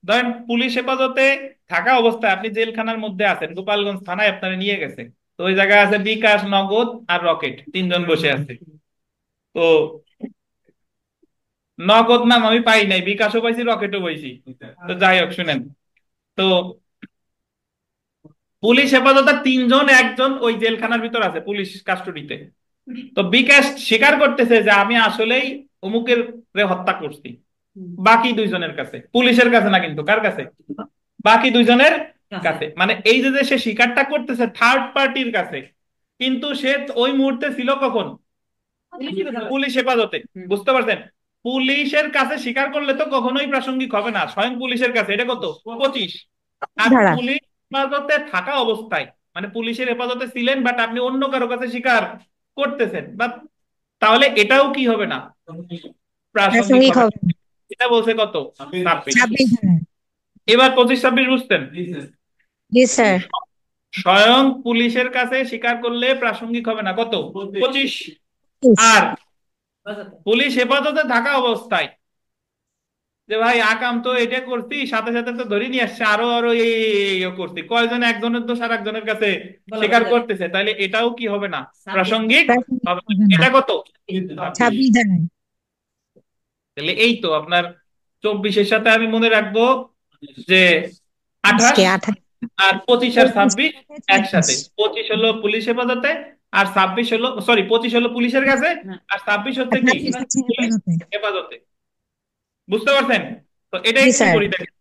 ধরেন পুলিশ হেফাজতে থাকা অবস্থায় আপনি জেলখানার মধ্যে আছেন, গোপালগঞ্জ থানায় আপনারা নিয়ে গেছে, তো ওই জায়গায় আছে বিকাশ, নগদ আর রকেট, তিনজন বসে আছে। তো নগদ নাম আমি পাই নাই, বিকাশও পাইছি, রকেটও পাইছি। তো যাই হোক শুনেন, তো পুলিশ হেফাজতে তিনজন, একজন ওই জেলখানার ভিতর আছে পুলিশ কাস্টডিতে। তো বিকাশ স্বীকার করতেছে যে আমি আসলেই অমুকের রে হত্যা করছি। বাকি দুইজনের কাছে, পুলিশের কাছে না কিন্তু, কার কাছে? বাকি দুইজনের কাছে, মানে এই যে যে সে স্বীকারটা করতেছে থার্ড পার্টির কাছে, কিন্তু সে ওই মুহূর্তে ছিল কখন? পুলিশ হেফাজতে। বুঝতে পারছেন? পুলিশের কাছে স্বীকার করলে তো কখনোই প্রাসঙ্গিক হবে না, স্বয়ং পুলিশের কাছে। এটা কত? 25। আর ধারা পুলিশ হেফাজতে থাকা অবস্থায়, মানে পুলিশের হেফাজতে ছিলেন বাট আপনি অন্য কারো কাছে স্বীকার করতেছেন, বা তাহলে এটাও কি হবে না? প্রাসঙ্গিক প্রাসঙ্গিক হবে না। হবে না। এটা বলছে কত? 26। 26 ধারা। এবার 25-26 বুঝতেন? জি স্যার। স্বয়ং পুলিশের কাছে স্বীকার করলে প্রাসঙ্গিক হবে না, কত? 25। 25। আর পুলিশ হেফাজতে থাকা অবস্থায় যে ভাই আকাম তো এটা করছি, সাথে সাথে তো ধরে নিয়ে আসছে, আরো আরো এই করছি, কয়জন একজনের দোষ আর একজনের কাছে স্বীকার করতেছে, তাহলে এটাও কি হবে না? প্রাসঙ্গিক প্রাসঙ্গিক হবে না। হবে না। এটা কত? 26 ধারায়। তাহলে এই তো আপনার 24-এর সাথে আমি মনে রাখবো যে 28, আজকে 28। আর 25 আর 25 26 26। একসাথে। 25 হলো পুলিশ হেফাজতে, আর 26 হলো, সরি, 25 হলো পুলিশের কাছে, আর 26 আর হচ্ছে কি? 26 হচ্ছে পুলিশ হেফাজতে। হেফাজতে। বুঝতে পারছেন? তো এটা জি একটু স্যার। করি দেখেন।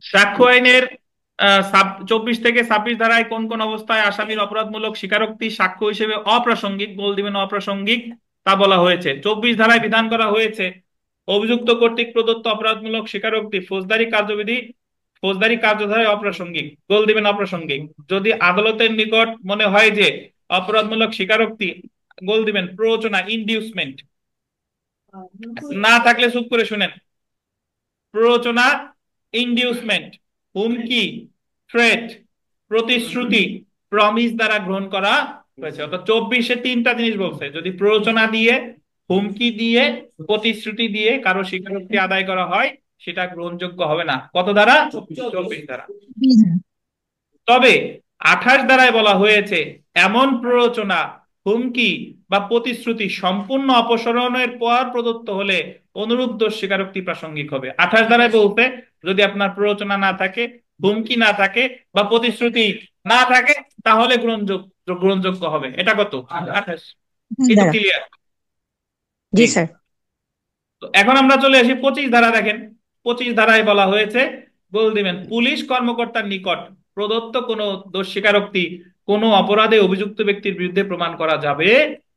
সাক্ষ্য আইনের 24 থেকে 26 ধারায় কোন কোন অবস্থায় আসামির অপরাধমূলক স্বীকারোক্তি সাক্ষ্য হিসেবে অপ্রাসঙ্গিক, বল দিবেন অপ্রাসঙ্গিক, তা বলা হয়েছে। 24 ধারায় বিধান করা হয়েছে অভিযুক্ত কর্তৃক প্রদত্ত অপরাধমূলক স্বীকারোক্তি ফৌজদারি কার্যবিধি, ফৌজদারি কার্যধারায় অপ্রাসঙ্গিক, গোল দিবেন অপ্রাসঙ্গিক। যদি আদালতের নিকট মনে হয় যে অপরাধমূলক স্বীকারোক্তি, গোল দিবেন প্ররোচনা, ইনডিউসমেন্ট, না থাকলে চুপ করে শুনেন, প্ররোচনা, ইনডিউসমেন্ট, হুমকি, থ্রেট, প্রতিশ্রুতি, প্রমিস দ্বারা গ্রহণ করা হয়েছে। অর্থাৎ 24-এ তিনটা জিনিস বলছে, যদি প্ররোচনা দিয়ে, হুমকি দিয়ে, প্রতিশ্রুতি দিয়ে কারো স্বীকারোক্তি আদায় করা হয়, সেটা গ্রহণযোগ্য হবে না। কত দ্বারা? 24 দ্বারা। 26 ধারা। তবে 28 ধারায় বলা হয়েছে এমন প্ররোচনা, হুমকি বা প্রতিশ্রুতি সম্পূর্ণ অপসারণের পর প্রদত্ত হলে অনুরূপ দোষ স্বীকারোক্তি প্রাসঙ্গিক হবে। 28 ধারায় বলতে যদি আপনার প্ররোচনা না থাকে, হুমকি না থাকে, বা প্রতিশ্রুতি না থাকে, তাহলে গ্রহণযোগ্য হবে। এটা কত? 28। 28 একটু ধারা। ক্লিয়ার? জি জি। স্যার। তো এখন আমরা চলে আসি 25 ধারা। দেখেন 25 ধারায় বলা হয়েছে, বল দিবেন পুলিশ কর্মকর্তার নিকট প্রদত্ত কোনো দোষ স্বীকারোক্তি কোনো অপরাধে অভিযুক্ত ব্যক্তির বিরুদ্ধে প্রমাণ করা যাবে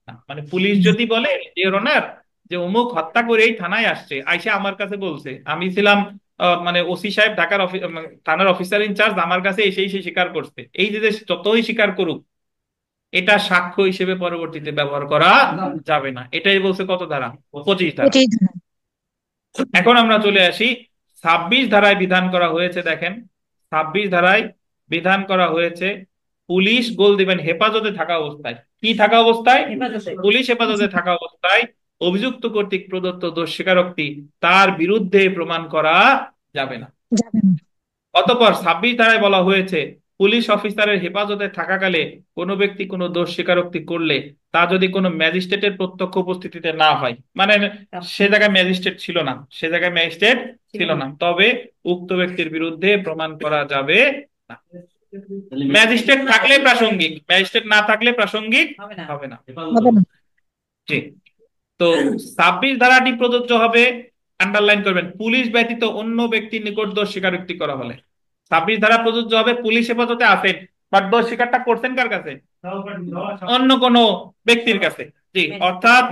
না। মানে পুলিশ যদি বলে ইওর অনার যে অমুক হত্যা করে এই থানায় আসছে, আইসা আমার কাছে বলছে, আমি ছিলাম মানে ওসি সাহেব ঢাকার থানার অফিসার ইনচার্জ, আমার কাছে এসে স্বীকার করছে, এই যে যে যতই স্বীকার করুক, এটা সাক্ষ্য হিসেবে পরবর্তীতে ব্যবহার করা যাবে না। এটাই বলছে কত ধারা? 25 ধারা। 25 ধারা। এখন আমরা চলে আসি 26 ধারায় বিধান করা হয়েছে। দেখেন 26 ধারায় বিধান করা হয়েছে পুলিশ, গোল দিবেন হেফাজতে থাকা অবস্থায়, কি থাকা অবস্থায়? পুলিশ হেফাজতে থাকা অবস্থায় অভিযুক্ত কর্তৃক প্রদত্ত দোষ স্বীকারোক্তি তার বিরুদ্ধে প্রমাণ করা যাবে না। যাবে না। অতঃপর 26 ধারায় বলা হয়েছে পুলিশ অফিসারের হেফাজতে থাকাকালে কোনো ব্যক্তি কোনো দোষ স্বীকারোক্তি করলে তা যদি কোনো ম্যাজিস্ট্রেটের প্রত্যক্ষ উপস্থিতিতে না হয়, মানে সে জায়গায় ম্যাজিস্ট্রেট ছিল না, সে জায়গায় ম্যাজিস্ট্রেট ছিল না, তবে উক্ত ব্যক্তির বিরুদ্ধে প্রমাণ করা যাবে না। ম্যাজিস্ট্রেট থাকলে প্রাসঙ্গিক, ম্যাজিস্ট্রেট না থাকলে প্রাসঙ্গিক হবে না। হবে না। জি। তো 26 ধারাটি প্রযোজ্য হবে, আন্ডারলাইন করবেন, পুলিশ ব্যতীত অন্য ব্যক্তির নিকট দোষ স্বীকারোক্তি করা হলে। 26 ধারা প্রযোজ্য হবে পুলিশ হেফাজতে আছেন, বাট দোষ স্বীকারটা করছেন কার কাছে? অন্য কোনো ব্যক্তির কাছে। জি, অর্থাৎ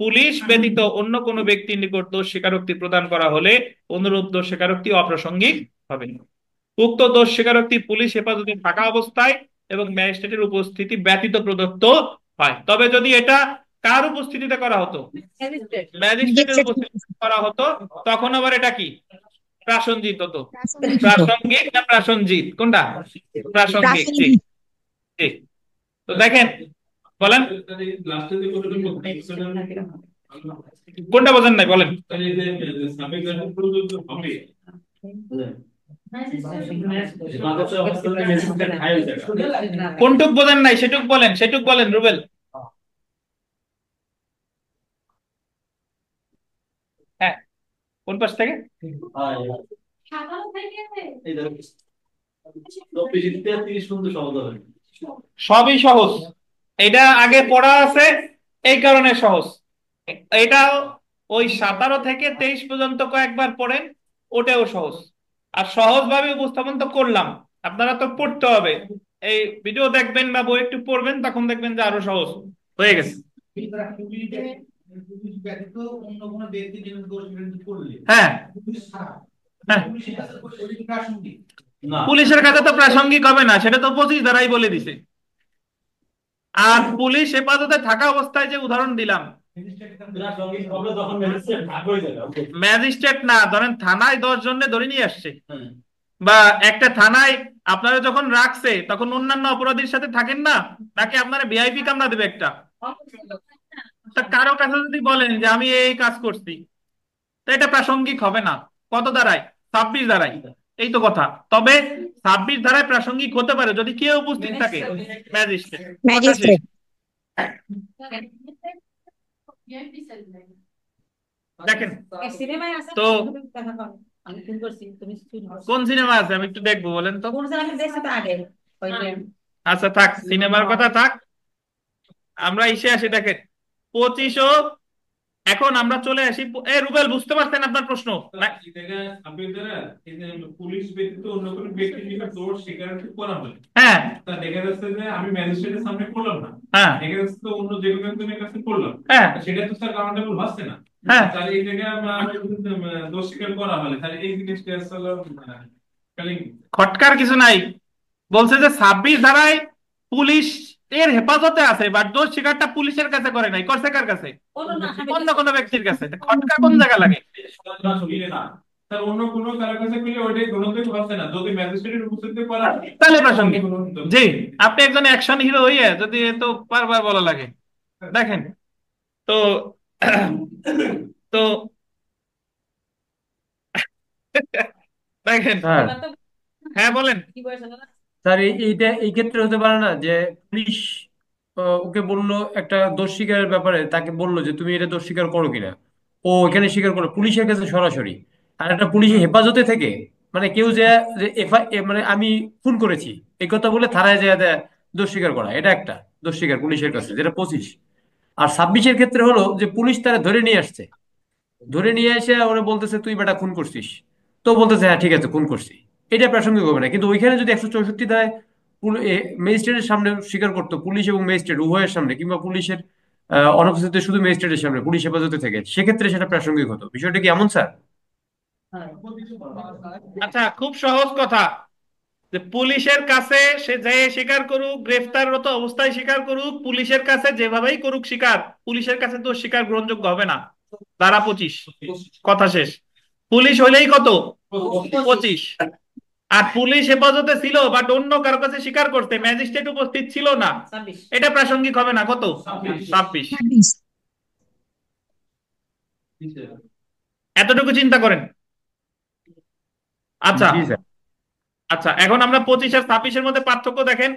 পুলিশ ব্যতীত অন্য কোনো ব্যক্তির নিকট দোষ স্বীকারোক্তি প্রদান করা হলে অনুরূপ দোষ স্বীকারোক্তি অপ্রাসঙ্গিক হবে না। উক্ত দোষ স্বীকারোক্তি পুলিশ হেফাজতে থাকা অবস্থায় এবং ম্যাজিস্ট্রেটের উপস্থিতি ব্যতীত প্রদত্ত হয়। তবে যদি এটা কার উপস্থিতিতে করা হতো? ম্যাজিস্ট্রেটের উপস্থিতিতে করা হতো, তখন আবার এটা কি? প্রাসঙ্গিক হতো। প্রাসঙ্গিক হতো। প্রাসঙ্গিক না প্রাসঞ্জিত, কোনটা? প্রাসঙ্গিক। জি প্রাসঙ্গিক। জি। তো দেখেন, বলেন কোনটা বোঝেন নাই, বলেন। কোনটুক বোঝেন নাই সেটুক বলেন, সেটুক বলেন রুবেল। হ্যাঁ, কোন পাশ থেকে? সবই সহজ, এটা আগে পড়া আছে, এই কারণে সহজ। এটা ওই 17 থেকে 23 পর্যন্ত কয়েকবার পড়েন, ওটাও সহজ। আর সহজভাবে উপস্থাপন তো করলাম, আপনারা তো পড়তে হবে, এই ভিডিও দেখবেন বা বই একটু পড়বেন, তখন দেখবেন যে আরো সহজ হয়ে গেছে। পুলিশ ব্যতীত অন্য কোনো ব্যক্তি যেন দোষ বিরোধী করলে, হ্যাঁ পুলিশ ছাড়া, হ্যাঁ, পুলিশের কাছে ওই প্রাসঙ্গিক না, পুলিশের কাছে তো প্রাসঙ্গিক হবে না, সেটা তো 25 ধারাই বলে দিছে। আর পুলিশ হেফাজতে থাকা অবস্থায় যে উদাহরণ দিলাম, প্রাসঙ্গিক হবে যখন ম্যাজিস্ট্রেট ভাগ হয়ে যাবে। ওকে। ম্যাজিস্ট্রেট না, ধরেন থানায় 10 জনকে ধরে নিয়ে আসছে, হ্যাঁ। বা একটা থানায় আপনারা যখন রাখছে তখন অন্যান্য অপরাধীর সাথে থাকেন না, নাকি আপনারা ভিআইপি কামরা দেবে একটা। তা কারো কাছে যদি বলেন যে আমি এই কাজ করছি, তো এটা প্রাসঙ্গিক হবে না। কত ধারায়? 26 ধারায়। এই তো কথা। তবে 26 ধারায় প্রাসঙ্গিক হতে পারে যদি কেউ উপস্থিত থাকে, ম্যাজিস্ট্রেট। কথা শেষ। ম্যাজিস্ট্রেট। দেখেন সিনেমায় আছে তো আমি ফোন করছি তুমি কোন সিনেমা আছে আমি একটু দেখবো, বলেন তো। কোন আমি দেখছি তো আগে ওই যে আচ্ছা থাক, সিনেমার কথা থাক, আমরা এসে আসি। দেখেন 25। এখন আমরা চলে আসি, এ রুবেল বুঝতে পারছেন আপনার প্রশ্ন? পুলিশ ব্যতীত অন্য কোনো ব্যক্তি নিকট দোষ স্বীকারোক্তি করা হলে, হ্যাঁ তা দেখা যাচ্ছে যে আমি ম্যাজিস্ট্রেটের সামনে করলাম না, হ্যাঁ দেখা যাচ্ছে তো অন্য যে কোনো একজনের কাছে করলাম, হ্যাঁ সেটা তো স্যার কাউন্টেবল হচ্ছে না। হ্যাঁ, তাহলে এই জায়গায় আমি যদি, দোষ স্বীকার করা হলে তাহলে এই জিনিসটা আসলে spelling খটকার কিছু নাই। বলছে যে 26 ধারায় পুলিশ এর হেফাজতে আছে, বাট দোষ স্বীকারটা পুলিশের কাছে করে নাই, করছে কার কাছে? অন্য কোনো ব্যক্তির কাছে। তো খটকা কোন জায়গা লাগে? না শুনিয়ে না স্যার, অন্য কোনো কারো কাছে করলে ওইটাই গ্রহণযোগ্য হচ্ছে না যদি ম্যাজিস্ট্রেটের উপস্থিতিতে করা হয়, তাহলে প্রাসঙ্গিক। গ্রহণযোগ্য। জি, আপনি একজন অ্যাকশন হিরো হইয়ে যদি তো বারবার বলা লাগে। দেখেন তো তো দেখেন। স্যার হ্যাঁ বলেন। কি বয়স হলো না স্যার এইটা এই ক্ষেত্রে হতে পারে না যে পুলিশ ওকে বললো একটা দোষ স্বীকারের ব্যাপারে, তাকে বললো যে তুমি এটা দোষ স্বীকার করো কিনা, ও এখানে স্বীকার করলো পুলিশের কাছে সরাসরি। আর একটা পুলিশের হেফাজতে থেকে মানে কেউ যে মানে আমি খুন করেছি এই কথা বলে থানায় যায় দেয় দোষ স্বীকার করা, এটা একটা দোষ স্বীকার পুলিশের কাছে, যেটা 25। আর 26-এর ক্ষেত্রে হলো যে পুলিশ তারা ধরে নিয়ে আসছে, ধরে নিয়ে এসে ওরা বলতেছে তুই বেটা খুন করছিস, তো বলতেছে হ্যাঁ ঠিক আছে খুন করছি, এটা প্রাসঙ্গিক হবে না। কিন্তু ওইখানে যদি 164 ধারায় ম্যাজিস্ট্রেটের সামনে স্বীকার করতো, পুলিশ এবং ম্যাজিস্ট্রেট উভয়ের সামনে, কিংবা পুলিশের অনুপস্থিতিতে শুধু ম্যাজিস্ট্রেটের সামনে পুলিশ হেফাজতে থেকে, সেক্ষেত্রে সেটা প্রাসঙ্গিক হতো। বিষয়টা কি এমন স্যার? আচ্ছা খুব সহজ কথা, যে পুলিশের কাছে সে যে স্বীকার করুক, গ্রেফতাররত অবস্থায় স্বীকার করুক, পুলিশের কাছে যেভাবেই করুক স্বীকার, পুলিশের কাছে তো স্বীকার গ্রহণযোগ্য হবে না। ধারা 25। কথা শেষ। পুলিশ হইলেই কত? 25। আর পুলিশ হেফাজতে ছিল বাট অন্য কারো কাছে স্বীকার করতে, ম্যাজিস্ট্রেট উপস্থিত ছিল না, 26 এটা প্রাসঙ্গিক হবে না। কত? 26। 26। এতটুকু চিন্তা করেন। আচ্ছা জি স্যার। আচ্ছা, এখন আমরা 25 আর 26-এর মধ্যে পার্থক্য দেখেন।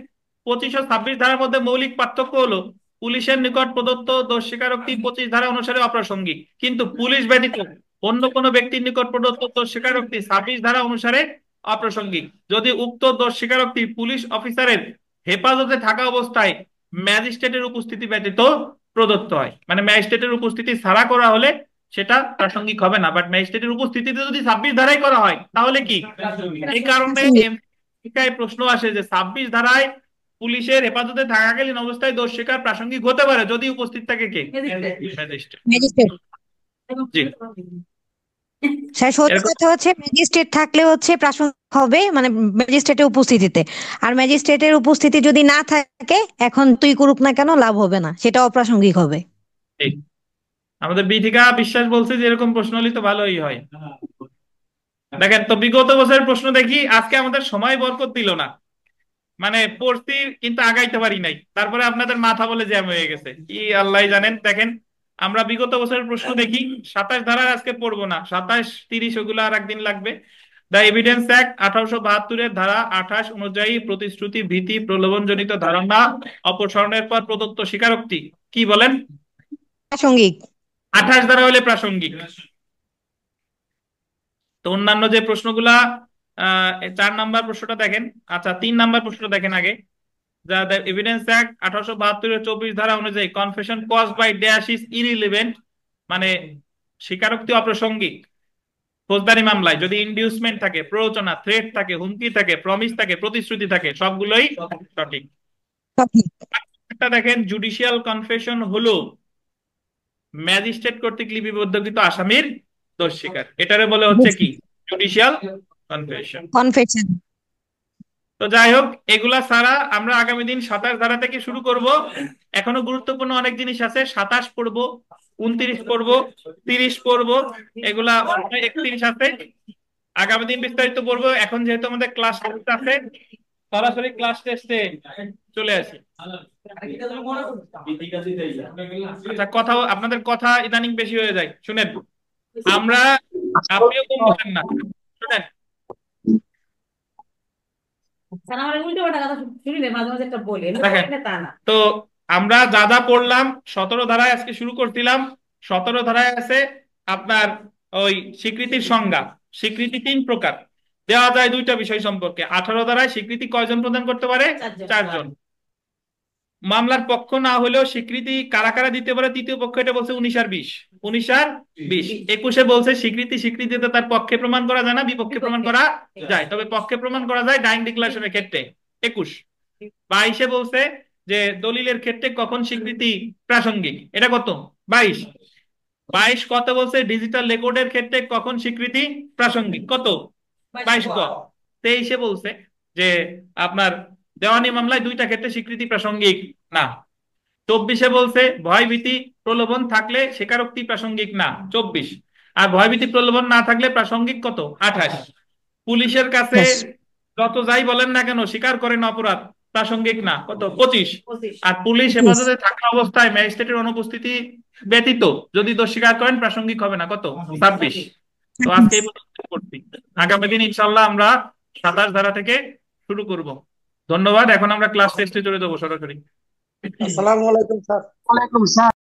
25 ও 26 ধারার মধ্যে মৌলিক পার্থক্য হলো পুলিশের নিকট প্রদত্ত দোষ স্বীকারোক্তি 25 ধারা অনুসারে অপ্রাসঙ্গিক, কিন্তু পুলিশ ব্যতীত অন্য কোনো ব্যক্তির নিকট প্রদত্ত দোষ স্বীকারোক্তি 26 ধারা অনুসারে অপ্রাসঙ্গিক, যদি উক্ত দোষ স্বীকারোক্তি পুলিশ অফিসারের হেফাজতে থাকা অবস্থায় ম্যাজিস্ট্রেটের উপস্থিতি ব্যতীত প্রদত্ত হয়। মানে ম্যাজিস্ট্রেটের উপস্থিতি ছাড়া করা হলে সেটা প্রাসঙ্গিক হবে না, বাট ম্যাজিস্ট্রেটের উপস্থিতিতে যদি 26 ধারায় করা হয় তাহলে কি? এই কারণে পরীক্ষায় প্রশ্ন আসে যে 26 ধারায় পুলিশের হেফাজতে থাকাকালীন অবস্থায় দোষ স্বীকার প্রাসঙ্গিক হতে পারে যদি উপস্থিত থাকে কে? ম্যাজিস্ট্রেট। ম্যাজিস্ট্রেট। জি, স্যার সত্যি এরকম। কথা হচ্ছে ম্যাজিস্ট্রেট থাকলে হচ্ছে প্রাসঙ্গিক হবে, মানে ম্যাজিস্ট্রেটের উপস্থিতিতে। আর ম্যাজিস্ট্রেটের উপস্থিতি যদি না থাকে, এখন তুই করুক না কেন লাভ হবে না, সেটা অপ্রাসঙ্গিক হবে। ঠিক। আমাদের বিথিকা বিশ্বাস বলছে যে এরকম প্রশ্ন হলে তো ভালোই হয়। দেখেন তো বিগত বছরের প্রশ্ন দেখি, আজকে আমাদের সময় বরকত দিল না, মানে পড়ছি কিন্তু আগাইতে পারি নাই, তারপরে আপনাদের মাথা বলে জ্যাম হয়ে গেছে, কি আল্লাহ জানেন। দেখেন আমরা বিগত বছরের প্রশ্ন দেখি, 27 ধারা আজকে পড়বো না, 27, 30 ওগুলো আর একদিন লাগবে। দ্য এভিডেন্স অ্যাক্ট 1872-এর ধারা 28 অনুযায়ী প্রতিশ্রুতি, ভীতি, প্রলোভনজনিত ধারণা অপসারণের পর প্রদত্ত স্বীকারোক্তি কি বলেন? প্রাসঙ্গিক। 28 ধারা হলে প্রাসঙ্গিক। তো অন্যান্য যে প্রশ্নগুলা, 4 নাম্বার প্রশ্নটা দেখেন। আচ্ছা 3 নাম্বার প্রশ্নটা দেখেন আগে। The Evidence Act 1872-এর 24 ধারা অনুযায়ী confession caused by dash is irrelevant, মানে স্বীকারোক্তি অপ্রাসঙ্গিক ফৌজদারি মামলায় যদি ইনডিউসমেন্ট থাকে, প্ররোচনা, থ্রেট থাকে, হুমকি থাকে, প্রমিস থাকে, প্রতিশ্রুতি থাকে, সবগুলোই সঠিক। সঠিক। একটা দেখেন, জুডিশিয়াল কনফেশন হলো ম্যাজিস্ট্রেট কর্তৃক লিপিবদ্ধকৃত আসামির দোষ স্বীকার, এটারে বলে হচ্ছে কি জুডিশিয়াল কনফেশন। কনফেশন। তো যাই হোক, এগুলা ছাড়া আমরা আগামী দিন 27 ধারা থেকে শুরু করব। এখনো গুরুত্বপূর্ণ অনেক জিনিস আছে, 27 পড়বো, 29 পড়বো, 30 পড়বো, এগুলা 31 আছে। আগামী দিন বিস্তারিত পড়বো। এখন যেহেতু আমাদের ক্লাস টেস্ট আছে, সরাসরি ক্লাস টেস্টে চলে আসি। আচ্ছা, কথা, আপনাদের কথা ইদানিং বেশি হয়ে যায়, শুনেন। আমরা, আপনিও কম বলেন না, শুনেন। আমার উল্টো পাল্টা কথা শুনি না, মাঝে মাঝে একটা বলি দেখেন, তা না। তো আমরা যা যা পড়লাম 17 ধারায় আজকে শুরু করছিলাম। 17 ধারায় আছে আপনার ওই স্বীকৃতির সংজ্ঞা। স্বীকৃতি 3 প্রকার, দেওয়া যায় 2টা বিষয় সম্পর্কে। 18 ধারায় স্বীকৃতি কয়জন প্রদান করতে পারে? 4 জন। মামলার পক্ষ না হলেও স্বীকৃতি কারা কারা দিতে পারে? তৃতীয় পক্ষ, এটা বলছে 19 আর 20। 19 আর 20। 21-এ বলছে স্বীকৃতিতে তার পক্ষে প্রমাণ করা যায় না, বিপক্ষে প্রমাণ করা যায়, তবে পক্ষে প্রমাণ করা যায় ডাইং ডিক্লারেশনের ক্ষেত্রে। 21। 22-এ বলছে যে দলিলের ক্ষেত্রে কখন স্বীকৃতি প্রাসঙ্গিক, এটা কত? 22। 22 কত বলছে ডিজিটাল রেকর্ডের ক্ষেত্রে কখন স্বীকৃতি প্রাসঙ্গিক, কত? 22 ক। 23-এ বলছে যে আপনার দেওয়ানি মামলায় 2টা ক্ষেত্রে স্বীকৃতি প্রাসঙ্গিক না। 24-এ বলছে ভয়ভীতি প্রলোভন থাকলে স্বীকারোক্তি প্রাসঙ্গিক না, 24। আর ভয়ভীতি প্রলোভন না থাকলে প্রাসঙ্গিক কত? 28। পুলিশের কাছে যত যাই বলেন না কেন স্বীকার করেন অপরাধ, প্রাসঙ্গিক না, কত? 25। আর পুলিশ হেফাজতে থাকা অবস্থায় ম্যাজিস্ট্রেটের অনুপস্থিতি ব্যতীত যদি দোষ স্বীকার করেন প্রাসঙ্গিক হবে না, কত? 26। তো আজকে এই পর্যন্ত করছি। আগামী দিন ইনশাল্লাহ আমরা 27 ধারা থেকে শুরু করব। ধন্যবাদ। এখন আমরা ক্লাস টেস্টে চলে যাবো সরাসরি। আসসালামু আলাইকুম স্যার।